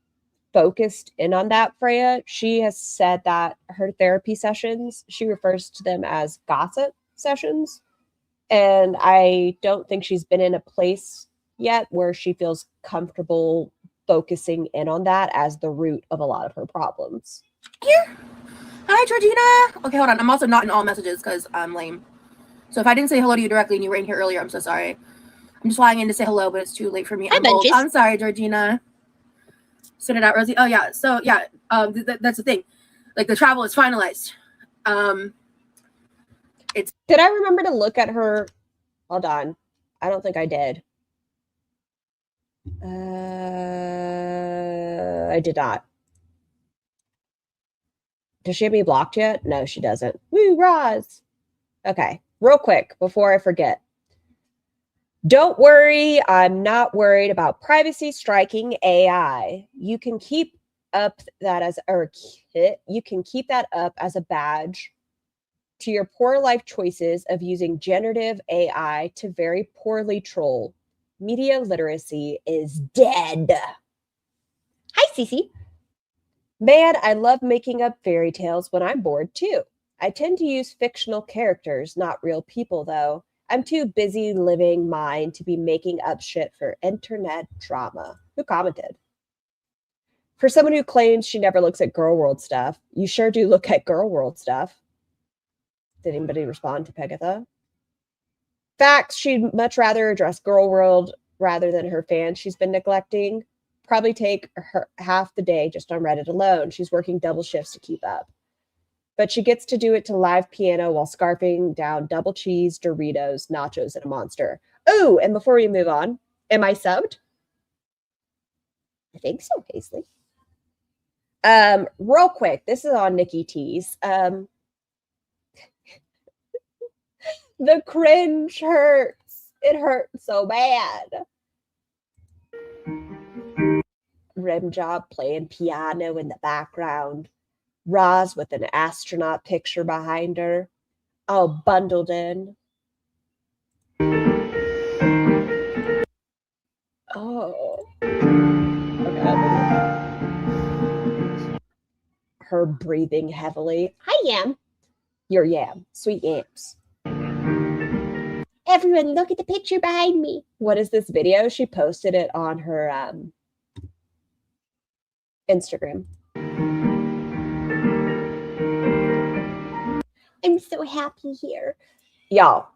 focused in on that, Freya. She has said that her therapy sessions, she refers to them as gossip sessions. And I don't think she's been in a place yet where she feels comfortable focusing in on that as the root of a lot of her problems. Here. Hi, Georgina. Okay, hold on. I'm also not in all messages because I'm lame. So if I didn't say hello to you directly and you were in here earlier, I'm so sorry. I'm just flying in to say hello, but it's too late for me. Hi, Bunches. I'm sorry, Georgina. Send it out, Rosie. Oh, yeah. So, yeah, that's the thing. Like, the travel is finalized. Did I remember to look at her? Hold on. I don't think I did. I did not. Does she have me blocked yet? No, she doesn't. Woo, Roz. Okay, real quick before I forget. Don't worry, I'm not worried about privacy striking AI. You can keep up that as you can keep that up as a badge to your poor life choices of using generative AI to very poorly troll. Media literacy is dead. Hi, Cece. Man, I love making up fairy tales when I'm bored too. I tend to use fictional characters, not real people, though. I'm too busy living mine to be making up shit for internet drama. Who commented? For someone who claims she never looks at Girl World stuff, you sure do look at Girl World stuff. Did anybody respond to Pegatha? Facts, she'd much rather address Girl World rather than her fans she's been neglecting. Probably take her half the day just on Reddit alone. She's working double shifts to keep up. But she gets to do it to live piano while scarfing down double cheese, Doritos, nachos, and a Monster. Oh, and before we move on, am I subbed? I think so, Paisley. Real quick, this is on Nikki T's. The cringe hurts. It hurts so bad. Rim job playing piano in the background. Roz with an astronaut picture behind her, all bundled in. Oh. Okay. Her breathing heavily. Hi, Yam. Your Yam. Sweet Yams. Everyone, look at the picture behind me. What is this video? She posted it on her Instagram. I'm so happy here. Y'all,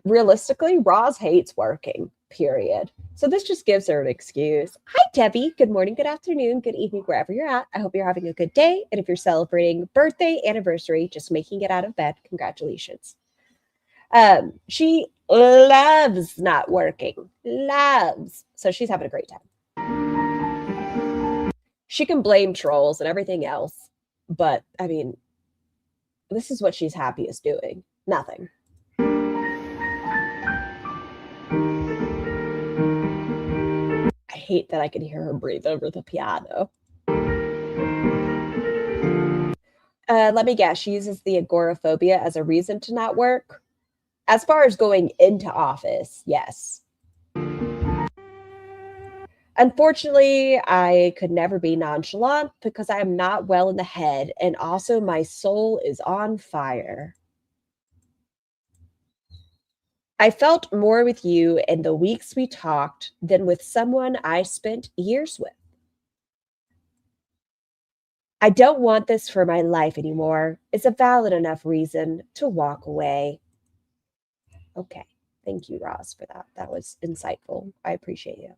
realistically, Roz hates working, period. So this just gives her an excuse. Hi, Debbie. Good morning, good afternoon, good evening, wherever you're at. I hope you're having a good day. And if you're celebrating birthday, anniversary, just making it out of bed, congratulations. She loves not working. Loves. So she's having a great time. She can blame trolls and everything else. But, I mean, this is what she's happiest doing. Nothing. I hate that I can hear her breathe over the piano. Let me guess. She uses the agoraphobia as a reason to not work. As far as going into office, yes. Unfortunately, I could never be nonchalant because I am not well in the head, and also my soul is on fire. I felt more with you in the weeks we talked than with someone I spent years with. I don't want this for my life anymore. It's a valid enough reason to walk away. Okay. Thank you, Roz, for that. That was insightful. I appreciate you.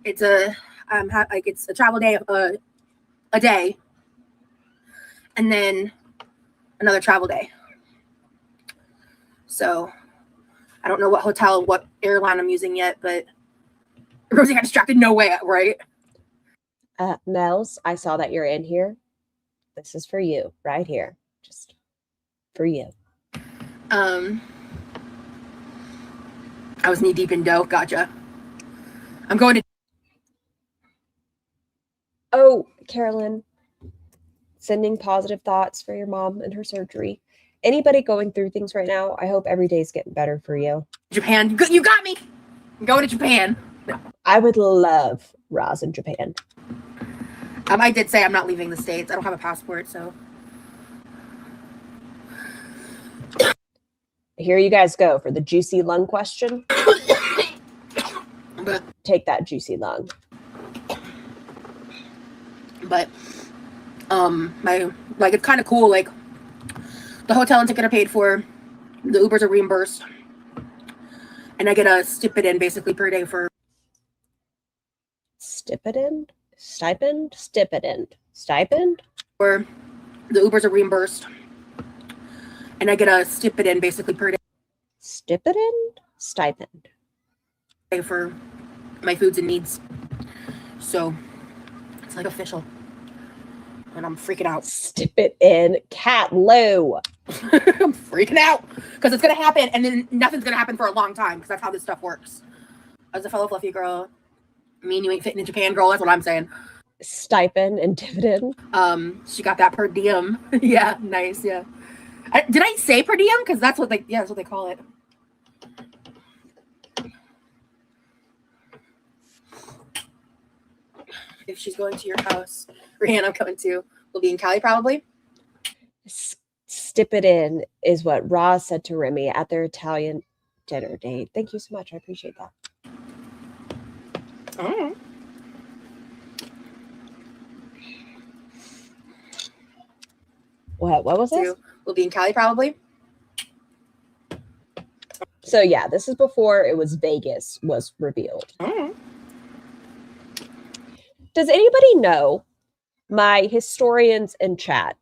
It's a it's a travel day, a day, and then another travel day. So I don't know what airline I'm using yet, but Rosie got distracted. No way, right? Nels, I saw that you're in here. This is for you, right here, just for you. I was knee deep in dough. Gotcha. I'm going to. Oh, Carolyn, sending positive thoughts for your mom and her surgery. Anybody going through things right now, I hope every day's getting better for you. Japan. You got me. I'm going to Japan. I would love Roz in Japan. I did say I'm not leaving the States. I don't have a passport, so. Here you guys go for the juicy lung question. But Take that juicy lung. It's kind of cool. Like, the hotel and ticket are paid for, the Ubers are reimbursed, and I get a stipend basically per day for Stipend? Stipend? Stipend. Stipend? or the Ubers are reimbursed, and I get a stipend basically per Stipend? Stipend. day for my foods and needs. So it's like official, and I'm freaking out. Stip it in. Cat Lou. I'm freaking out because it's gonna happen, and then nothing's gonna happen for a long time because that's how this stuff works. As a fellow fluffy girl, me and you ain't fitting in Japan, girl. That's what I'm saying. Stipend and dividend. She got that per diem. Yeah, nice. Yeah. Did I say per diem? Because that's what that's what they call it. If she's going to your house, Rihanna, I'm coming to. We'll be in Cali probably. Stip it in is what Roz said to Remy at their Italian dinner date. Thank you so much. I appreciate that. Oh. What was this? We'll be in Cali probably. So yeah, this is before it was Vegas was revealed. Oh. Does anybody know, my historians in chat,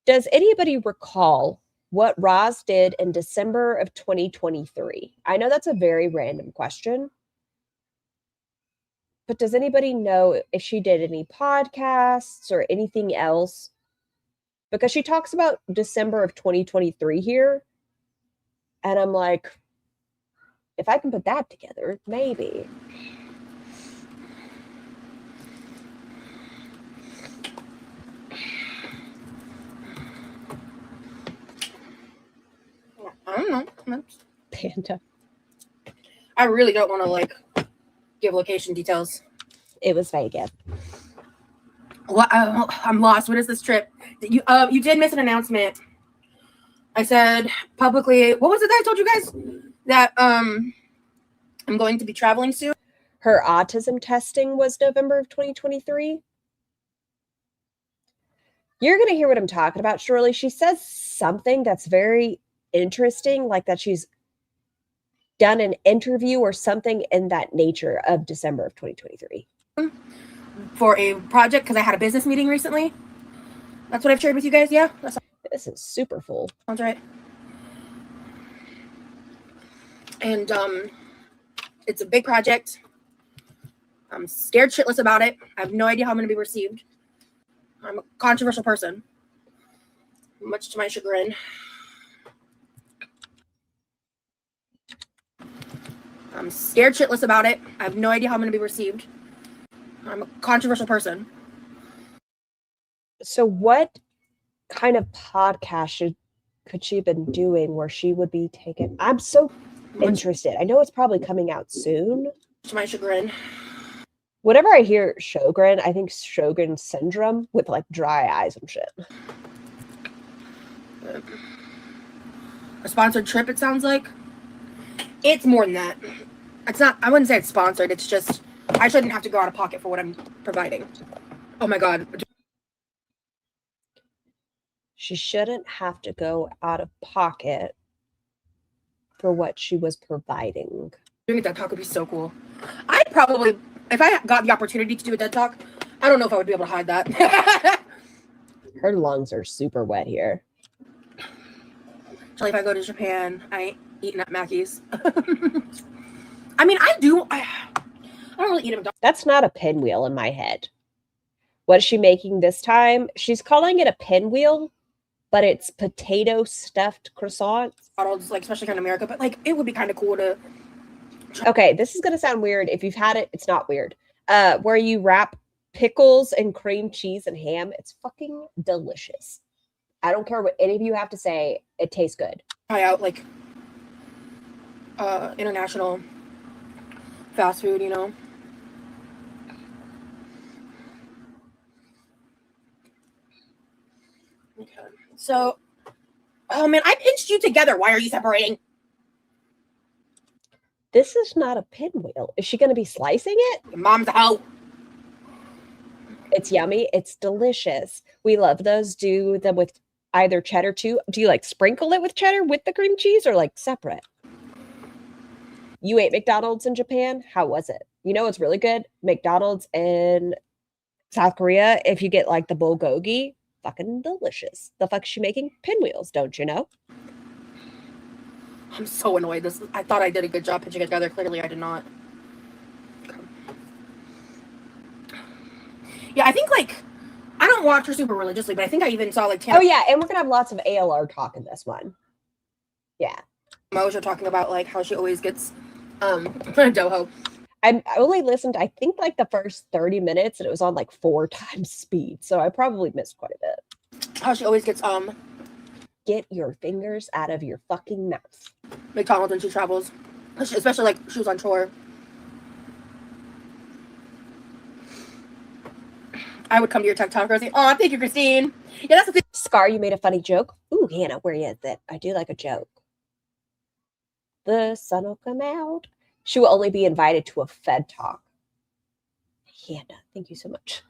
does anybody recall what Roz did in December of 2023? I know that's a very random question, but does anybody know if she did any podcasts or anything else? Because she talks about December of 2023 here, and I'm like, if I can put that together, maybe. I don't know. Panda. I really don't want to give location details. It was Vegas. What? I'm lost. What is this trip? You did miss an announcement. I said publicly. What was it that I told you guys? That I'm going to be traveling soon. Her autism testing was November of 2023. You're going to hear what I'm talking about, Shirley. She says something that's very interesting, like that she's done an interview or something in that nature of December of 2023. For a project, because I had a business meeting recently. That's what I've shared with you guys. Yeah, This is super full. sounds right. And it's a big project. I'm scared shitless about it. I have no idea how I'm going to be received. I'm a controversial person, much to my chagrin. I'm scared shitless about it. I have no idea how I'm going to be received. I'm a controversial person. So what kind of podcast could she have been doing where she would be taken? I'm so interested. I know it's probably coming out soon. To my chagrin. Whenever I hear Sjogren, I think Sjogren syndrome with dry eyes and shit. A sponsored trip, it sounds like. It's more than that. It's not, I wouldn't say it's sponsored. It's just, I shouldn't have to go out of pocket for what I'm providing. Oh my God. She shouldn't have to go out of pocket for what she was providing. Doing a TED Talk would be so cool. I'd probably, if I got the opportunity to do a TED Talk, I don't know if I would be able to hide that. Her lungs are super wet here. Actually, if I go to Japan, I ain't eating at Mackey's. I mean, I don't really eat them. That's not a pinwheel in my head. What is she making this time? She's calling it a pinwheel, but it's potato stuffed croissants. McDonald's, especially here in America, but it would be kind of cool to. Okay, this is gonna sound weird. If you've had it, it's not weird. Where you wrap pickles and cream cheese and ham, it's fucking delicious. I don't care what any of you have to say. It tastes good. Try out international fast food, you know. Okay. So, oh man, I pinched you together. Why are you separating? This is not a pinwheel. Is she going to be slicing it? Your mom's a hoe. It's yummy. It's delicious. We love those. Do them with either cheddar too. Do you like sprinkle it with cheddar with the cream cheese or like separate? You ate McDonald's in Japan? How was it? You know, it's really good. McDonald's in South Korea, if you get like the bulgogi, fucking delicious. The fuck is she making? Pinwheels, don't you know? I'm so annoyed. I thought I did a good job pinching it together. Clearly, I did not. Okay. Yeah, I think like I don't watch her super religiously, but I think I even saw like Oh yeah, and we're gonna have lots of ALR talk in this one. Yeah. Mojo talking about like how she always gets doho. I only listened, I think, like the first 30 minutes, and it was on like 4 times speed, so I probably missed quite a bit. How she always gets Get your fingers out of your fucking mouth. McDonald's when she travels, especially like she was on tour. I would come to your TikTok and say, "Oh, thank you, Christine." Yeah, that's the thing. Scar, you made a funny joke. Ooh, Hannah, where is it? I do like a joke. The sun will come out. She will only be invited to a Fed talk. Hannah, thank you so much.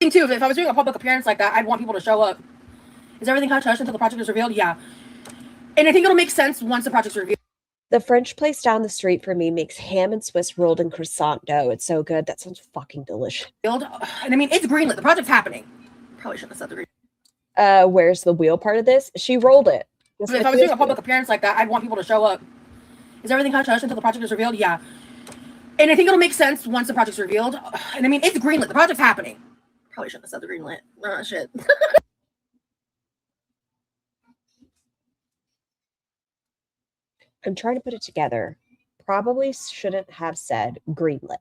Thing too, if I was doing a public appearance like that, I'd want people to show up. Is everything hush hush until the project is revealed? Yeah. And I think it'll make sense once the project's revealed. The French place down the street for me makes ham and Swiss rolled in croissant dough. It's so good. That sounds fucking delicious. And I mean, it's greenlit. The project's happening. Probably shouldn't have said the green. Where's the wheel part of this? She rolled it. If I was doing a public appearance like that, I'd want people to show up. Is everything hush hush until the project is revealed? Yeah. And I think it'll make sense once the project's revealed. And I mean, it's greenlit. The project's happening. Probably shouldn't have said the greenlit. Oh, shit. I'm trying to put it together. Probably shouldn't have said greenlit.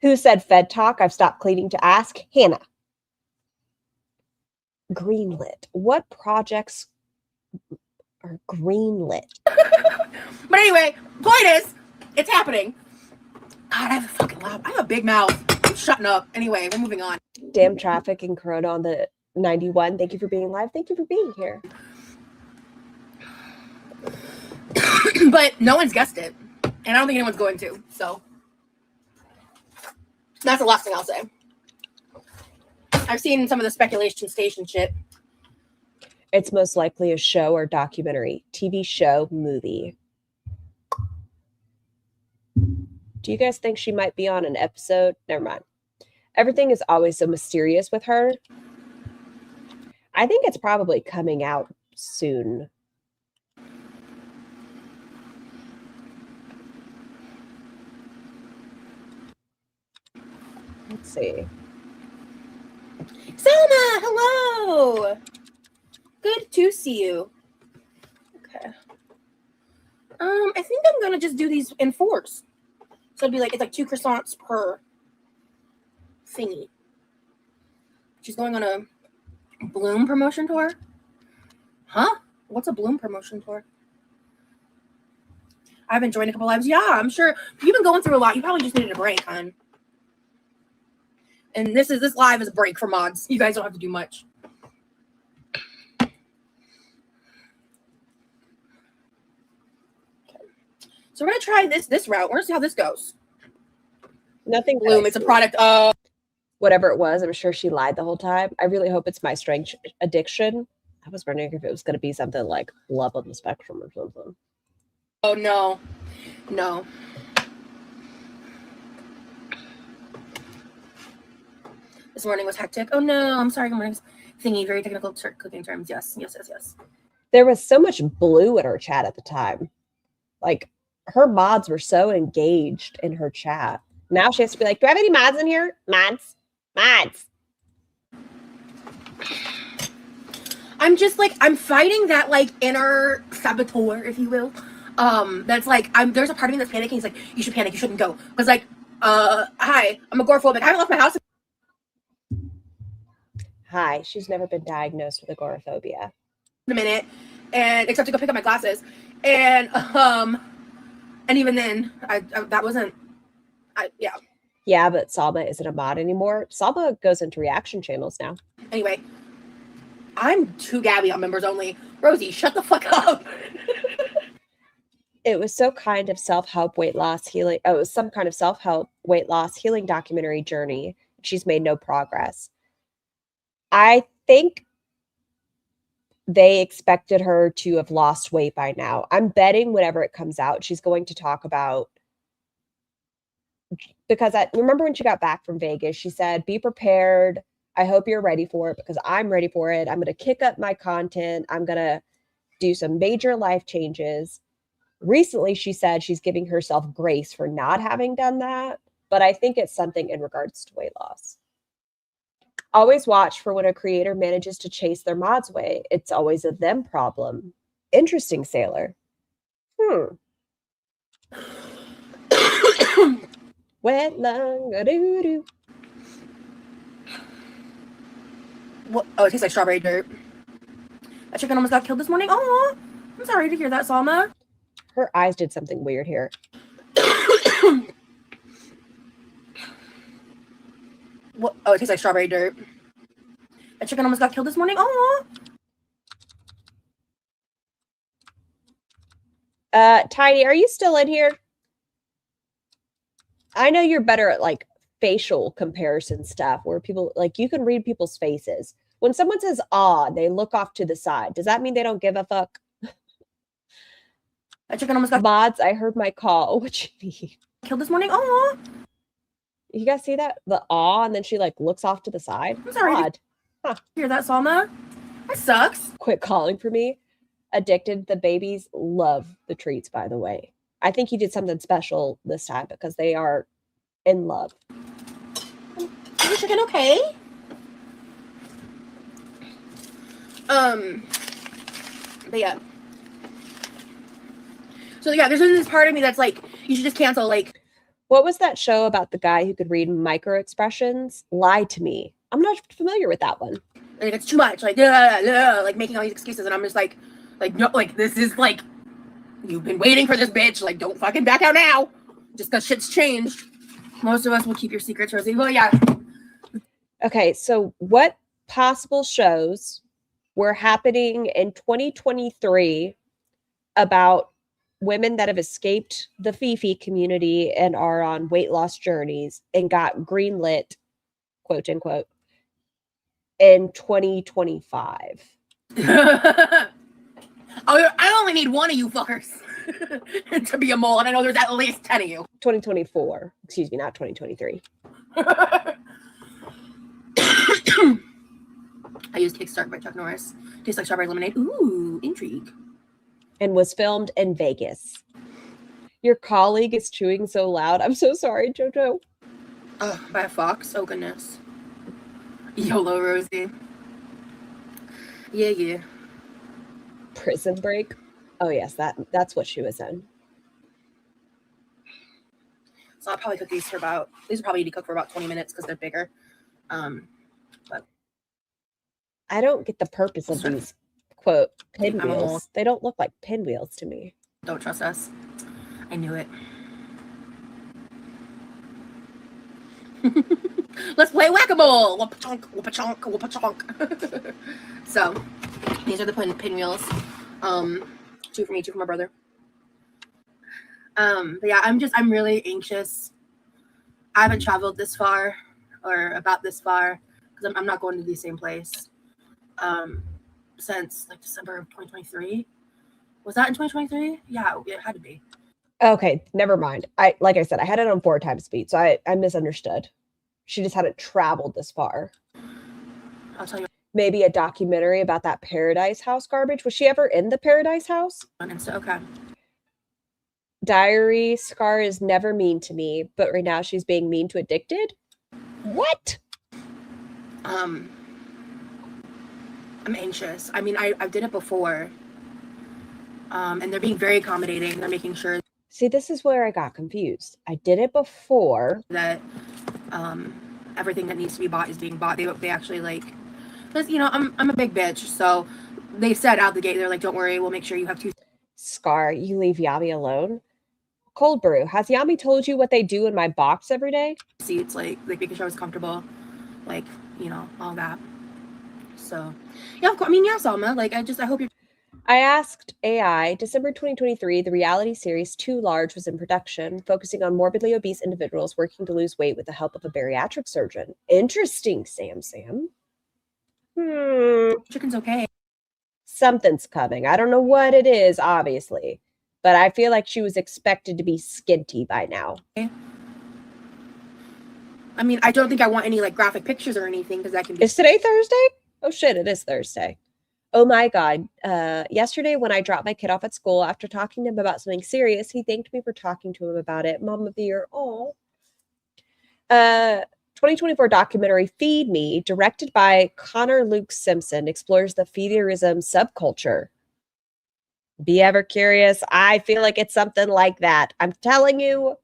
Who said Fed talk? I've stopped cleaning to ask. Hannah. Greenlit. What projects are greenlit? But anyway, point is, it's happening. God, I have a fucking loud. I have a big mouth. I'm shutting up. Anyway, we're moving on. Damn traffic and Corona on the 91. Thank you for being live. Thank you for being here. But no one's guessed it. And I don't think anyone's going to. So that's the last thing I'll say. I've seen some of the speculation station shit. It's most likely a show or documentary. TV show, movie. Do you guys think she might be on an episode? Never mind. Everything is always so mysterious with her. I think it's probably coming out soon. Let's see. Selma, hello. Good to see you. Okay. I think I'm gonna just do these in 4s. So it'd be like it's like 2 croissants per thingy. She's going on a Bloom promotion tour. Huh? What's a Bloom promotion tour? I've been joining a couple lives. Yeah, I'm sure you've been going through a lot. You probably just needed a break, hon. And this live is a break for mods. You guys don't have to do much. Okay. So we're gonna try this route. We're gonna see how this goes. Nothing Bloom. It's a product of whatever it was. I'm sure she lied the whole time. I really hope it's my strange addiction. I was wondering if it was going to be something like love on the spectrum or something. Oh no. This morning was hectic. Oh no, I'm sorry. Good morning. Thingy, very technical cooking terms. Yes. There was so much blue in her chat at the time. Like, her mods were so engaged in her chat. Now she has to be like, do I have any mods in here? Mods. I'm just like, I'm fighting that like inner saboteur, if you will. That's like, there's a part of me that's panicking. It's like, you should panic. You shouldn't go. Because like, hi, I'm agoraphobic. I haven't left my house. Hi, she's never been diagnosed with agoraphobia. In a minute, and except to go pick up my glasses, and And even then, I that wasn't. Yeah. Yeah, but Salma isn't a mod anymore. Salma goes into reaction channels now. Anyway, I'm too Gabby on members only. Rosie, shut the fuck up. It was so kind of self-help weight loss healing. Oh, it was some kind of self-help weight loss healing documentary journey. She's made no progress. I think they expected her to have lost weight by now. I'm betting whenever it comes out, she's going to talk about, because I remember when she got back from Vegas, she said, be prepared. I hope you're ready for it because I'm ready for it. I'm going to kick up my content. I'm going to do some major life changes. Recently, she said she's giving herself grace for not having done that, but I think it's something in regards to weight loss. Always watch for when a creator manages to chase their mods away. It's always a them problem. Interesting, Sailor. Wet lung, a-doo-doo. What? Oh, it tastes like strawberry dirt. That chicken almost got killed this morning. Oh, I'm sorry to hear that, Salma. Her eyes did something weird here. What? Oh, it tastes like strawberry dirt. That chicken almost got killed this morning. Oh. Tiny, are you still in here? I know you're better at like facial comparison stuff where people like you can read people's faces. When someone says "ah," they look off to the side. Does that mean they don't give a fuck? That chicken almost got Mods, I heard my call. What you mean? killed this morning. Oh. You guys see that? The awe, and then she like looks off to the side. I'm sorry. Odd. Hear that, Salma? That sucks. Quit calling for me. Addicted. The babies love the treats, by the way. I think you did something special this time because they are in love. Is the chicken okay? But yeah. So yeah, there's this part of me that's like, you should just cancel. Like, What was that show about the guy who could read micro expressions? Lie to me. I'm not familiar with that one. like it's too much. Like, like making all these excuses, and I'm just like no, like this is like, you've been waiting for this, bitch. Like, don't fucking back out now, just because shit's changed. Most of us will keep your secrets, Rosie. Well, yeah. Okay, so what possible shows were happening in 2023 about women that have escaped the Fifi community and are on weight loss journeys and got greenlit, quote unquote, in 2025? I only need one of you fuckers to be a mole, and I know there's at least 10 of you. 2024. Excuse me, not 2023. I used Kickstart by Chuck Norris. Tastes like strawberry lemonade. Ooh, intrigue. And was filmed in Vegas. Your colleague is chewing so loud. I'm so sorry, Jojo. By a fox? Oh, goodness. YOLO, Rosie. Yeah. Prison Break. Oh yes, that's what she was in. So I'll probably cook these for about, these will probably need to cook for about 20 minutes because they're bigger. But I don't get the purpose of these, quote, I'm a mole. pinwheels. They don't look like pinwheels to me. Don't trust us. I knew it. Let's play whack-a-mole. Whoop-a-chonk, whoop-a-chonk, whoop-a-chonk. So these are the pinwheels. 2 for me, 2 for my brother. But yeah, I'm really anxious. I haven't traveled this far or about this far because I'm not going to the same place since like December of 2023. Was that in 2023? Yeah, it had to be. Okay, never mind. Like I said, I had it on 4 times speed, so I misunderstood. She just hadn't traveled this far. I'll tell you. Maybe a documentary about that Paradise House garbage. Was she ever in the Paradise House? Okay. Diary, Scar is never mean to me, but right now she's being mean to Addicted? What? I'm anxious. I mean, I did it before. And they're being very accommodating. They're making sure. See, this is where I got confused. I did it before. That everything that needs to be bought is being bought. They actually like, because you know I'm a big bitch, so they said out the gate, they're like, don't worry, we'll make sure you have 2. Scar, you leave Yavi alone. Cold brew. Has Yami told you what they do in my box every day? Seats, like making sure I was comfortable, like, you know, all that. So, yeah, of course. I mean, yeah, Salma. Like, I hope you're. I asked AI, December 2023, the reality series Too Large was in production, focusing on morbidly obese individuals working to lose weight with the help of a bariatric surgeon. Interesting, Sam. Chicken's okay. Something's coming. I don't know what it is, obviously, but I feel like she was expected to be skinty by now. I mean, I don't think I want any like graphic pictures or anything because that can be. Is today Thursday? Oh shit, it is Thursday. Oh my God. Yesterday when I dropped my kid off at school after talking to him about something serious, he thanked me for talking to him about it. Mom of the year. Oh. 2024 documentary Feed Me, directed by Connor Luke Simpson, explores the feederism subculture. Be ever curious? I feel like it's something like that. I'm telling you,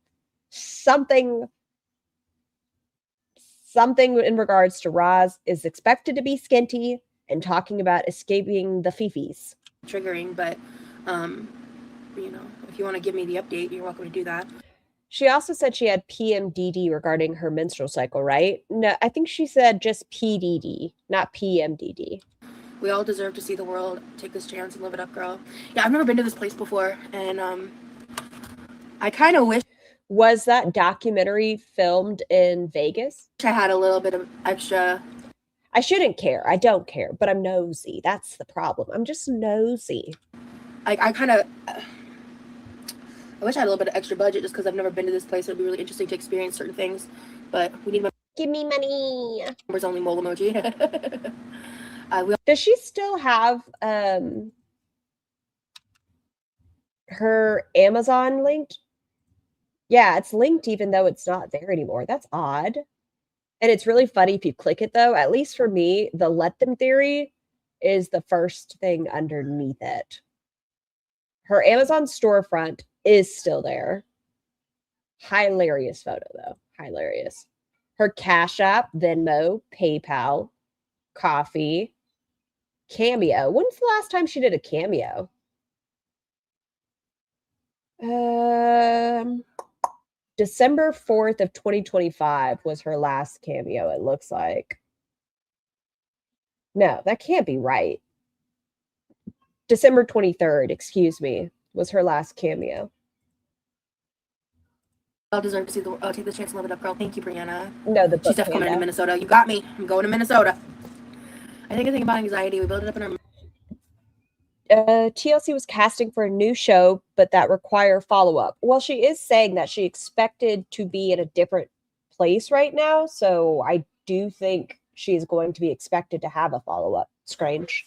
something in regards to Roz is expected to be skinty and talking about escaping the fifis. Triggering, but you know, if you want to give me the update, you're welcome to do that. She also said she had PMDD regarding her menstrual cycle, right? No, I think she said just PDD, not PMDD. We all deserve to see the world. Take this chance and live it up, girl. Yeah, I've never been to this place before, and I kind of wish. Was that documentary filmed in Vegas? I had a little bit of extra. I shouldn't care. I don't care, but I'm nosy. That's the problem. I'm just nosy. Like, I wish I had a little bit of extra budget just because I've never been to this place. It would be really interesting to experience certain things, but we need Give me money. members only mole emoji. Does she still have her Amazon linked? Yeah, it's linked even though it's not there anymore. That's odd. And it's really funny if you click it, though. At least for me, the let them theory is the first thing underneath it. Her Amazon storefront is still there. Hilarious photo, though. Hilarious. Her Cash App, Venmo, PayPal, Coffee, Cameo. When's the last time she did a Cameo? December 4th of 2025 was her last Cameo, it looks like. No, that can't be right. December 23rd, excuse me, was her last Cameo. I'll deserve to see the. I'll take the chance and live it up, girl. Thank you, Brianna. No, the book She's definitely coming to Minnesota. You got me. I'm going to Minnesota. I think about anxiety. We build it up in our. TLC was casting for a new show, but that require follow-up. Well, she is saying that she expected to be in a different place right now, so I do think she's going to be expected to have a follow-up. Strange.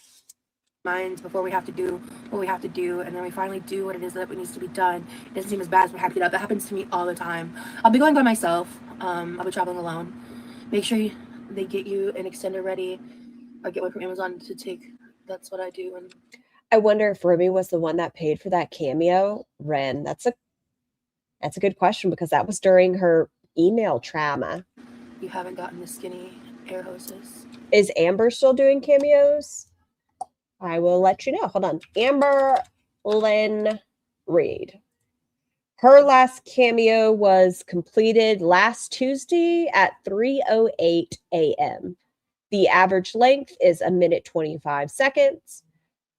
Minds before we have to do what we have to do, and then we finally do what it is that needs to be done. It doesn't seem as bad as we're happy that happens to me all the time. I'll be going by myself. I'll be traveling alone. Make sure they get you an extender ready. I get one from Amazon to take. That's what I do. And I wonder if Remy was the one that paid for that Cameo. Ren, that's a good question because that was during her email trauma. You haven't gotten the skinny air hostess. Is Amber still doing cameos? I will let you know. Hold on. Amber Lynn Reed. Her last cameo was completed last Tuesday at 3:08 a.m. The average length is 1:25 seconds.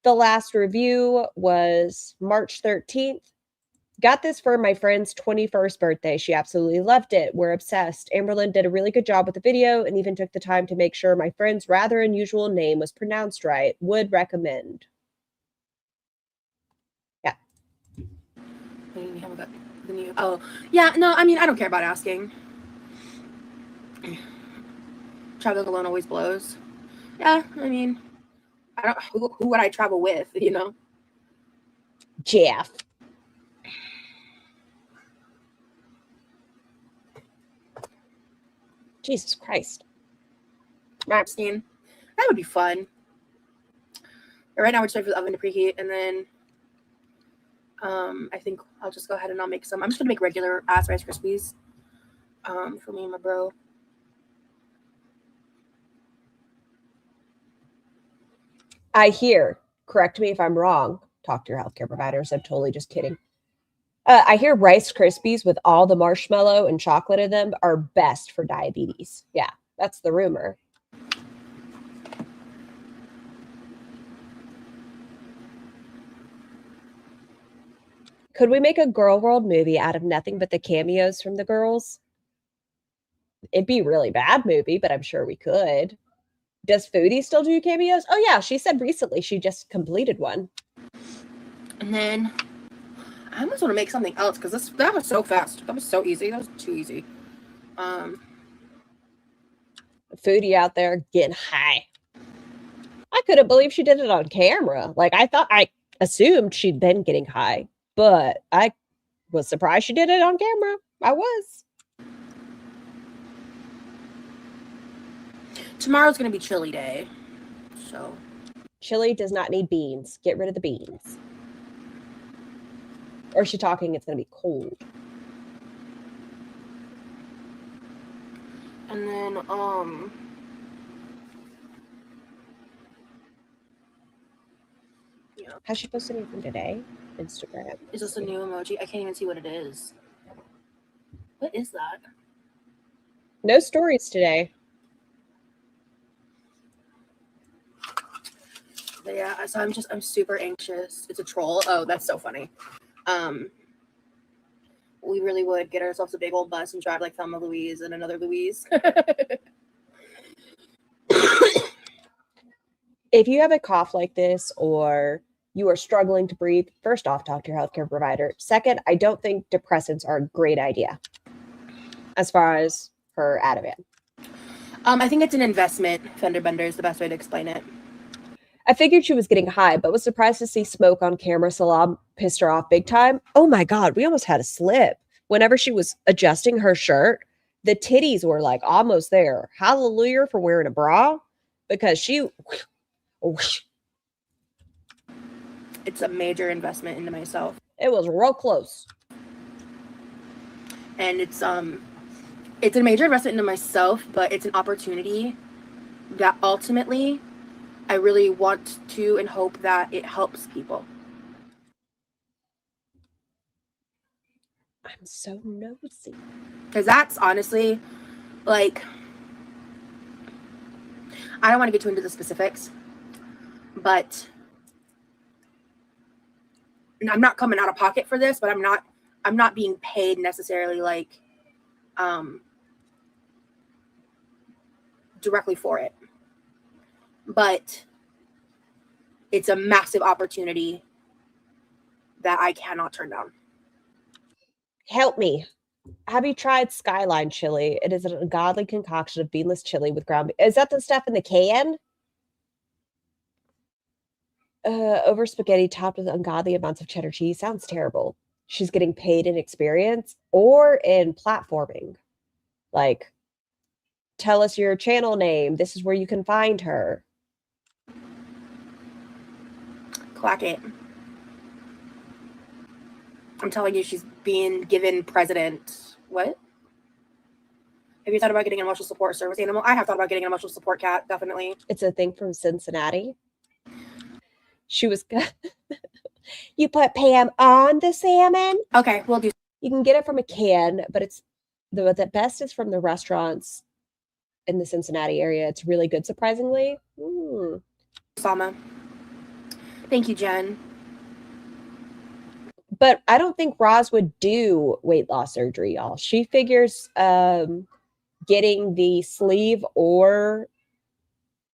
The last review was March 13th. Got this for my friend's 21st birthday. She absolutely loved it. We're obsessed. Amberlyn did a really good job with the video and even took the time to make sure my friend's rather unusual name was pronounced right. Would recommend. Yeah. You haven't got the new. Oh, yeah. No, I mean, I don't care about asking. Traveling alone always blows. Yeah, I mean, I don't. Who would I travel with? You know, Jeff. Jesus Christ. Epstein. That would be fun. But right now we're just waiting for the oven to preheat, and then I think I'll just go ahead and I'll make some. I'm just gonna make regular ass Rice Krispies for me and my bro. I hear, correct me if I'm wrong, talk to your healthcare providers. I'm totally just kidding. I hear Rice Krispies with all the marshmallow and chocolate in them are best for diabetes. Yeah, that's the rumor. Could we make a Girl World movie out of nothing but the cameos from the girls? It'd be a really bad movie, but I'm sure we could. Does Foodie still do cameos? Oh yeah, she said recently she just completed one. And then I almost want to make something else because that was so fast. That was so easy. That was too easy. Foodie out there getting high. I couldn't believe she did it on camera. Like I assumed she'd been getting high, but I was surprised she did it on camera. I was. Tomorrow's gonna be chili day, so Chili does not need beans. Get rid of the beans. Or is she talking it's gonna be cold? and then yeah. Has she posted anything today? Instagram. Is this a new emoji? I can't even see what it is. What is that? No stories today. But yeah, so I'm super anxious. It's a troll. Oh, that's so funny. We really would get ourselves a big old bus and drive like Thelma Louise and another Louise. If you have a cough like this or you are struggling to breathe, first off, talk to your healthcare provider. Second, I don't think depressants are a great idea as far as for Ativan. I think it's an investment. Fender bender is the best way to explain it. I figured she was getting high, but was surprised to see smoke on camera. Salam pissed her off big time. Oh my God, we almost had a slip. Whenever she was adjusting her shirt, the titties were like almost there. Hallelujah for wearing a bra because she... It's a major investment into myself. It was real close. And it's a major investment into myself, but it's an opportunity that ultimately I really want to and hope that it helps people. I'm so nosy. Because that's honestly, like, I don't want to get too into the specifics, but I'm not coming out of pocket for this, but I'm not being paid necessarily like directly for it. But it's a massive opportunity that I cannot turn down. Help me. Have you tried Skyline chili? It is an ungodly concoction of beanless chili with ground beef. Is that the stuff in the can? Over spaghetti topped with ungodly amounts of cheddar cheese. Sounds terrible. She's getting paid in experience or in platforming. Like, tell us your channel name. This is where you can find her. Clack it. I'm telling you, she's being given president. What? Have you thought about getting an emotional support service animal? I have thought about getting an emotional support cat, definitely. It's a thing from Cincinnati. She was... You put Pam on the salmon? Okay, we'll do. You can get it from a can, but it's the best is from the restaurants in the Cincinnati area. It's really good, surprisingly. Sama. Thank you, Jen. But I don't think Roz would do weight loss surgery, y'all. She figures getting the sleeve or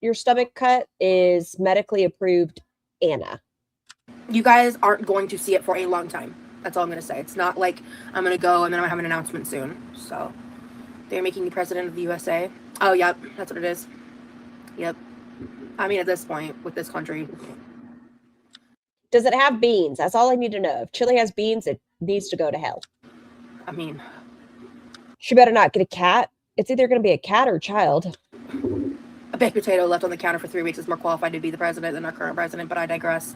your stomach cut is medically approved Anna. You guys aren't going to see it for a long time. That's all I'm going to say. It's not like I'm going to go and then I'm going to have an announcement soon. So they're making me president of the USA. Oh, yep. That's what it is. Yep. I mean, at this point with this country. Does it have beans? That's all I need to know. If chili has beans, it needs to go to hell. I mean, she better not get a cat. It's either going to be a cat or a child. A baked potato left on the counter for 3 weeks is more qualified to be the president than our current president, but I digress.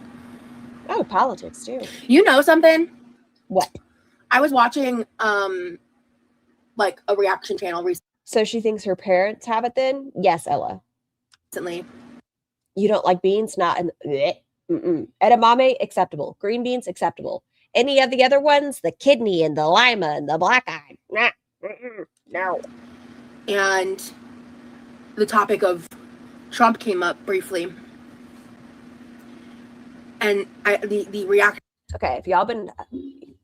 Oh, politics too. You know something? What? I was watching like a reaction channel recently. So she thinks her parents have it then? Yes, Ella. You don't like beans? Not in edamame, acceptable. Green beans, acceptable. Any of the other ones, the kidney and the lima and the black eye. Nah, no. And the topic of Trump came up briefly. And the reaction. Okay, if y'all been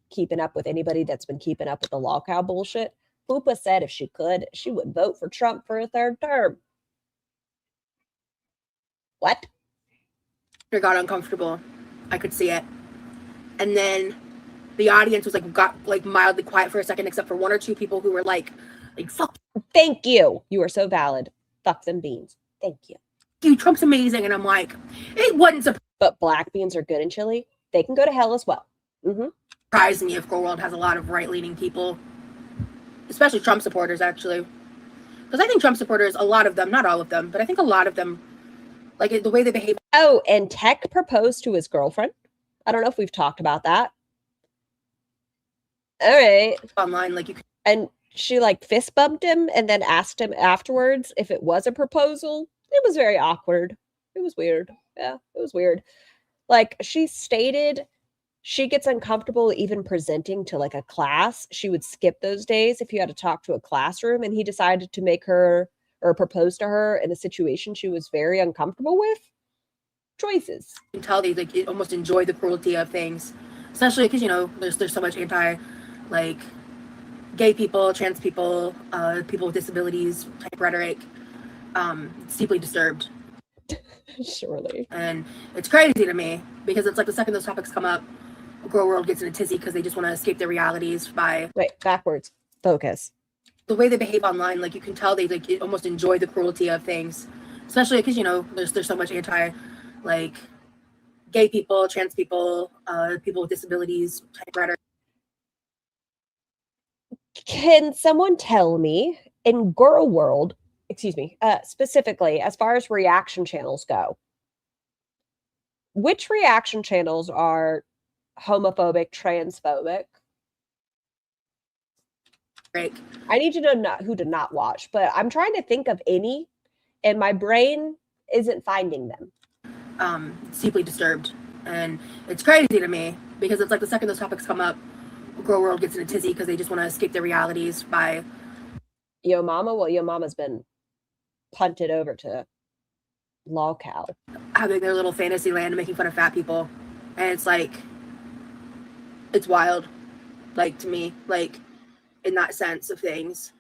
keeping up with anybody that's been keeping up with the law cow bullshit, Fupa said if she could, she would vote for Trump for a third term. What? It got uncomfortable. I could see it. And then the audience was got mildly quiet for a second, except for one or two people who were like fuck Thank you. You are so valid. Fuck them beans. Thank you. you, Trump's amazing. And I'm like, it wouldn't But black beans are good in chili. They can go to hell as well. surprise me if Girl World has a lot of right-leaning people, especially Trump supporters, actually. Because I think Trump supporters, a lot of them, not all of them, but I think a lot of them, the way they behave. Oh, and Tech proposed to his girlfriend. I don't know if we've talked about that. All right. Online, you can. And she fist bumped him and then asked him afterwards if it was a proposal. It was very awkward. It was weird. Yeah, it was weird. She stated she gets uncomfortable even presenting to a class. She would skip those days if you had to talk to a classroom, and he decided to make her or propose to her in a situation she was very uncomfortable with. Choices. You can tell they almost enjoy the cruelty of things, especially because there's so much anti gay people, trans people, people with disabilities type rhetoric. It's deeply disturbed. Surely. And it's crazy to me because it's the second those topics come up, Girl World gets in a tizzy because they just want to escape their realities by backwards. Focus. The way they behave online. You can tell they almost enjoy the cruelty of things, especially because there's so much anti gay people, trans people, people with disabilities type rhetoric. Can someone tell me in Girl World, specifically as far as reaction channels go, which reaction channels are homophobic, transphobic? Right. I need to know who to not watch, but I'm trying to think of any, and my brain isn't finding them. It's deeply disturbed, and it's crazy to me because it's the second those topics come up, Girl World gets in a tizzy because they just want to escape their realities by Yo Mama. Well, Yo Mama's been punted over to Law Cow, having their little fantasy land and making fun of fat people, and it's wild, to me, in that sense of things.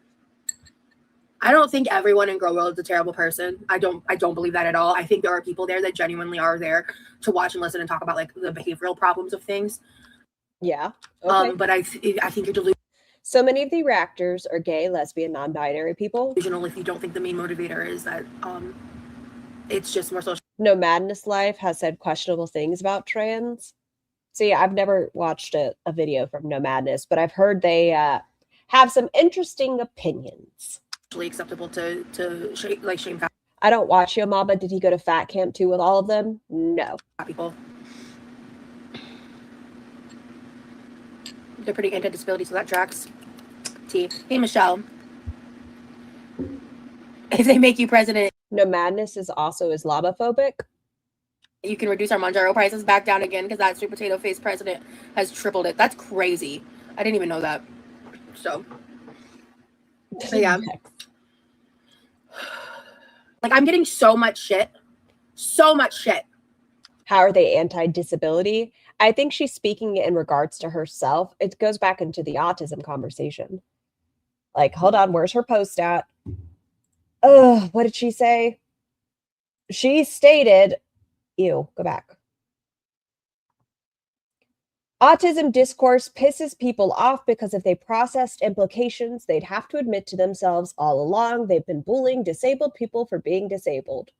I don't think everyone in Girl World is a terrible person. I don't believe that at all. I think there are people there that genuinely are there to watch and listen and talk about the behavioral problems of things. Yeah. Okay. But I think you're delusional So many of the reactors are gay, lesbian, non-binary people. if you don't think the main motivator is that it's just more social. No Madness Life has said questionable things about trans. See, I've never watched a video from No Madness, but I've heard they have some interesting opinions. Acceptable to shame fat I don't watch Yo Mama. Did he go to fat camp too with all of them? No. people. They're pretty anti-disability, so that tracks. T. Hey, Michelle. If they make you president, No Madness is also Islamophobic. you can reduce our Manjaro prices back down again because that sweet potato face president has tripled it. That's crazy. I didn't even know that. So yeah. I'm getting so much shit. So much shit. How are they anti-disability? I think she's speaking in regards to herself. It goes back into the autism conversation. Hold on, where's her post at? Oh, what did she say? She stated, ew, go back. Autism discourse pisses people off because if they processed implications, they'd have to admit to themselves all along they've been bullying disabled people for being disabled.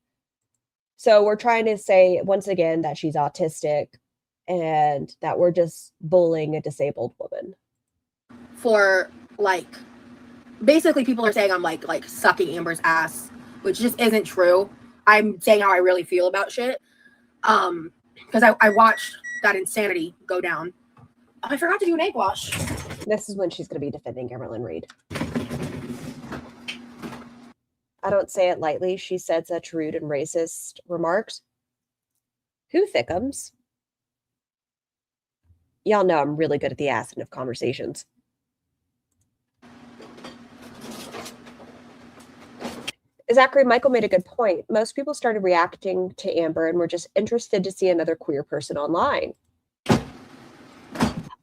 So we're trying to say, once again, that she's autistic and that we're just bullying a disabled woman. For basically people are saying I'm like sucking Amber's ass, which just isn't true. I'm saying how I really feel about shit. Because I watched that insanity go down. Oh, I forgot to do an egg wash. This is when she's going to be defending Emerlyn Reed. I don't say it lightly. She said such rude and racist remarks. Who thickums? Y'all know I'm really good at the acid of conversations. Zachary Michael made a good point. Most people started reacting to Amber and were just interested to see another queer person online.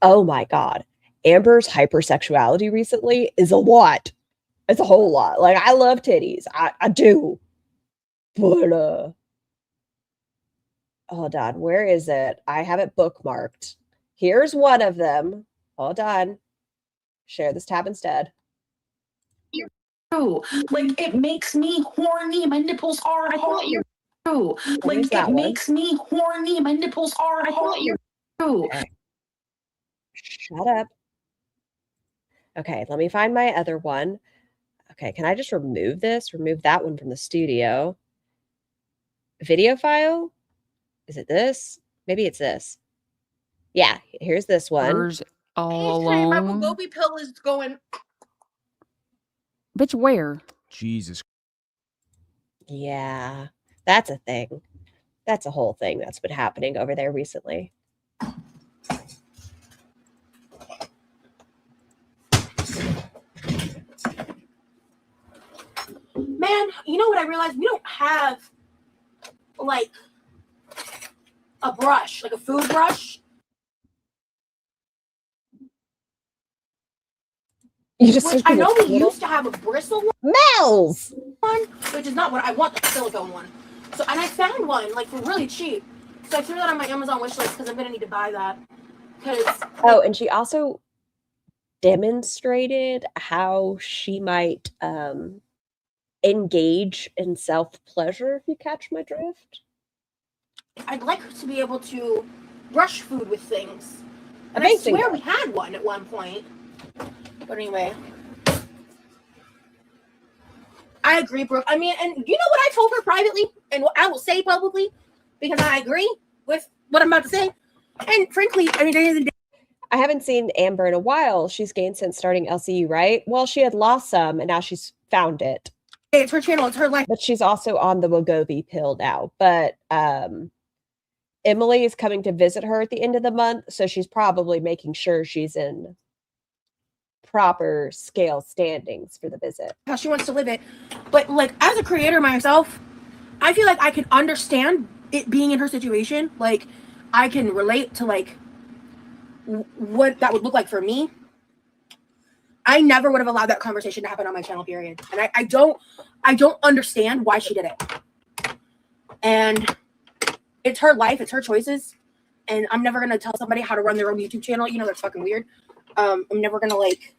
Oh my God. Amber's hypersexuality recently is a lot. It's a whole lot. Like, I love titties. I do. But, hold on. Where is it? I have it bookmarked. Here's one of them. Hold on. Share this tab instead. Like, it makes me horny. My nipples are hot. Like, it makes me horny. My nipples are hot. Okay. Shut up. Okay, let me find my other one. Okay, can I just remove this? Remove that one from the studio. Video file? Is it this? Maybe it's this. Yeah, here's this one. All My alone. Wegovy pill is going. Bitch, where? Jesus. Yeah, that's a thing. That's a whole thing that's been happening over there recently. Man, you know what I realized? We don't have like a brush, like a food brush. You just Which I know we used to have a bristle Mel's one, which is not what I want, the silicone one. So, and I found one like for really cheap. So I threw that on my Amazon wish list because I'm gonna need to buy that. Oh, and she also demonstrated how she might engage in self-pleasure, if you catch my drift. I'd like to be able to brush food with things. And Amazing. I swear we had one at one point. But anyway. I agree, Brooke. I mean, and you know what I told her privately? And what I will say publicly? Because I agree with what I'm about to say. And frankly, I mean, I haven't seen Amber in a while. She's gained since starting LCU, right? Well, she had lost some, and now she's found it. it's her channel. It's her life. But she's also on the Wegovy pill now. But Emily is coming to visit her at the end of the month, so she's probably making sure she's in proper scale standings for the visit. How she wants to live it. But like as a creator myself, I feel like I can understand it being in her situation. Like I can relate to like what that would look like for me. I never would have allowed that conversation to happen on my channel, period. And I don't understand why she did it. And it's her life, it's her choices. And I'm never gonna tell somebody how to run their own YouTube channel. You know, that's fucking weird. I'm never gonna like,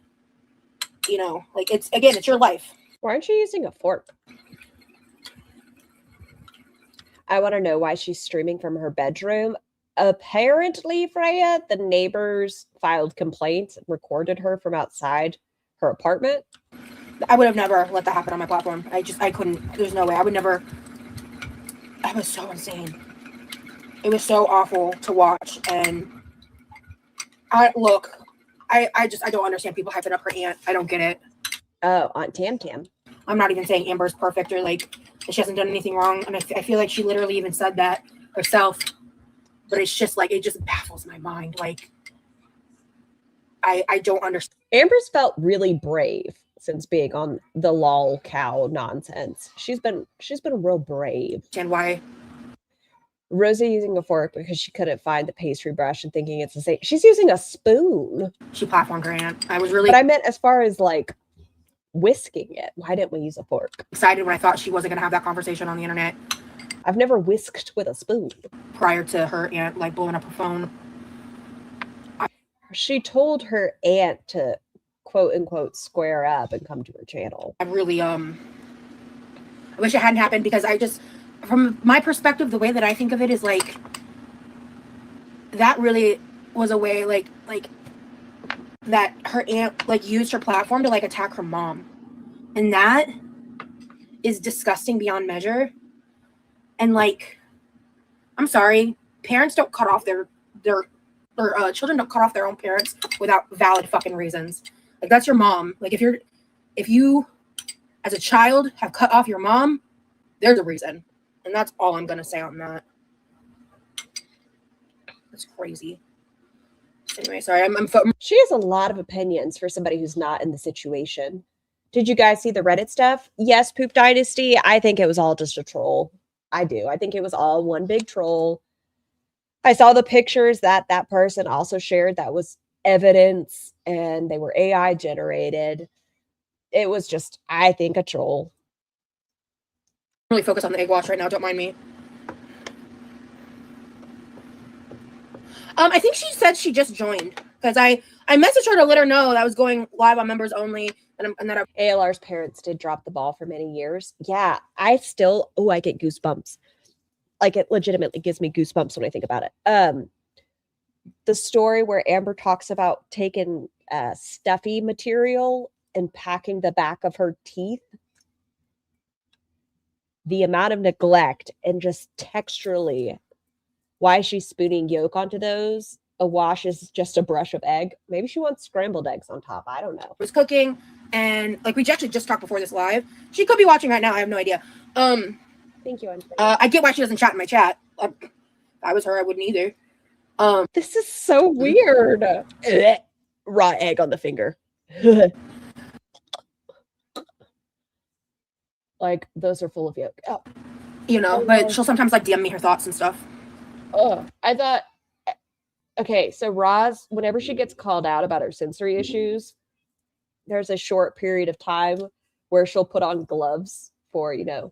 you know, like it's your life. Why aren't you using a fork? I want to know why she's streaming from her bedroom. Apparently, Freya, the neighbors filed complaints and recorded her from outside her apartment. I would have never let that happen on my platform. I couldn't. There's no way. I would never. That was so insane. It was so awful to watch. And I don't understand people hyping up her aunt. I don't get it. Oh, Aunt Tam Tam. I'm not even saying Amber's perfect or like she hasn't done anything wrong. And I feel like she literally even said that herself. But it's just like, it just baffles my mind. Like, I don't understand. Amber's felt really brave since being on the lol cow nonsense. She's been real brave. And why? Rosie using a fork because she couldn't find the pastry brush and thinking it's the same. She's using a spoon. She platformed her aunt. I was really. But I meant as far as like whisking it. Why didn't we use a fork? Excited when I thought she wasn't going to have that conversation on the internet. I've never whisked with a spoon. Prior to her aunt like blowing up her phone. She told her aunt to quote unquote square up and come to her channel. I really I wish it hadn't happened because I just, from my perspective, the way that I think of it is like that really was a way like that her aunt like used her platform to like attack her mom. And that is disgusting beyond measure. And like, I'm sorry, parents don't cut off their children don't cut off their own parents without valid fucking reasons. Like that's your mom. Like if you as a child have cut off your mom, there's a reason. And that's all I'm gonna say on that. That's crazy. Anyway, sorry, She has a lot of opinions for somebody who's not in the situation. Did you guys see the Reddit stuff? Yes, Poop Dynasty. I think it was all just a troll. I do. I think it was all one big troll. I saw the pictures that that person also shared that was evidence, and they were AI generated. It was just, I think, a troll. really focused on the egg wash right now. Don't mind me. I think she said she just joined because I messaged her to let her know that I was going live on members only, and that ALR's parents did drop the ball for many years. Yeah, I still, I get goosebumps. Like, it legitimately gives me goosebumps when I think about it. The story where Amber talks about taking stuffy material and packing the back of her teeth. The amount of neglect and just texturally why she's spooning yolk onto those. A wash is just a brush of egg. Maybe she wants scrambled eggs on top. I don't know. was cooking, and like we actually just talked before this live. She could be watching right now. I have no idea. Thank you. I get why she doesn't chat in my chat. If I was her, I wouldn't either. This is so weird. Raw egg on the finger. Like, those are full of yolk. Oh. You know, but she'll sometimes like DM me her thoughts and stuff. Oh, I thought, okay, so Roz, whenever she gets called out about her sensory issues, there's a short period of time where she'll put on gloves for, you know,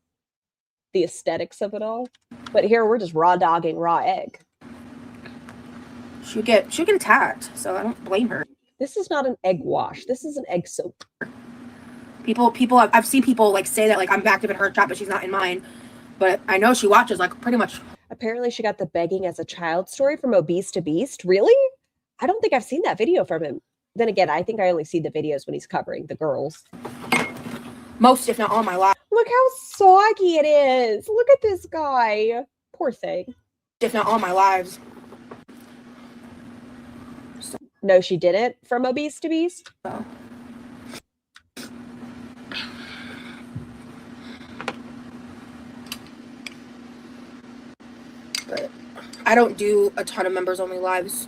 the aesthetics of it all. But here we're just raw dogging raw egg. She'll get attacked, so I don't blame her. This is not an egg wash. This is an egg soap. I've seen people like say that like I'm active in her chat, but she's not in mine. But I know she watches like pretty much. Apparently she got the begging as a child story from Obese to Beast. Really? I don't think I've seen that video from him. Then again, I think I only see the videos when he's covering the girls. Most, if not all, my life. Look how soggy it is. Look at this guy. Poor thing. If not all my lives. No, she didn't from Obese to Beast. So. But I don't do a ton of members only lives,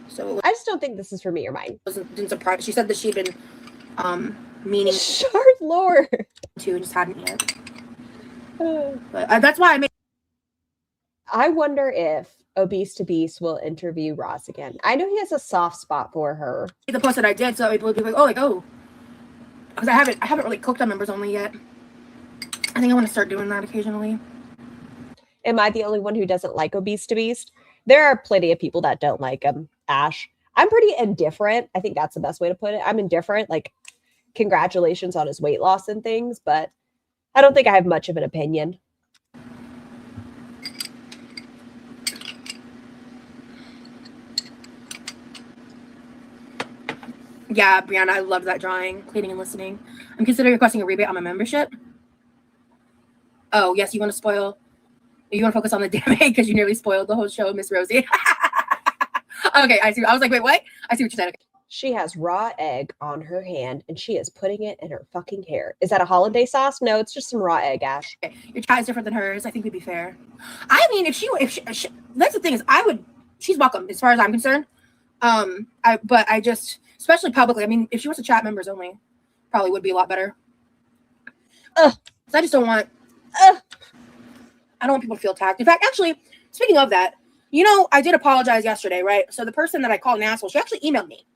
so I just don't think this is for me or mine. Didn't surprise. She said that she'd been meaning Shard Lord to and just hadn't yet. But that's why I made. I wonder if Obese to Beast will interview Roz again. I know he has a soft spot for her. The post that I did, so people would be like, because I haven't really cooked on members only yet. I think I want to start doing that occasionally. Am I the only one who doesn't like Obese to Beast? There are plenty of people that don't like him. Ash, I'm pretty indifferent. I think that's the best way to put it. I'm indifferent. Like, congratulations on his weight loss and things, but I don't think I have much of an opinion. Yeah, Brianna, I loved that drawing. Cleaning and listening. I'm considering requesting a rebate on my membership. Oh, yes, you want to focus on the damn egg because you nearly spoiled the whole show, Miss Rosie. Okay, I see. I was like, wait, what? I see what you said. Okay. She has raw egg on her hand and she is putting it in her fucking hair. Is that a hollandaise sauce? No, it's just some raw egg, Ash. Okay. Your chat is different than hers. I think we'd be fair. I mean, if she that's the thing is, she's welcome as far as I'm concerned. But I just, especially publicly, I mean, if she wants to chat members only, probably would be a lot better. So I just don't want, I don't want people to feel attacked. In fact, actually, speaking of that, you know, I did apologize yesterday, right? So the person that I called an asshole, she actually emailed me.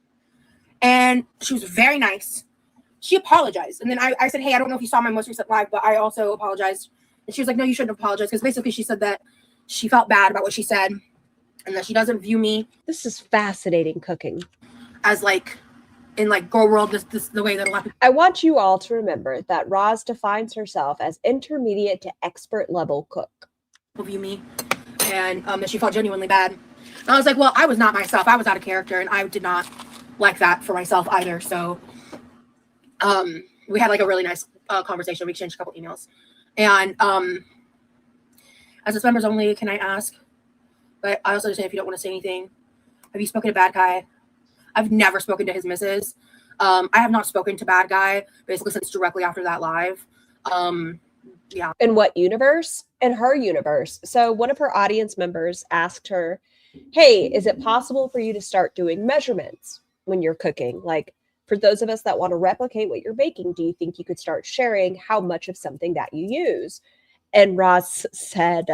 And she was very nice. She apologized. And then I said, hey, I don't know if you saw my most recent live, but I also apologized. And she was like, no, you shouldn't apologize. Because basically she said that she felt bad about what she said. And that she doesn't view me. This is fascinating cooking. As like, in like girl world, this the way that a lot of people. I want you all to remember that Roz defines herself as intermediate to expert level cook. View me. And that she felt genuinely bad. And I was like, well, I was not myself. I was out of character. And I did not like that for myself either. So we had like a really nice conversation. We exchanged a couple emails. And as it's members only, can I ask? But I also understand if you don't want to say anything. Have you spoken to Bad Guy? I've never spoken to his missus. I have not spoken to Bad Guy basically since directly after that live. Yeah. In what universe? In her universe. So one of her audience members asked her hey, is it possible for you to start doing measurements when you're cooking? Like, for those of us that want to replicate what you're baking, do you think you could start sharing how much of something that you use? And Ross said,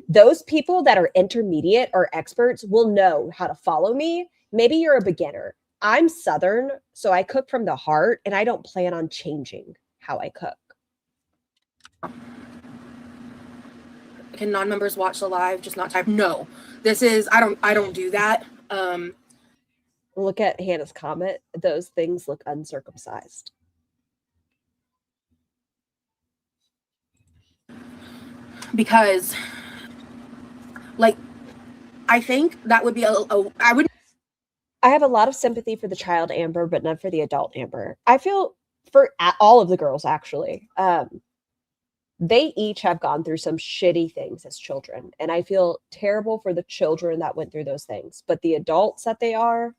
those people that are intermediate or experts will know how to follow me. Maybe you're a beginner. I'm Southern, so I cook from the heart, and I don't plan on changing how I cook. Can non-members watch the live, just not type? No, this is, I don't do that. Look at Hannah's comment. Those things look uncircumcised. Because, like, I think that would be I wouldn't. I have a lot of sympathy for the child Amber, but none for the adult Amber. I feel for all of the girls, actually. They each have gone through some shitty things as children. And I feel terrible for the children that went through those things. But the adults that they are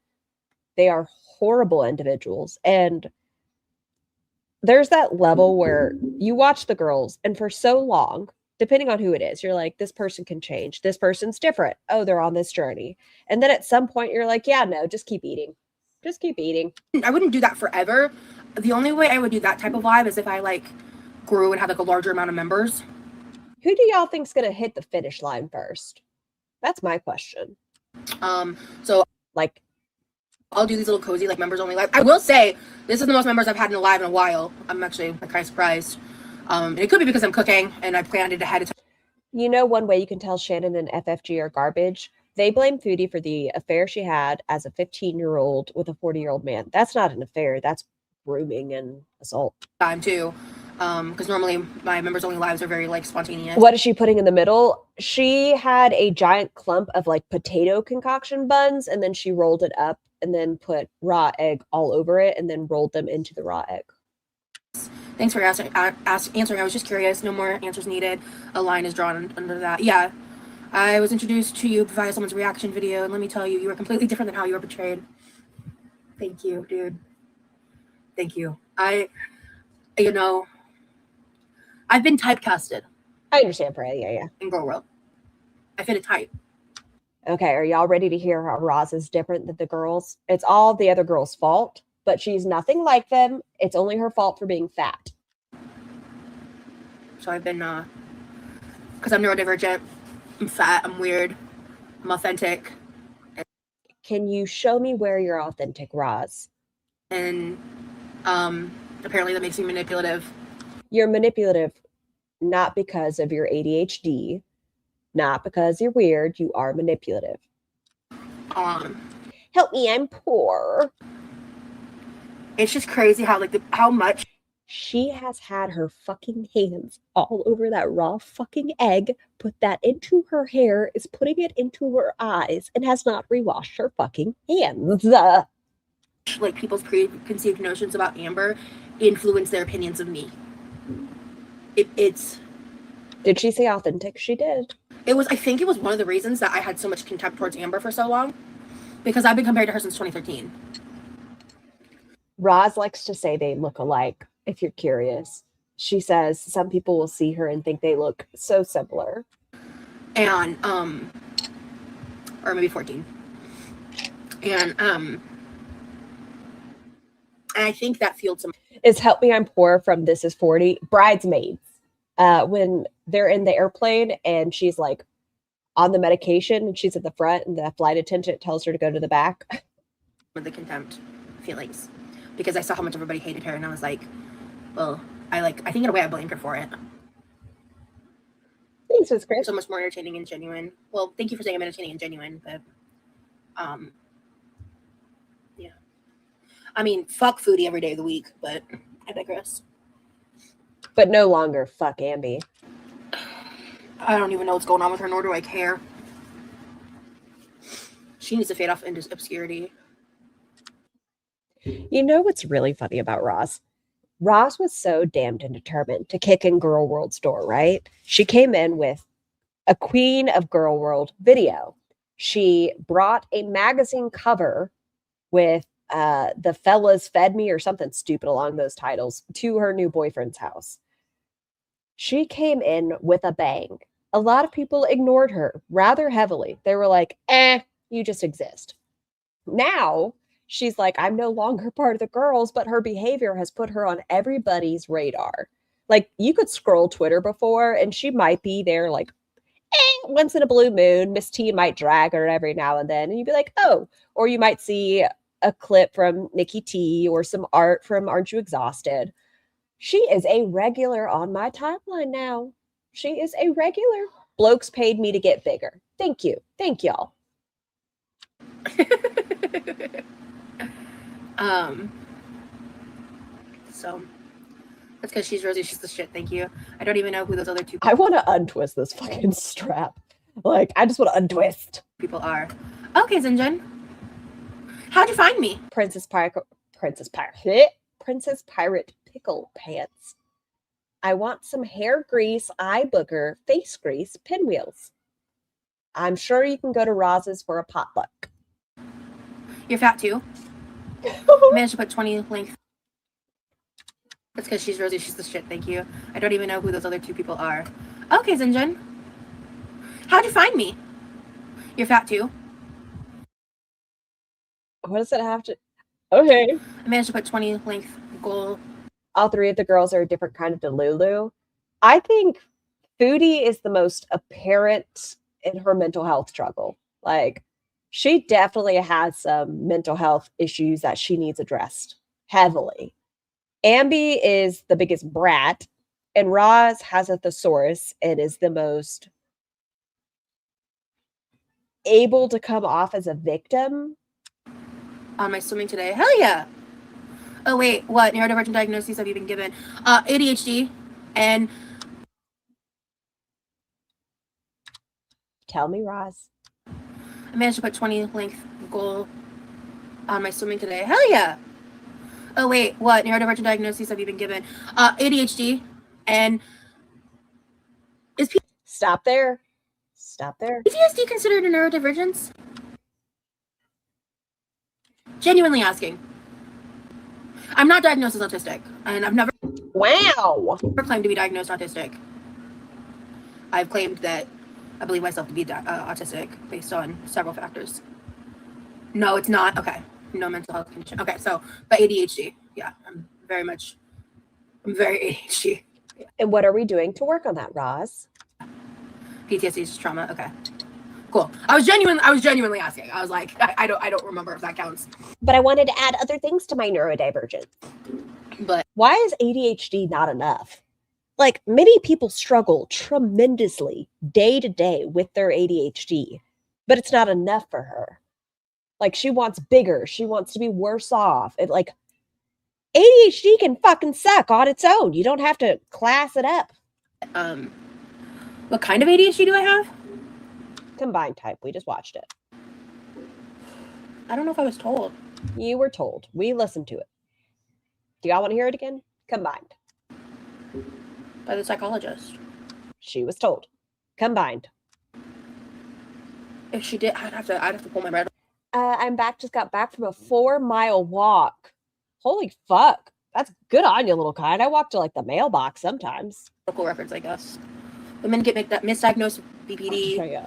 horrible individuals. And there's that level where you watch the girls, and for so long, depending on who it is, you're like, this person can change. This person's different. Oh, they're on this journey. And then at some point you're like, yeah, no, just keep eating. Just keep eating. I wouldn't do that forever. The only way I would do that type of live is if I like grew and had like a larger amount of members. Who do y'all think's gonna hit the finish line first? That's my question. So like, I'll do these little cozy like members only live. I will say this is the most members I've had in a live in a while. I'm actually kind of surprised. It could be because I'm cooking and I planned it ahead of time. You know, one way you can tell Shannon and FFG are garbage. They blame Foodie for the affair she had as a 15-year-old with a 40-year-old man. That's not an affair. That's grooming and assault. Time too, because normally my members only lives are very like spontaneous. What is she putting in the middle? She had a giant clump of like potato concoction buns, and then she rolled it up and then put raw egg all over it and then rolled them into the raw egg. Thanks for answering. I was just curious. No more answers needed. A line is drawn under that. Yeah. I was introduced to you via someone's reaction video, and let me tell you, you were completely different than how you were portrayed. Thank you, dude. Thank you. I've been typecasted. I understand, Freya. Yeah. In Girl World. I fit a type. Okay, are y'all ready to hear how Roz is different than the girls? It's all the other girls' fault, but she's nothing like them. It's only her fault for being fat. So I've been, because I'm neurodivergent, I'm fat, I'm weird, I'm authentic. Can you show me where you're authentic, Roz? And apparently that makes me manipulative. You're manipulative not because of your ADHD, not because you're weird. You are manipulative. Help me, I'm poor. It's just crazy how how much she has had her fucking hands all over that raw fucking egg, put that into her hair, is putting it into her eyes, and has not rewashed her fucking hands. Like people's preconceived notions about Amber influence their opinions of me. It's. Did she say authentic? She did. I think it was one of the reasons that I had so much contempt towards Amber for so long, because I've been compared to her since 2013. Roz likes to say they look alike, if you're curious. She says some people will see her and think they look so similar. And, or maybe 14. And I think that fueled some. Is Help Me, I'm Poor from This Is 40. Bridesmaids. When they're in the airplane and she's like on the medication and she's at the front and the flight attendant tells her to go to the back. With the contempt feelings. Because I saw how much everybody hated her and I was like, well, I think in a way I blamed her for it. Thanks, Miss Chris. So much more entertaining and genuine. Well, thank you for saying I'm entertaining and genuine, but yeah. I mean, fuck Foodie every day of the week, but I digress. But no longer fuck Ambi. I don't even know what's going on with her, nor do I care. She needs to fade off into obscurity. You know what's really funny about Roz? Roz was so damned and determined to kick in Girl World's door, right? She came in with a Queen of Girl World video. She brought a magazine cover with The Fellas Fed Me or something stupid along those titles to her new boyfriend's house. She came in with a bang. a lot of people ignored her rather heavily. They were like, you just exist. Now she's like, I'm no longer part of the girls, but her behavior has put her on everybody's radar. Like, you could scroll Twitter before and she might be there like, once in a blue moon. Miss T might drag her every now and then, and you'd be like, oh. Or you might see a clip from Nikki T or some art from Aren't You Exhausted? She is a regular on my timeline now. She is a regular. Blokes paid me to get bigger. Thank you. Thank y'all. So that's because she's Rosie. She's the shit. Thank you. I don't even know who those other two I want to untwist this fucking strap. Like, I just want to untwist. people are. Okay, Zinjin. How'd you find me? Princess Pirate Pickle Pants. I want some hair grease, eye booger, face grease, pinwheels. I'm sure you can go to Roz's for a potluck. You're fat too. Managed to put 20 length. That's because she's Rosie. She's the shit. Thank you. I don't even know who those other two people are. Okay, Zinjin. How'd you find me? You're fat too. What does it have to... Okay. I managed to put 20 length goal. All three of the girls are a different kind of Delulu. I think Foodie is the most apparent in her mental health struggle. Like, she definitely has some mental health issues that she needs addressed heavily. Ambi is the biggest brat, and Roz has a thesaurus and is the most able to come off as a victim. On my swimming today. Hell yeah. Oh wait, what neurodivergent diagnoses have you been given? ADHD and Tell me, Roz. I managed to put 20 length goal on my swimming today. Hell yeah. Oh wait, what neurodivergent diagnoses have you been given? ADHD and is Stop there. Stop there. PTSD considered a neurodivergence? Genuinely asking. I'm not diagnosed as autistic, and I've never Wow. claimed to be diagnosed autistic. I've claimed that I believe myself to be autistic based on several factors. No, it's not. Okay. No mental health condition. Okay, so, but ADHD. Yeah, I'm very ADHD. Yeah. And what are we doing to work on that, Roz? PTSD is trauma. Okay. Cool. I was genuinely asking. I was like, I don't remember if that counts. But I wanted to add other things to my neurodivergence. But why is ADHD not enough? Like, many people struggle tremendously day to day with their ADHD, but it's not enough for her. Like, she wants bigger. She wants to be worse off. It, like, ADHD can fucking suck on its own. You don't have to class it up. what kind of ADHD do I have? Combined type. We just watched it. I don't know if I was told. You were told. We listened to it. Do y'all want to hear it again? Combined. By the psychologist. She was told. Combined. If she did, I'd have to pull my red. I'm back. Just got back from a 4-mile walk. Holy fuck. That's good on you, little kind. I walk to like the mailbox sometimes. Medical records, I guess. Women get misdiagnosed with BPD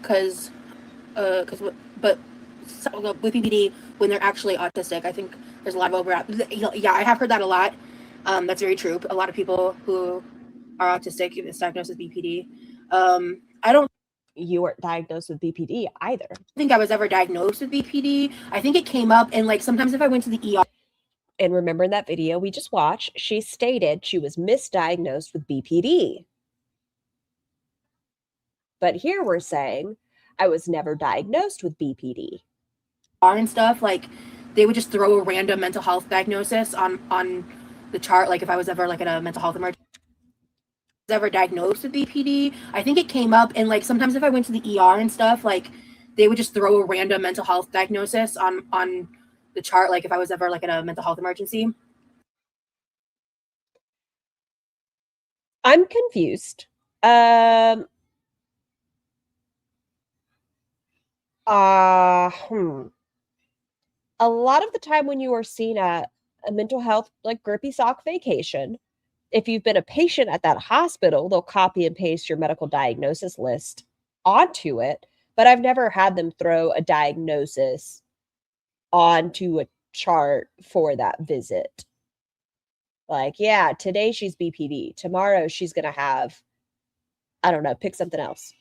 because with BPD when they're actually autistic. I think there's a lot of overlap. Yeah, I have heard that a lot. That's very true. A lot of people who are autistic get misdiagnosed with BPD. I don't. You weren't diagnosed with BPD either. think I was ever diagnosed with BPD. I think it came up, and like sometimes if I went to the ER. And remember in that video we just watched, she stated she was misdiagnosed with BPD. But here we're saying, I was never diagnosed with BPD. And stuff, like they would just throw a random mental health diagnosis on the chart, like if I was ever like in a mental health emergency. Ever diagnosed with BPD. I think it came up, and like sometimes if I went to the ER and stuff, like they would just throw a random mental health diagnosis on the chart, like if I was ever like in a mental health emergency. I'm confused. A lot of the time when you are seen at a mental health like grippy sock vacation, if you've been a patient at that hospital, they'll copy and paste your medical diagnosis list onto it. But I've never had them throw a diagnosis onto a chart for that visit. Like, yeah, today she's BPD. Tomorrow she's going to have, I don't know, pick something else.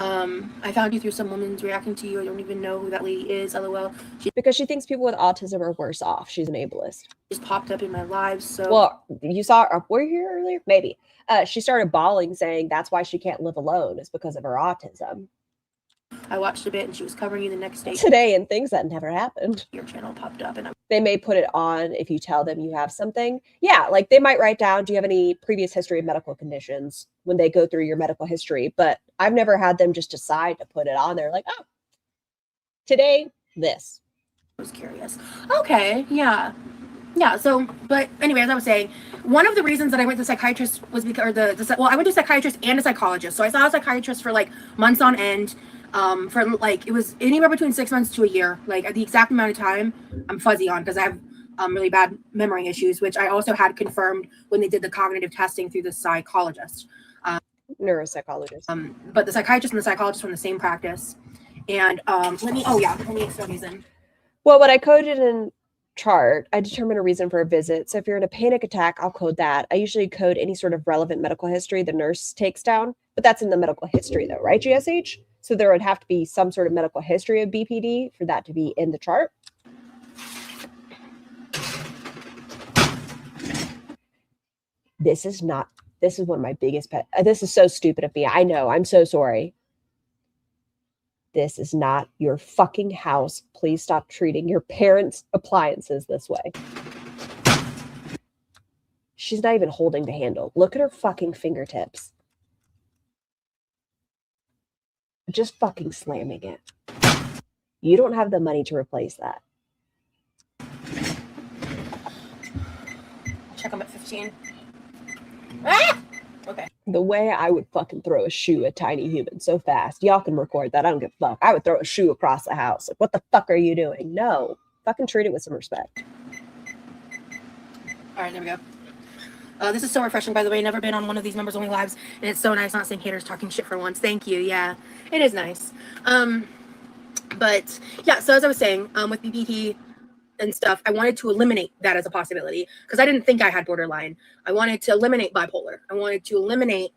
I found you through some woman's reacting to you. I don't even know who that lady is. LOL. She Because she thinks people with autism are worse off. She's an ableist. just popped up in my live. So Well, you saw her, were you here earlier? Maybe. She started bawling, saying that's why she can't live alone. It's because of her autism. I watched a bit and she was covering you the next day. Today, and things that never happened. Your channel popped up and They may put it on if you tell them you have something. Yeah, like they might write down, do you have any previous history of medical conditions when they go through your medical history? But I've never had them just decide to put it on there like, oh, today, this. I was curious. Okay, yeah. Yeah, so, but anyway, as I was saying, one of the reasons that I went to psychiatrist was because, I went to a psychiatrist and a psychologist. So I saw a psychiatrist for like months on end. For like, it was anywhere between 6 months to a year. Like the exact amount of time I'm fuzzy on because I have really bad memory issues, which I also had confirmed when they did the cognitive testing through the psychologist. Neuropsychologist. But the psychiatrist and the psychologist were in the same practice. And let me explain the reason. Well, when I coded in chart, I determine a reason for a visit. So if you're in a panic attack, I'll code that. I usually code any sort of relevant medical history the nurse takes down, but that's in the medical history though, right, GSH? So there would have to be some sort of medical history of BPD for that to be in the chart. This is one of my biggest pet. This is so stupid of me. I know. I'm so sorry. This is not your fucking house. Please stop treating your parents' appliances this way. She's not even holding the handle. Look at her fucking fingertips. Just fucking slamming it. You don't have the money to replace that. Check them at 15. Ah! Okay. The way I would fucking throw a shoe at tiny humans so fast. Y'all can record that. I don't give a fuck. I would throw a shoe across the house. Like, what the fuck are you doing? No. Fucking treat it with some respect. All right, there we go. This is so refreshing, by the way. Never been on one of these members only lives, and it's so nice not seeing haters talking shit for once. Thank you. Yeah, it is nice. But yeah, so as I was saying, with BPD and stuff, I wanted to eliminate that as a possibility because I didn't think I had borderline. I wanted to eliminate bipolar. I wanted to eliminate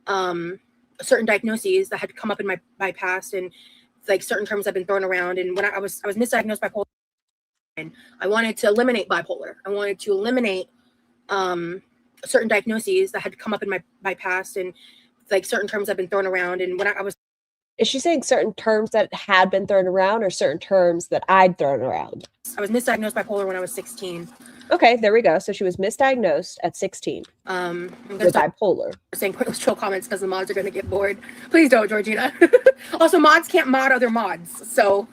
certain diagnoses that had come up in my past, and like certain terms have been thrown around. And when I was misdiagnosed bipolar, and I wanted to eliminate bipolar. I wanted to eliminate certain diagnoses that had come up in my past, and like certain terms have been thrown around. And when I was Is she saying certain terms that had been thrown around or certain terms that I'd thrown around? I was misdiagnosed bipolar when I was 16. Okay, there we go. So she was misdiagnosed at 16 with bipolar. Saying pointless troll comments because the mods are going to get bored. Please don't, Georgina. Also, mods can't mod other mods. So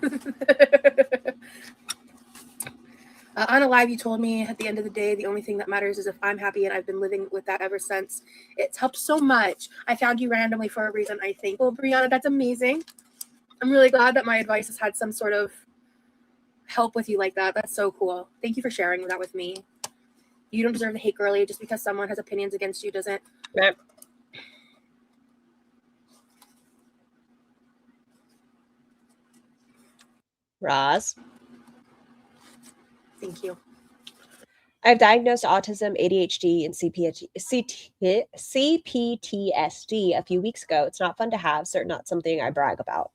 on a live, you told me at the end of the day, the only thing that matters is if I'm happy, and I've been living with that ever since. It's helped so much. I found you randomly for a reason, I think. Well, Brianna, that's amazing. I'm really glad that my advice has had some sort of help with you like that. That's so cool. Thank you for sharing that with me. You don't deserve to hate girly. Just because someone has opinions against you doesn't. Right. Roz. Thank you. I've diagnosed autism, ADHD, and CPTSD a few weeks ago. It's not fun to have, certainly not something I brag about.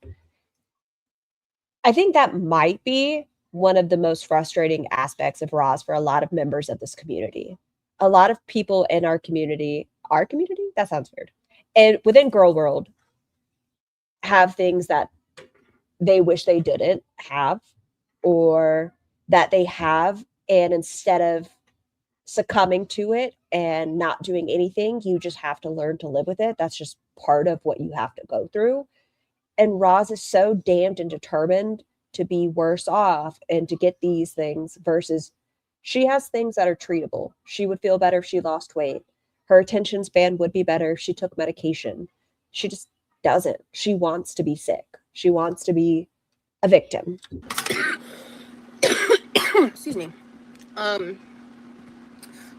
I think that might be one of the most frustrating aspects of Roz for a lot of members of this community. A lot of people in our community, that sounds weird, and within girl world, have things that they wish they didn't have, or that they have, and instead of succumbing to it and not doing anything, you just have to learn to live with it. That's just part of what you have to go through. And Roz is so damned and determined to be worse off and to get these things versus she has things that are treatable. She would feel better if she lost weight. Her attention span would be better if she took medication. She just doesn't. She wants to be sick. She wants to be a victim. Excuse me.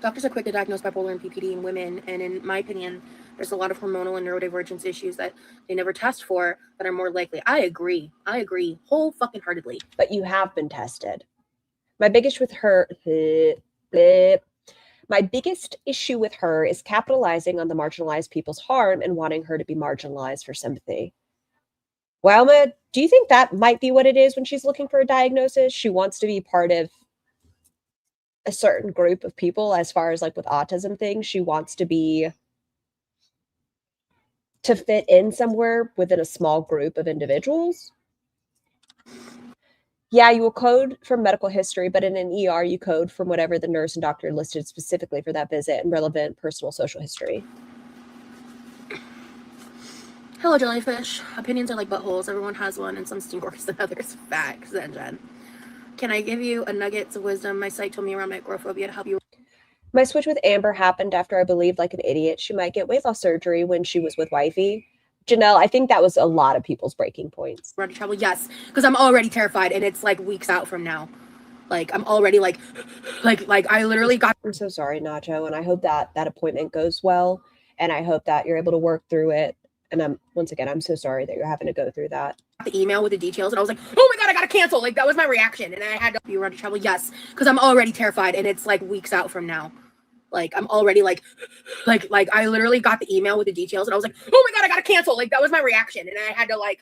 Doctors are quick to diagnose bipolar and PPD in women, and in my opinion, there's a lot of hormonal and neurodivergence issues that they never test for that are more likely. I agree whole fucking heartedly. But you have been tested. My biggest issue with her is capitalizing on the marginalized people's harm and wanting her to be marginalized for sympathy. Wilma, do you think that might be what it is when she's looking for a diagnosis? She wants to be part of a certain group of people as far as like with autism things. She wants to fit in somewhere within a small group of individuals. Yeah, you will code from medical history, but in an ER, you code from whatever the nurse and doctor listed specifically for that visit and relevant personal social history. Hello, jellyfish. Opinions are like buttholes. Everyone has one, and some stink worse than others. Facts, Jen. Can I give you a nuggets of wisdom my site told me around microphobia to help you? My switch with Amber happened after I believed like an idiot she might get weight loss surgery when she was with Wifey. Janelle, I think that was a lot of people's breaking points. Run to trouble, yes, because I'm already terrified, and it's like weeks out from now. Like I'm already like I literally got. I'm so sorry, Nacho, and I hope that appointment goes well, and I hope that you're able to work through it. And I'm so sorry that you're having to go through that. The email with the details, and I was like, oh my god, I gotta cancel. Like that was my reaction, and I had to be run to trouble, yes, because I'm already terrified, and it's like weeks out from now. Like I'm already like I literally got the email with the details, and I was like, oh my god, I gotta cancel. Like that was my reaction, and I had to like.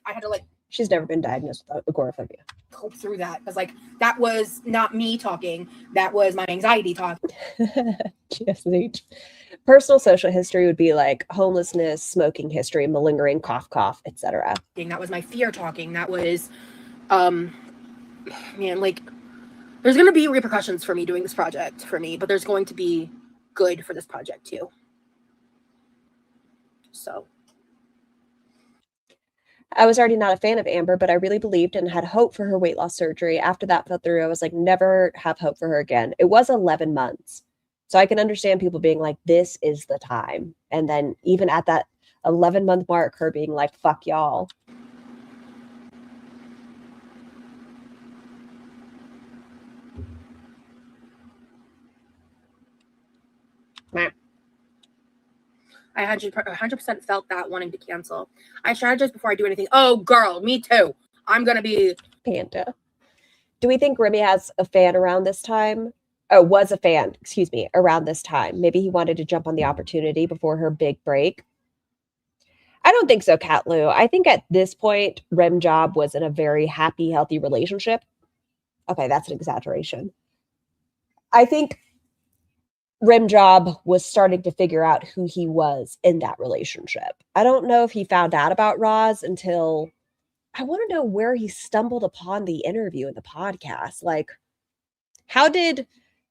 She's never been diagnosed with agoraphobia. Cope through that because like that was not me talking, that was my anxiety talking. GSH. Personal social history would be like homelessness, smoking history, malingering, cough, etc. That was my fear talking. That was man, like there's going to be repercussions for me doing this project for me, but there's going to be good for this project too. So I was already not a fan of Amber, but I really believed and had hope for her weight loss surgery. After that fell through, I was like, never have hope for her again. It was 11 months. So I can understand people being like, this is the time. And then even at that 11-month mark, her being like, fuck y'all. I 100% felt that wanting to cancel. I strategize before I do anything. Oh, girl, me too. I'm going to be... Panda. Do we think Remy has a fan around this time? Oh, was a fan, around this time. Maybe he wanted to jump on the opportunity before her big break. I don't think so, Cat Lou. I think at this point, Rem Job was in a very happy, healthy relationship. Okay, that's an exaggeration. I think Rem Job was starting to figure out who he was in that relationship. I don't know if he found out about Roz until... I want to know where he stumbled upon the interview in the podcast. Like, how did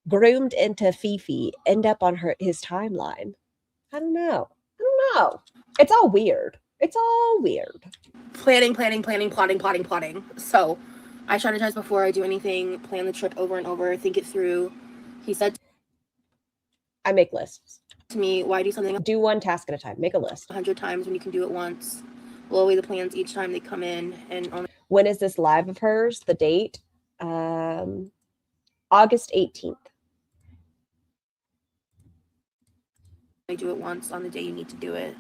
groomed into Fifi end up on his timeline? I don't know. It's all weird. Planning, plotting. So I strategize before I do anything, plan the trip over and over, think it through. He said, I make lists. To me, why do something? Do one task at a time. Make a list. 100 times when you can do it once. Blow away the plans each time they come in. And when is this live of hers? The date? August 18th. I do it once on the day you need to do it.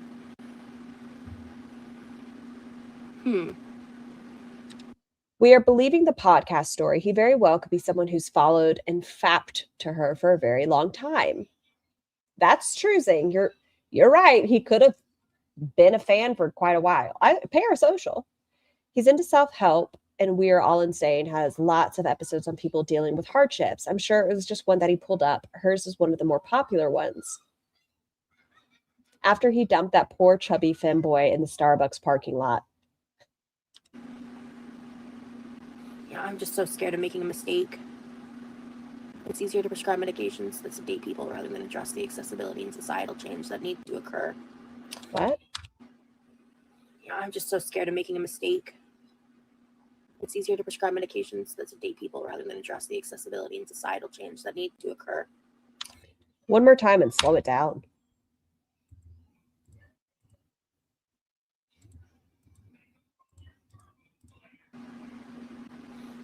We are believing the podcast story. He very well could be someone who's followed and fapped to her for a very long time. That's true, Zing. You're right. He could have been a fan for quite a while. Parasocial. He's into self-help, and We Are All Insane has lots of episodes on people dealing with hardships. I'm sure it was just one that he pulled up. Hers is one of the more popular ones. After he dumped that poor chubby femboy in the Starbucks parking lot. Yeah, I'm just so scared of making a mistake. It's easier to prescribe medications that sedate people rather than address the accessibility and societal change that need to occur. What? Yeah, I'm just so scared of making a mistake. It's easier to prescribe medications that sedate people rather than address the accessibility and societal change that need to occur. One more time and slow it down.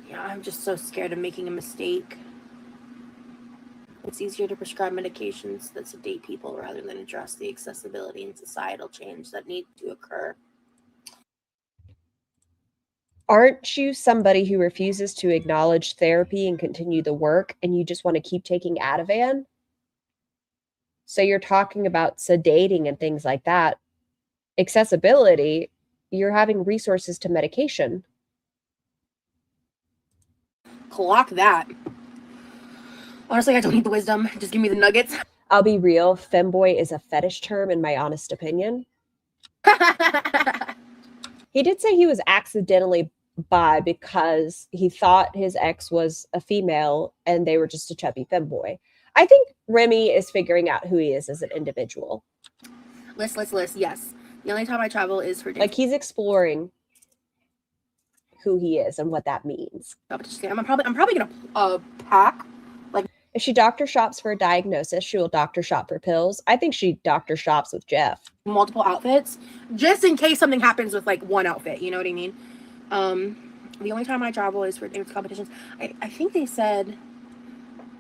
Yeah, I'm just so scared of making a mistake. It's easier to prescribe medications that sedate people rather than address the accessibility and societal change that need to occur. Aren't you somebody who refuses to acknowledge therapy and continue the work, and you just want to keep taking Ativan? So you're talking about sedating and things like that. Accessibility, you're having resources to medication. Clock that. Honestly, I don't need the wisdom. Just give me the nuggets. I'll be real, femboy is a fetish term in my honest opinion. He did say he was accidentally bi because he thought his ex was a female and they were just a chubby femboy. I think Remy is figuring out who he is as an individual. List. Yes. The only time I travel is for Like, he's exploring who he is and what that means. I'm probably gonna pack. Like, if she doctor shops for a diagnosis, she will doctor shop for pills. I think she doctor shops with Jeff. Multiple outfits, just in case something happens with like one outfit. You know what I mean? The only time I travel is for dance competitions. I think they said.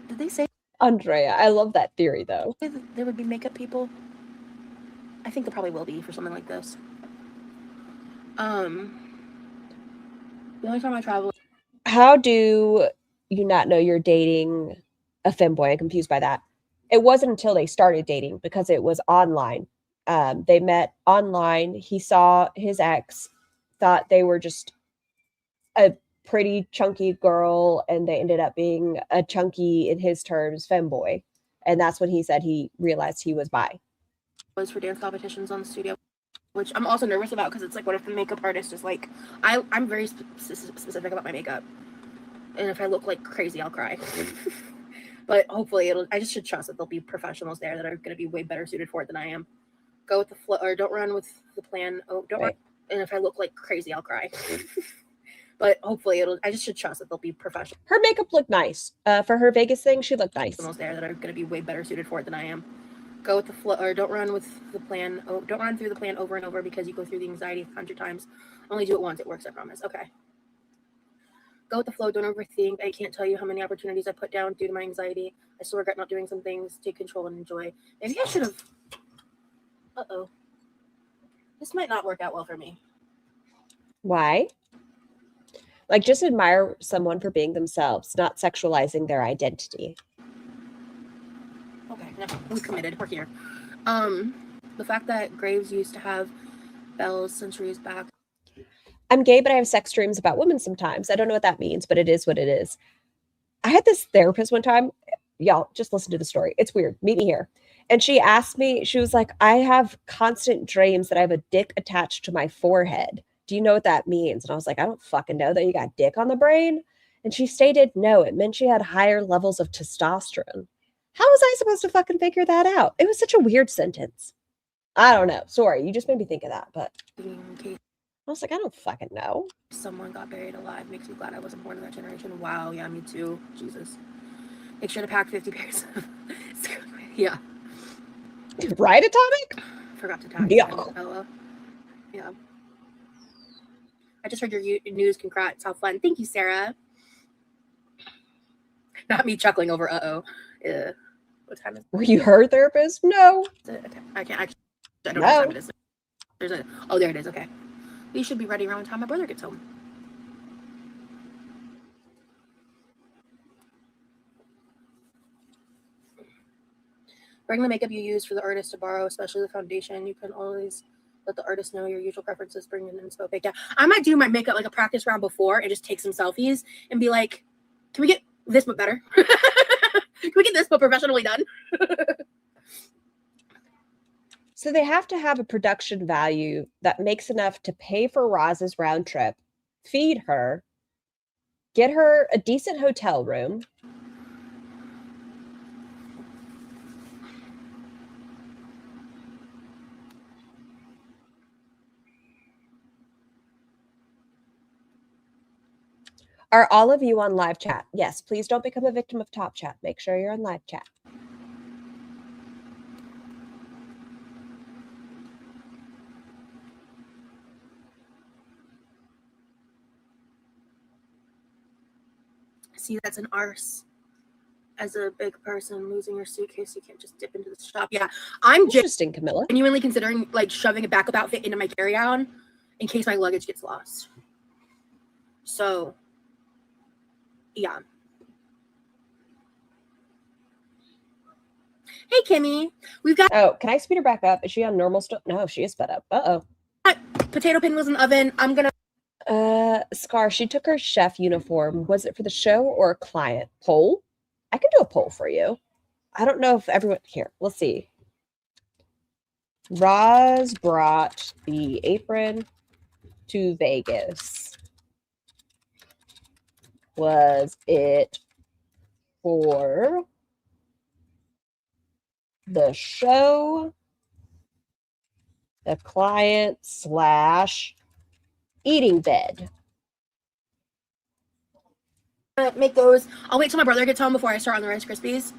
Did they say? Andrea, I love that theory though. There would be makeup people. I think there probably will be for something like this. The only time I travel. How do you not know you're dating a femboy? I'm confused by that. It wasn't until they started dating because it was online. They met online. He saw his ex, thought they were just a pretty chunky girl, and they ended up being a chunky, in his terms, femboy. And that's when he said he realized he was bi. Was for dance competitions on the studio, which I'm also nervous about because it's like, what if the makeup artist is like, I'm very specific about my makeup, and if I look like crazy, I'll cry. But hopefully I just should trust that there'll be professionals there that are going to be way better suited for it than I am. Go with the flow, or don't run with the plan. Oh, don't run. And if I look like crazy, I'll cry. But hopefully I just should trust that there'll be professionals. Her makeup looked nice. For her Vegas thing, she looked nice. There that are going to be way better suited for it than I am. Go with the flow, or don't run with the plan. Oh, don't run through the plan over and over because you go through the anxiety 100 times. Only do it once. It works, I promise. Okay. Go with the flow. Don't overthink. I can't tell you how many opportunities I put down due to my anxiety. I still regret not doing some things. Take control and enjoy. Maybe I should have. Uh-oh. This might not work out well for me. Why? Like, just admire someone for being themselves, not sexualizing their identity. Okay, no, we're committed. We're here. The fact that Graves used to have bells centuries back. I'm gay, but I have sex dreams about women sometimes. I don't know what that means, but it is what it is. I had this therapist one time. Y'all, just listen to the story. It's weird. Meet me here. And she asked me, she was like, I have constant dreams that I have a dick attached to my forehead. Do you know what that means? And I was like, I don't fucking know that you got dick on the brain. And she stated, no, it meant she had higher levels of testosterone. How was I supposed to fucking figure that out? It was such a weird sentence. I don't know. Sorry, you just made me think of that. But I was like, I don't fucking know. Someone got buried alive. Makes me glad I wasn't born in that generation. Wow, yeah, me too. Jesus. Make sure to pack 50 pairs. Yeah. Right, Atomic? Forgot to tag. Yeah. Yeah. I just heard your news. Congrats. How fun. Thank you, Sarah. Not me chuckling over uh-oh. What time is it? Were you her therapist? No. I don't know what time it is. Oh, there it is. Okay. We should be ready around the time my brother gets home. Bring the makeup you use for the artist to borrow, especially the foundation. You can always let the artist know your usual preferences. Bring in inspo pick. Yeah, I might do my makeup like a practice round before and just take some selfies and be like, can we get this but better? Can we get this but professionally done? So they have to have a production value that makes enough to pay for Roz's round trip, feed her, get her a decent hotel room. Are all of you on live chat? Yes, please don't become a victim of top chat. Make sure you're on live chat. See, that's an arse. as a big person losing your suitcase, you can't just dip into the shop. Yeah, I'm Interesting, Camilla. genuinely considering like shoving a backup outfit into my carry-on in case my luggage gets lost. So, yeah. Hey, Kimmy, we've got Oh, can I speed her back up? Is she on normal still? No, she is sped up. Uh-oh. potato pin was in the oven. I'm gonna. Scar, she took her chef uniform. Was it for the show or a client? Poll? I can do a poll for you. I don't know if everyone here. We'll see. Roz brought the apron to Vegas. Was it for the show, the client / eating bed? Make those. I'll wait till my brother gets home before I start on the Rice Krispies.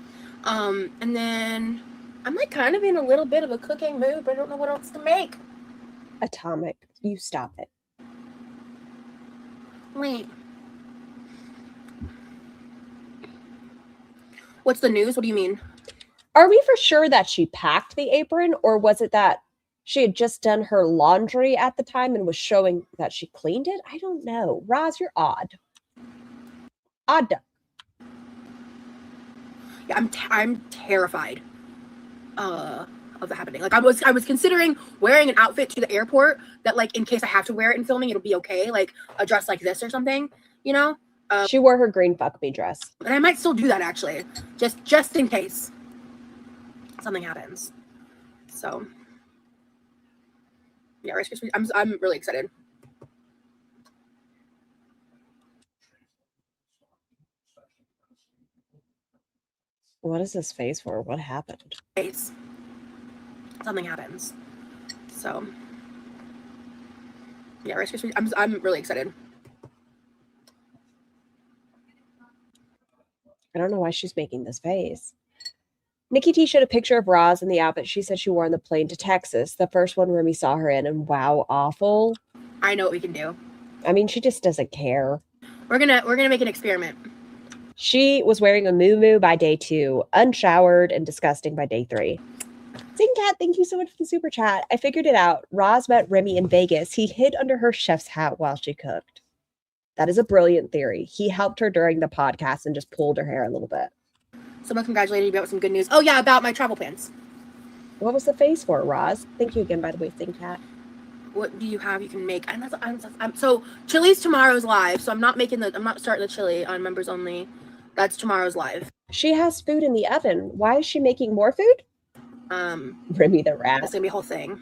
And then I'm like kind of in a little bit of a cooking mood, but I don't know what else to make. Atomic, you stop it. Wait. What's the news? What do you mean? Are we for sure that she packed the apron, or was it that she had just done her laundry at the time and was showing that she cleaned it? I don't know. Roz, you're odd. Odd duck. Yeah, I'm terrified of that happening. Like I was considering wearing an outfit to the airport that like in case I have to wear it in filming, it'll be okay. Like a dress like this or something, you know? She wore her green fuck me dress. And I might still do that actually, just in case something happens. So yeah, Rice Krispies. I'm really excited. What is this face for? What happened? Face. Something happens. So yeah, Rice Krispies. I'm really excited. I don't know why she's making this face. Nikki T showed a picture of Roz in the outfit she said she wore on the plane to Texas, the first one Remy saw her in, and wow, awful. I know what we can do. I mean, she just doesn't care. We're gonna make an experiment. She was wearing a muumuu by day 2, unshowered and disgusting by day 3. Zingcat, thank you so much for the super chat. I figured it out. Roz met Remy in Vegas. He hid under her chef's hat while she cooked. That is a brilliant theory. He helped her during the podcast and just pulled her hair a little bit. Someone congratulated you about some good news. Oh yeah, about my travel plans. What was the face for, Roz? Thank you again, by the way, Zingcat. What do you have you can make? So Chili's tomorrow's live, so I'm not starting the chili on members only. That's tomorrow's live. She has food in the oven. Why is she making more food? Remy the rat. That's gonna be a whole thing.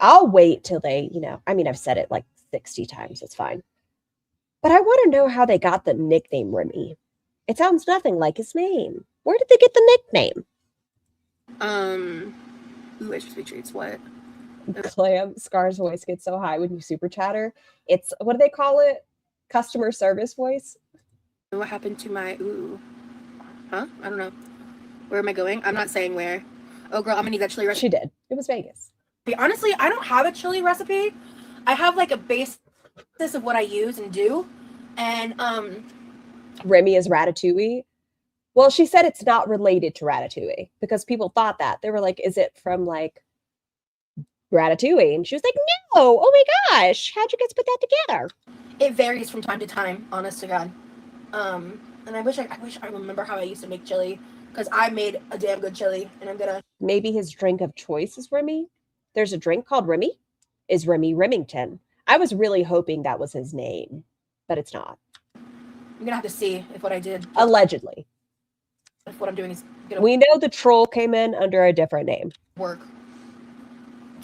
I'll wait till they, I've said it like 60 times. It's fine. But I want to know how they got the nickname Remy. It sounds nothing like his name. Where did they get the nickname? Ooh, Rice Krispie treats. What? Clam, Scar's voice gets so high when you super chatter. It's, what do they call it? Customer service voice? What happened to my, I don't know. Where am I going? I'm not saying where. Oh, girl, I'm gonna need that chili recipe. She did. It was Vegas. Honestly, I don't have a chili recipe. I have like a basis of what I use and do. And, Remy is Ratatouille. Well, she said it's not related to Ratatouille because people thought that. They were like, is it from like Ratatouille? And she was like, no. Oh my gosh. How'd you guys put that together? It varies from time to time, honest to God. And I wish I remember how I used to make chili because I made a damn good chili and I'm gonna. Maybe his drink of choice is Remy. There's a drink called Remy. Is Remy Remington. I was really hoping that was his name, but it's not. I'm gonna have to see if what I did. Allegedly. If what I'm doing is we know the troll came in under a different name. Work.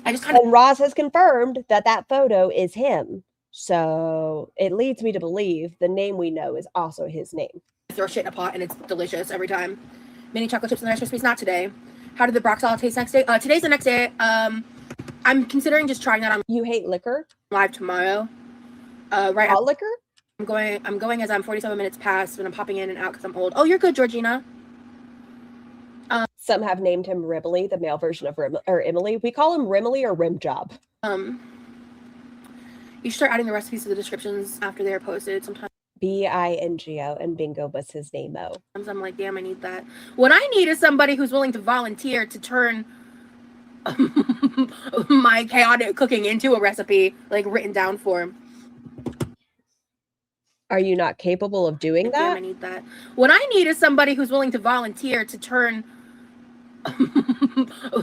And Roz has confirmed that photo is him. So it leads me to believe the name we know is also his name. Throw shit in a pot and it's delicious every time. Mini chocolate chips and Rice Krispies, not today. How did the Brock salad taste next day? Today's the next day. I'm considering just trying that on. You hate liquor? Live tomorrow. Right. All liquor? I'm going as I'm 47 minutes past when I'm popping in and out because I'm old. Oh, you're good, Georgina. Some have named him Rimmely, the male version of Emily. We call him Rimmely or Rim Job. You should start adding the recipes to the descriptions after they are posted sometime. Bingo, and Bingo was his name-o. I'm like, damn, I need that. What I need is somebody who's willing to volunteer to turn my chaotic cooking into a recipe, like written down form. Are you not capable of doing Damn, I that? need that. What I need is somebody who's willing to volunteer to turn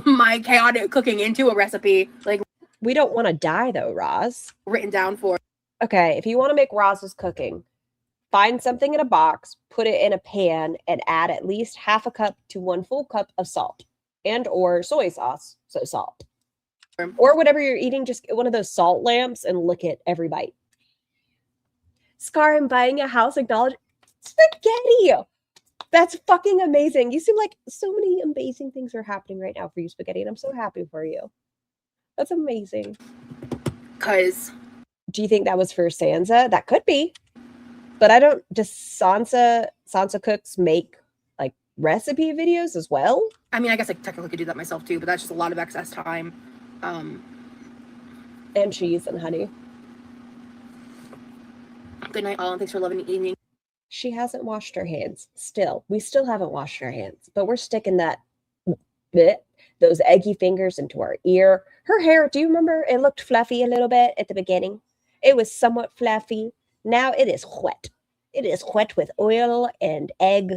my chaotic cooking into a recipe, like We don't want to die though, Roz. written down form. Okay, if you want to make Roz's cooking, find something in a box, put it in a pan, and add at least half a cup to 1 full cup of salt and or soy sauce, so salt. Or whatever you're eating, just get one of those salt lamps and lick it every bite. Scar, I'm buying a house, acknowledge spaghetti. That's fucking amazing. You seem like so many amazing things are happening right now for you, Spaghetti, and I'm so happy for you. That's amazing. Cause Do you think that was for Sansa? That could be. But I don't. Does Sansa Cooks make like recipe videos as well? I mean, I guess I technically could do that myself too, but that's just a lot of excess time. And cheese and honey. Good night, all, and thanks for loving the evening. She hasn't washed her hands. Still, we still haven't washed our hands, but we're sticking those eggy fingers into our ear. Her hair, do you remember? It looked fluffy a little bit at the beginning. It was somewhat fluffy. Now it is wet. It is wet with oil and egg.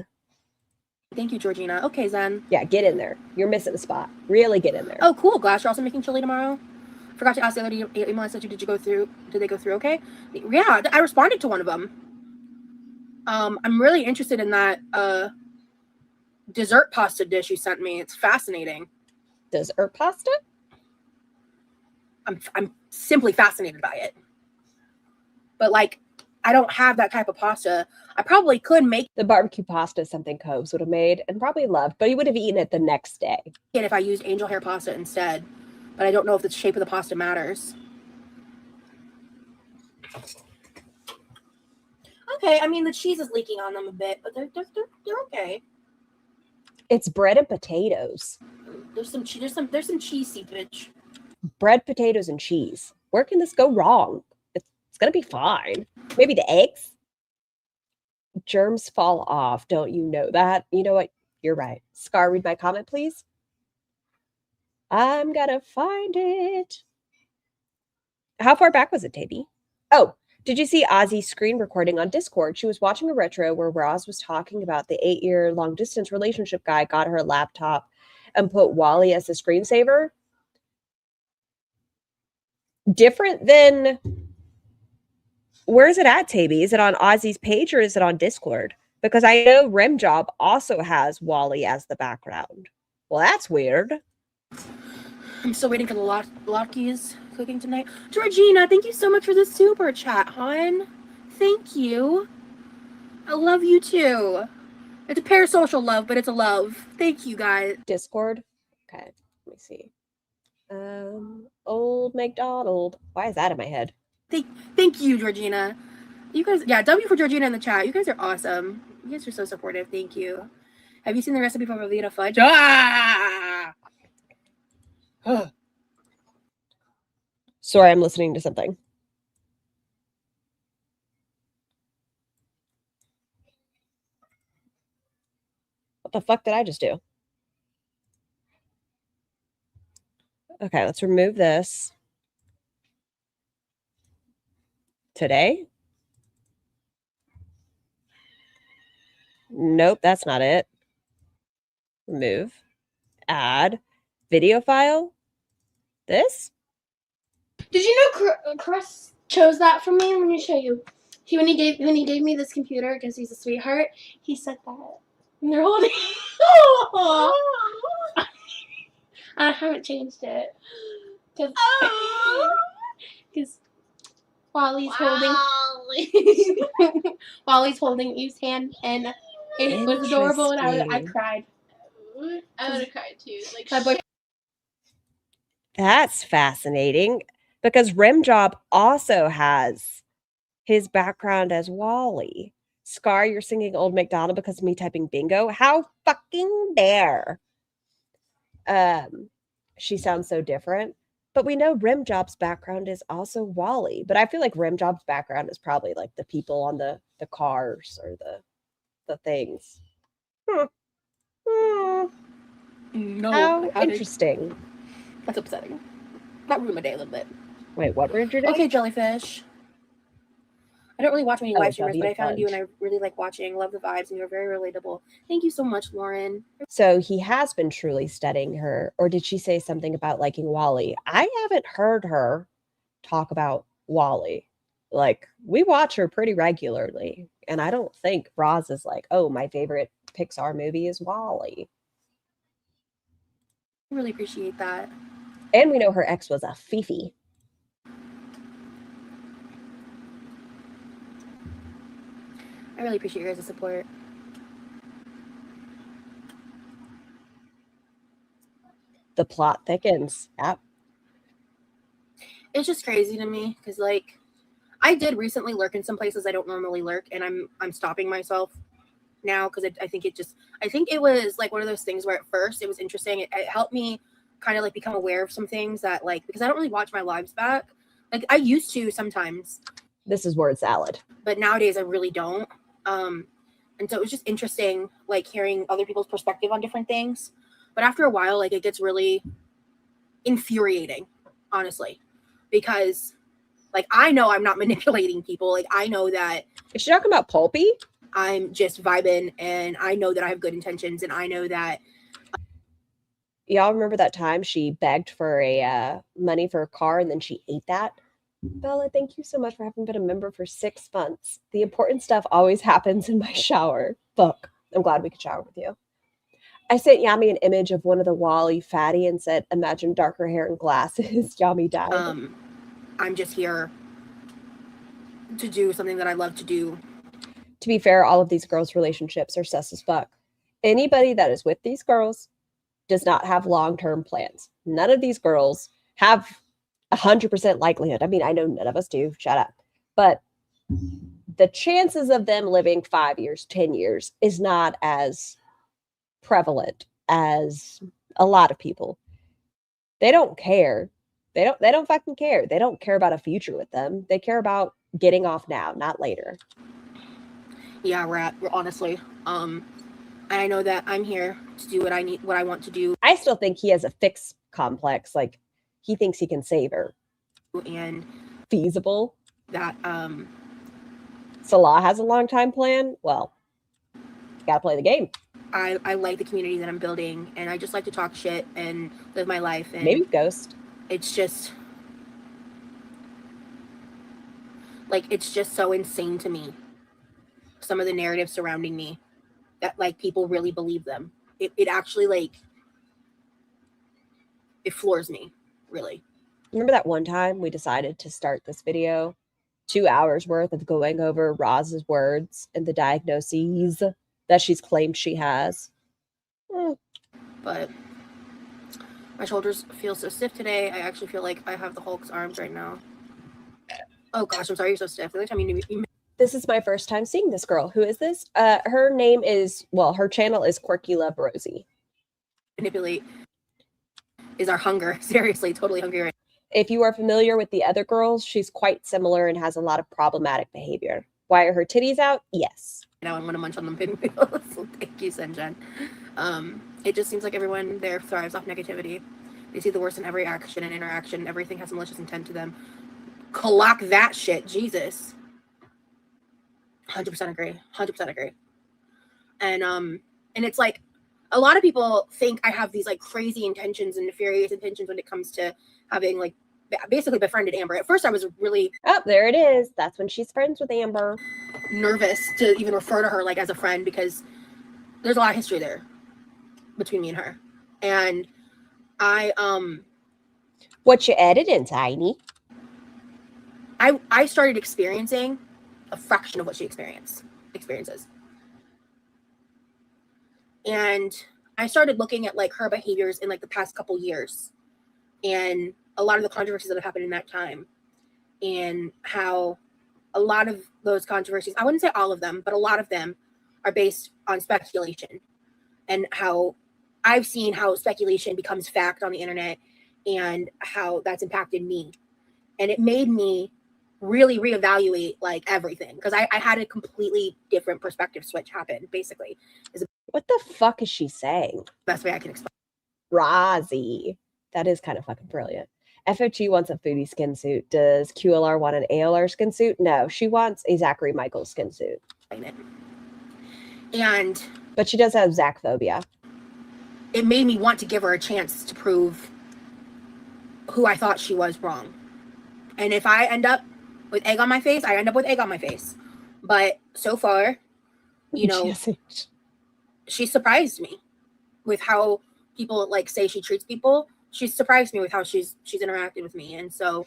Thank you, Georgina. Okay, Zen. Yeah, get in there. You're missing a spot. Really get in there. Oh, cool. Glass, you're also making chili tomorrow? Forgot to ask the other email I sent you. Did they go through okay? Yeah, I responded to one of them. I'm really interested in that dessert pasta dish you sent me. It's fascinating. Dessert pasta? I'm simply fascinated by it. But like, I don't have that type of pasta. I probably could make The barbecue pasta is something Coves would have made and probably loved, but he would have eaten it the next day. it if I used angel hair pasta instead. But I don't know if the shape of the pasta matters. Okay, I mean the cheese is leaking on them a bit, but they're okay. It's bread and potatoes. There's some cheese seepage. Bread, potatoes, and cheese. Where can this go wrong? It's gonna be fine. Maybe the eggs? Germs fall off. Don't you know that? You know what? You're right. Scar, read my comment, please. I'm gonna find it. How far back was it, Tabby? Oh, did you see Ozzy's screen recording on Discord? She was watching a retro where Roz was talking about the 8-year long distance relationship guy got her a laptop and put Wally as the screensaver. Different than... Where is it at, Tabby? Is it on Ozzy's page or is it on Discord? Because I know Rimjob also has Wally as the background. Well, that's weird. I'm still waiting for the Lockies cooking tonight. Georgina, thank you so much for the super chat, hon. Thank you. I love you too. It's a parasocial love, but it's a love. Thank you, guys. Discord. Okay, let me see. Old McDonald. Why is that in my head? Thank you, Georgina. You guys, yeah, W for Georgina in the chat. You guys are awesome. You guys are so supportive. Thank you. Have you seen the recipe for Velveeta fudge? Ah! Sorry, I'm listening to something. What the fuck did I just do? Okay, let's remove this. Today? Nope, that's not it. Remove. Add. Video file. This? Did you know Chris chose that for me? Let me show you. When he gave me this computer because he's a sweetheart, he said that. And they're holding. I haven't changed it because Wally's holding Wally's holding Eve's hand, and it was adorable, and I cried. I would have cried too. Like, My boy. That's fascinating because Rimjob also has his background as Wally. Scar, you're singing Old MacDonald because of me typing bingo. How fucking dare. She sounds so different, But we know Rimjob's background is also Wally. But I feel like Rimjob's background is probably like the people on the cars or the things. No. How how did- interesting. That's upsetting. That ruined my day a little bit. Wait, what ruined your day? Okay, Jellyfish. I don't really watch many live streamers, but I found you and I really like watching. Love the vibes, and you're very relatable. Thank you so much, Lauren. So he has been truly studying her, or did she say something about liking Wally? I haven't heard her talk about Wally. Like, we watch her pretty regularly, and I don't think Roz is like, oh, my favorite Pixar movie is Wally. I really appreciate that. And we know her ex was a Fifi. I really appreciate your guys' support. The plot thickens. Yep. It's just crazy to me because, like, I did recently lurk in some places I don't normally lurk, and I'm stopping myself now because I think it was like one of those things where at first it was interesting. It helped me kind of like become aware of some things that, like, because I don't really watch my lives back. Like, I used to sometimes. This is word salad. But nowadays I really don't. And so it was just interesting, like, hearing other people's perspective on different things. But after a while, like, it gets really infuriating, honestly, because, like, I know I'm not manipulating people. Like, I know that. Is she talking about Pulpy? I'm just vibing, and I know that I have good intentions, and I know that. Y'all remember that time she begged for a money for a car and then she ate that? Bella, thank you so much for having been a member for 6 months. The important stuff always happens in my shower. Look, I'm glad we could shower with you. I sent Yami an image of one of the Wally fatty and said, imagine darker hair and glasses. Yami died. I'm just here to do something that I love to do. To be fair, all of these girls' relationships are sus as fuck. Anybody that is with these girls does not have long-term plans. None of these girls have 100% likelihood. I mean, I know none of us do. Shut up. But the chances of them living 5 years, 10 years is not as prevalent as a lot of people. They don't care. They don't fucking care. They don't care about a future with them. They care about getting off now, not later. Yeah, we're honestly. And I know that I'm here to do what I want to do. I still think he has a fix complex. Like, he thinks he can save her. And feasible. That Salah has a long time plan. Well, gotta play the game. I like the community that I'm building, and I just like to talk shit and live my life. And maybe Ghost. It's just so insane to me. Some of the narratives surrounding me, that, like, people really believe them. It actually, like, it floors me, really. Remember that one time we decided to start this video, 2 hours worth of going over Roz's words and the diagnoses that she's claimed she has? But my shoulders feel so stiff today. I actually feel like I have the Hulk's arms right now. Oh gosh, I'm sorry you're so stiff. The other time you This is my first time seeing this girl. Who is this? Her name is, well, her channel is QuirkyLoveRosee. Manipulate is our hunger. Seriously, totally hungry right now. If you are familiar with the other girls, she's quite similar and has a lot of problematic behavior. Why are her titties out? Yes. Now I'm gonna munch on them pinwheels. Thank you, Senjan. It just seems like everyone there thrives off negativity. They see the worst in every action and interaction. Everything has malicious intent to them. Clock that shit, Jesus. 100% agree. 100% agree. And it's like, a lot of people think I have these, like, crazy intentions and nefarious intentions when it comes to having, like, basically befriended Amber. At first I was really... Oh, there it is. That's when she's friends with Amber. Nervous to even refer to her, like, as a friend, because there's a lot of history there between me and her. And what you editing, Tiny? I started experiencing a fraction of what she experiences. And I started looking at, like, her behaviors in, like, the past couple years and a lot of the controversies that have happened in that time, and how a lot of those controversies, I wouldn't say all of them, but a lot of them are based on speculation, and how I've seen how speculation becomes fact on the internet, and how that's impacted me. And it made me really reevaluate like everything, because I had a completely different perspective switch happen, basically. Is the What the fuck is she saying? best way I can explain. Rosee. That is kind of fucking brilliant. FOG wants a foodie skin suit. Does QLR want an ALR skin suit? No, she wants a Zachary Michaels skin suit. It. And but she does have Zach phobia. It made me want to give her a chance to prove who I thought she was wrong. And if I end up with egg on my face, I end up with egg on my face. But so far, you know, she surprised me with how people like say she treats people. She's surprised me with how she's interacted with me. And so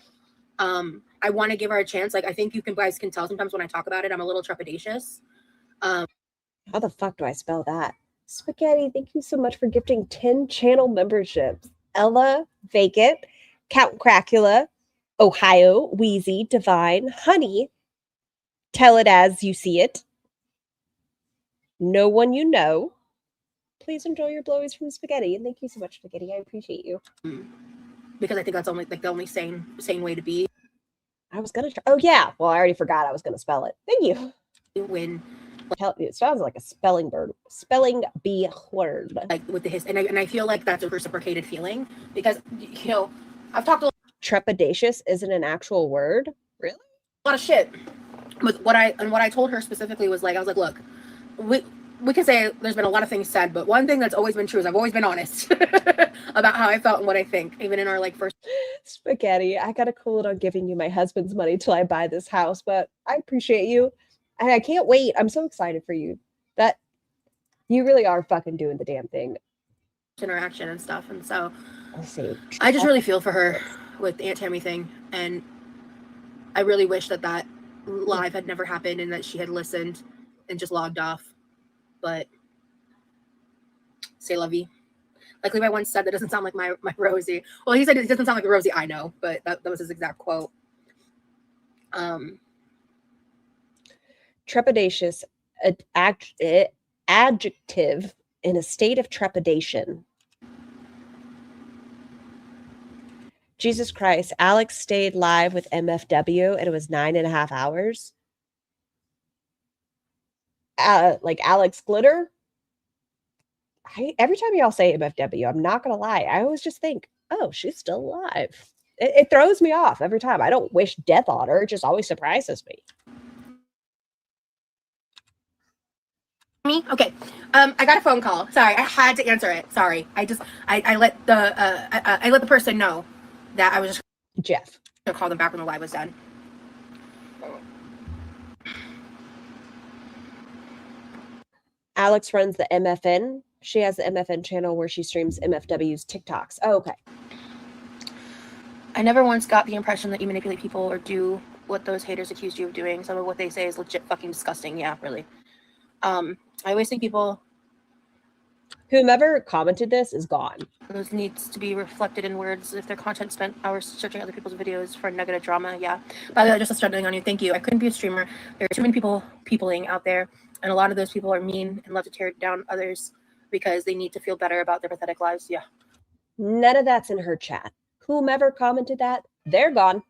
I want to give her a chance. Like, I think you guys can tell sometimes when I talk about it, I'm a little trepidatious. How the fuck do I spell that? Spaghetti, thank you so much for gifting 10 channel memberships. Ella, Vacant, Count Cracula, Ohio, Wheezy, Divine, Honey, Tell It As You See It, No One You Know. Please enjoy your blowies from Spaghetti. And thank you so much, Spaghetti. I appreciate you. Because I think that's only like the only sane way to be. I was gonna try. Oh yeah. Well, I already forgot I was gonna spell it. Thank you. When it sounds like a spelling bee word. Like with the and I feel like that's a reciprocated feeling, because you know I've talked a lot. Trepidatious isn't an actual word. Really? A lot of shit. With what I told her specifically was like, I was like, look, we can say there's been a lot of things said, but one thing that's always been true is I've always been honest about how I felt and what I think, even in our like first. Spaghetti, I gotta cool it on giving you my husband's money till I buy this house, but I appreciate you. And I can't wait. I'm so excited for you. That you really are fucking doing the damn thing. Interaction and stuff. And so I just really feel for her with the Aunt Tammy thing. And I really wish that live had never happened and that she had listened and just logged off. But say love you. Like Levi once said, that doesn't sound like my Rosie. Well, he said it doesn't sound like the Rosie I know, but that was his exact quote. Trepidatious, adjective, in a state of trepidation. Jesus Christ, Alex stayed live with MFW and it was 9.5 hours. Like Alex Glitter. Every time y'all say MFW, I'm not gonna lie, I always just think, oh, she's still alive. It throws me off every time. I don't wish death on her, it just always surprises me. Me? Okay. I got a phone call. Sorry, I had to answer it. Sorry. I let the person know that I was just Jeff. Gonna call them back when the live was done. Alex runs the MFN. She has the MFN channel where she streams MFW's TikToks. Oh, okay. I never once got the impression that you manipulate people or do what those haters accused you of doing. Some of what they say is legit fucking disgusting. Yeah, really. I always think people. Whomever commented this is gone. Those needs to be reflected in words. If their content spent hours searching other people's videos for negative drama, yeah. By the way, just struggling on you. Thank you. I couldn't be a streamer. There are too many peopling out there, and a lot of those people are mean and love to tear down others because they need to feel better about their pathetic lives. Yeah. None of that's in her chat. Whomever commented that, they're gone.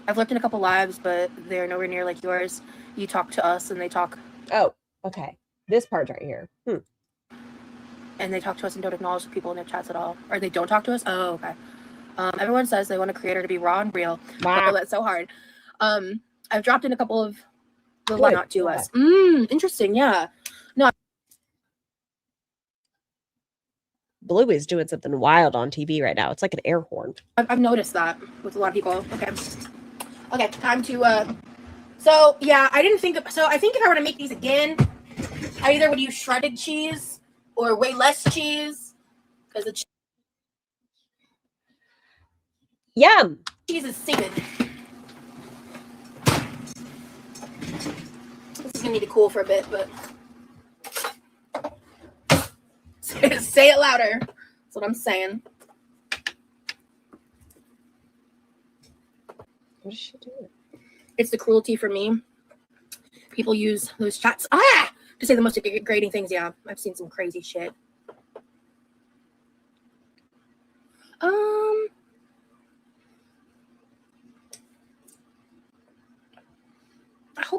I've looked in a couple lives, but they're nowhere near like yours. You talk to us, and they talk. Oh, okay. This part right here. And they talk to us and don't acknowledge the people in their chats at all. Or they don't talk to us? Oh, okay. Everyone says they want a creator to be raw and real. Wow. Oh, that's so hard. I've dropped in a couple of the why not to us. Interesting, yeah. No. Blue is doing something wild on TV right now. It's like an air horn. I've noticed that with a lot of people. Okay, time to... So, yeah, I didn't think... So, I think if I were to make these again, I either would use shredded cheese or way less cheese, because the yum cheese is seated. This is gonna need to cool for a bit, but say it louder. That's what I'm saying. What is she doing? It's the cruelty for me. People use those chats to say the most degrading things. Yeah, I've seen some crazy shit.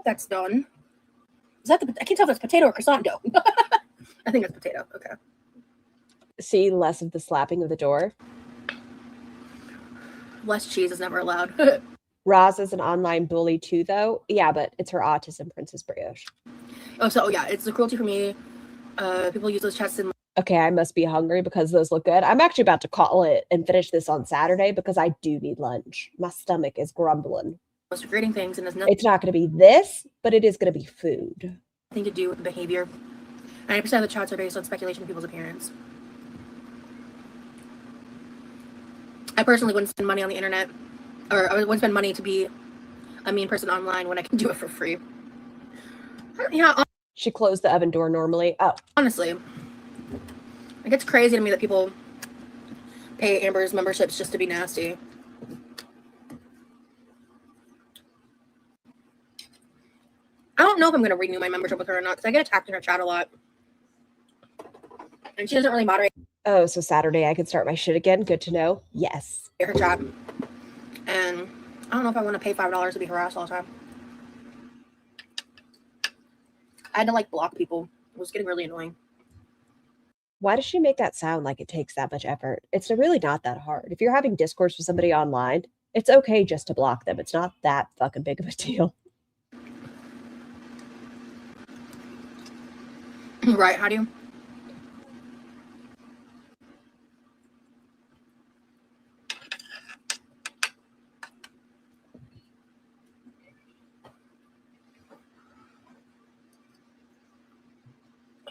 that's done. Is that I can't tell if it's potato or croissant dough. I think it's potato. Okay. See less of the slapping of the door. Less cheese is never allowed. Roz is an online bully too, though. Yeah, but it's her autism, Princess Brioche. Oh, yeah, it's the cruelty for me. People use those chats in. Okay, I must be hungry because those look good. I'm actually about to call it and finish this on Saturday because I do need lunch. My stomach is grumbling. Most degrading things, and there's nothing. It's not going to be this, but it is going to be food. Nothing to do with behavior. 90% of the chats are based on speculation of people's appearance. I personally wouldn't spend money on the internet, or I wouldn't spend money to be a mean person online when I can do it for free. Yeah. She closed the oven door normally. Oh. Honestly, it gets crazy to me that people pay Amber's memberships just to be nasty. I don't know if I'm going to renew my membership with her or not, because I get attacked in her chat a lot. And she doesn't really moderate. Oh, so Saturday I can start my shit again. Good to know. Yes. Her chat. And I don't know if I want to pay $5 to be harassed all the time. I had to like block people. It was getting really annoying. Why does she make that sound like it takes that much effort? It's really not that hard. If you're having discourse with somebody online, it's okay just to block them. It's not that fucking big of a deal. Right, how do you?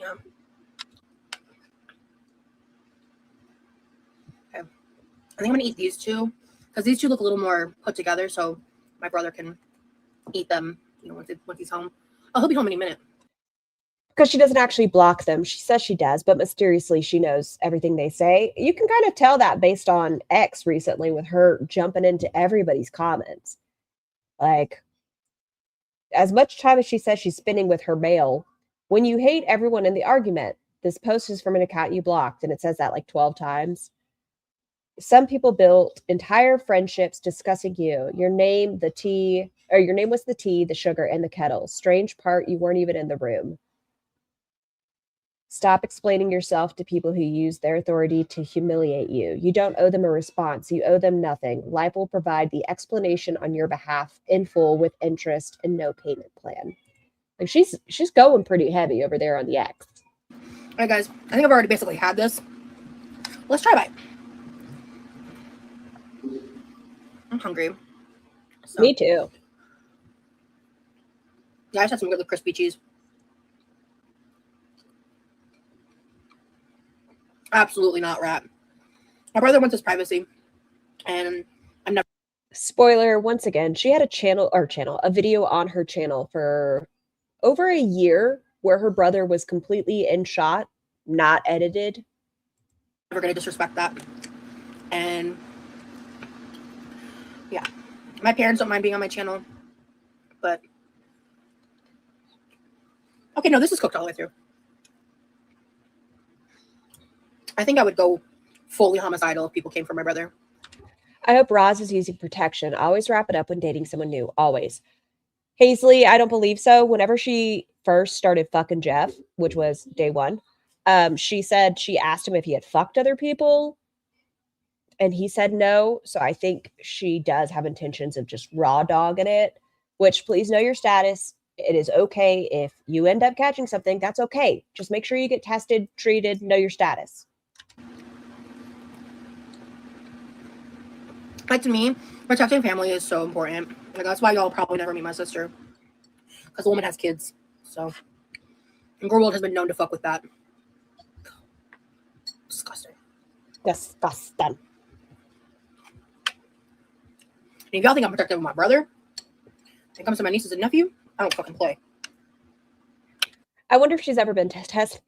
Yeah. Okay. I think I'm gonna eat these two because these two look a little more put together, so my brother can eat them, you know, once he's home. Oh, he'll be home any minute. Because she doesn't actually block them. She says she does, but mysteriously she knows everything they say. You can kind of tell that based on X recently with her jumping into everybody's comments. Like, as much time as she says she's spending with her mail, when you hate everyone in the argument, this post is from an account you blocked, and it says that like 12 times. Some people built entire friendships discussing you. Your name, the tea, or your name was the tea, the sugar, and the kettle. Strange part, you weren't even in the room. Stop explaining yourself to people who use their authority to humiliate you. You don't owe them a response. You owe them nothing. Life will provide the explanation on your behalf in full with interest and no payment plan. Like she's going pretty heavy over there on the X. All right, guys. I think I've already basically had this. Let's try a bite. I'm hungry. So. Me too. Yeah, I just had some good crispy cheese. Absolutely not rat. My brother wants his privacy, and I'm never. Spoiler, once again, she had a video on her channel for over a year where her brother was completely in shot, not edited. Never gonna disrespect that. And yeah, my parents don't mind being on my channel, but okay, no, this is cooked all the way through. I think I would go fully homicidal if people came for my brother. I hope Roz is using protection. Always wrap it up when dating someone new. Always. Hazley, I don't believe so. Whenever she first started fucking Jeff, which was day one, she said she asked him if he had fucked other people, and he said no. So I think she does have intentions of just raw dogging it, which please know your status. It is okay if you end up catching something. That's okay. Just make sure you get tested, treated, know your status. Like, to me, protecting family is so important. Like, that's why y'all probably never meet my sister. Because the woman has kids. So, and Girl World has been known to fuck with that. Disgusting. Disgusting. And if y'all think I'm protective of my brother, when it comes to my nieces and nephew, I don't fucking play. I wonder if she's ever been tested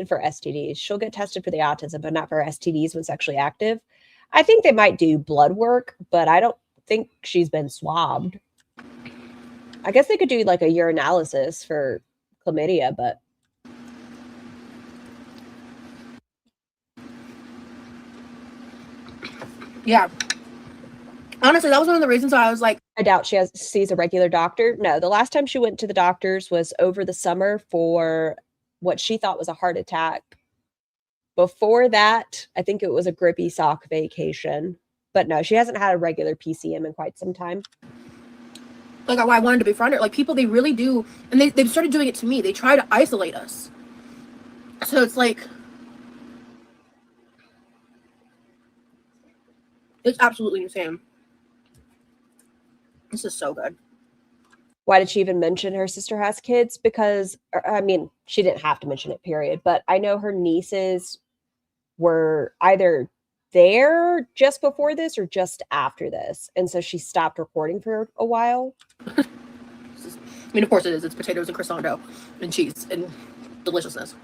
for STDs. She'll get tested for the autism, but not for STDs when sexually active. I think they might do blood work, but I don't think she's been swabbed. I guess they could do like a urinalysis for chlamydia, but yeah. Honestly, that was one of the reasons why I was like, I doubt she sees a regular doctor. No, the last time she went to the doctors was over the summer for what she thought was a heart attack. Before that, I think it was a grippy sock vacation. But no, she hasn't had a regular PCM in quite some time. Like, I wanted to befriend her. Like, people, they really do. And they've started doing it to me. They try to isolate us. So it's like, it's absolutely insane. This is so good. Why did she even mention her sister has kids? Because, I mean, she didn't have to mention it, period. But I know her nieces were either there just before this or just after this. And so she stopped recording for a while. I mean, of course it is. It's potatoes and croissant dough and cheese and deliciousness.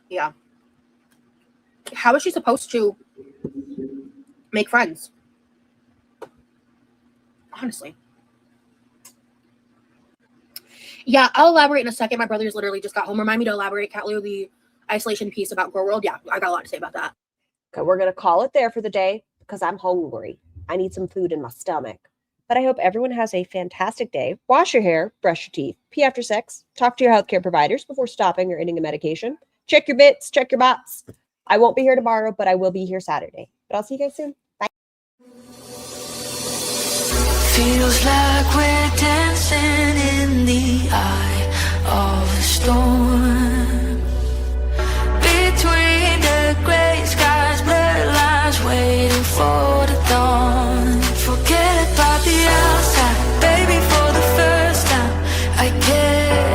Yeah. How is she supposed to make friends? Honestly. Yeah, I'll elaborate in a second. My brother's literally just got home. Remind me to elaborate, Cat Leo, the isolation piece about Girl World. Yeah, I got a lot to say about that. Okay, we're going to call it there for the day because I'm hungry. I need some food in my stomach. But I hope everyone has a fantastic day. Wash your hair, brush your teeth, pee after sex, talk to your healthcare providers before stopping or ending a medication. Check your bits, check your bots. I won't be here tomorrow, but I will be here Saturday. But I'll see you guys soon. Bye. Feels like we're dancing in the eye of the storm. Between the gray skies, blurred lines waiting for the dawn. Forget about the outside, baby, for the first time I get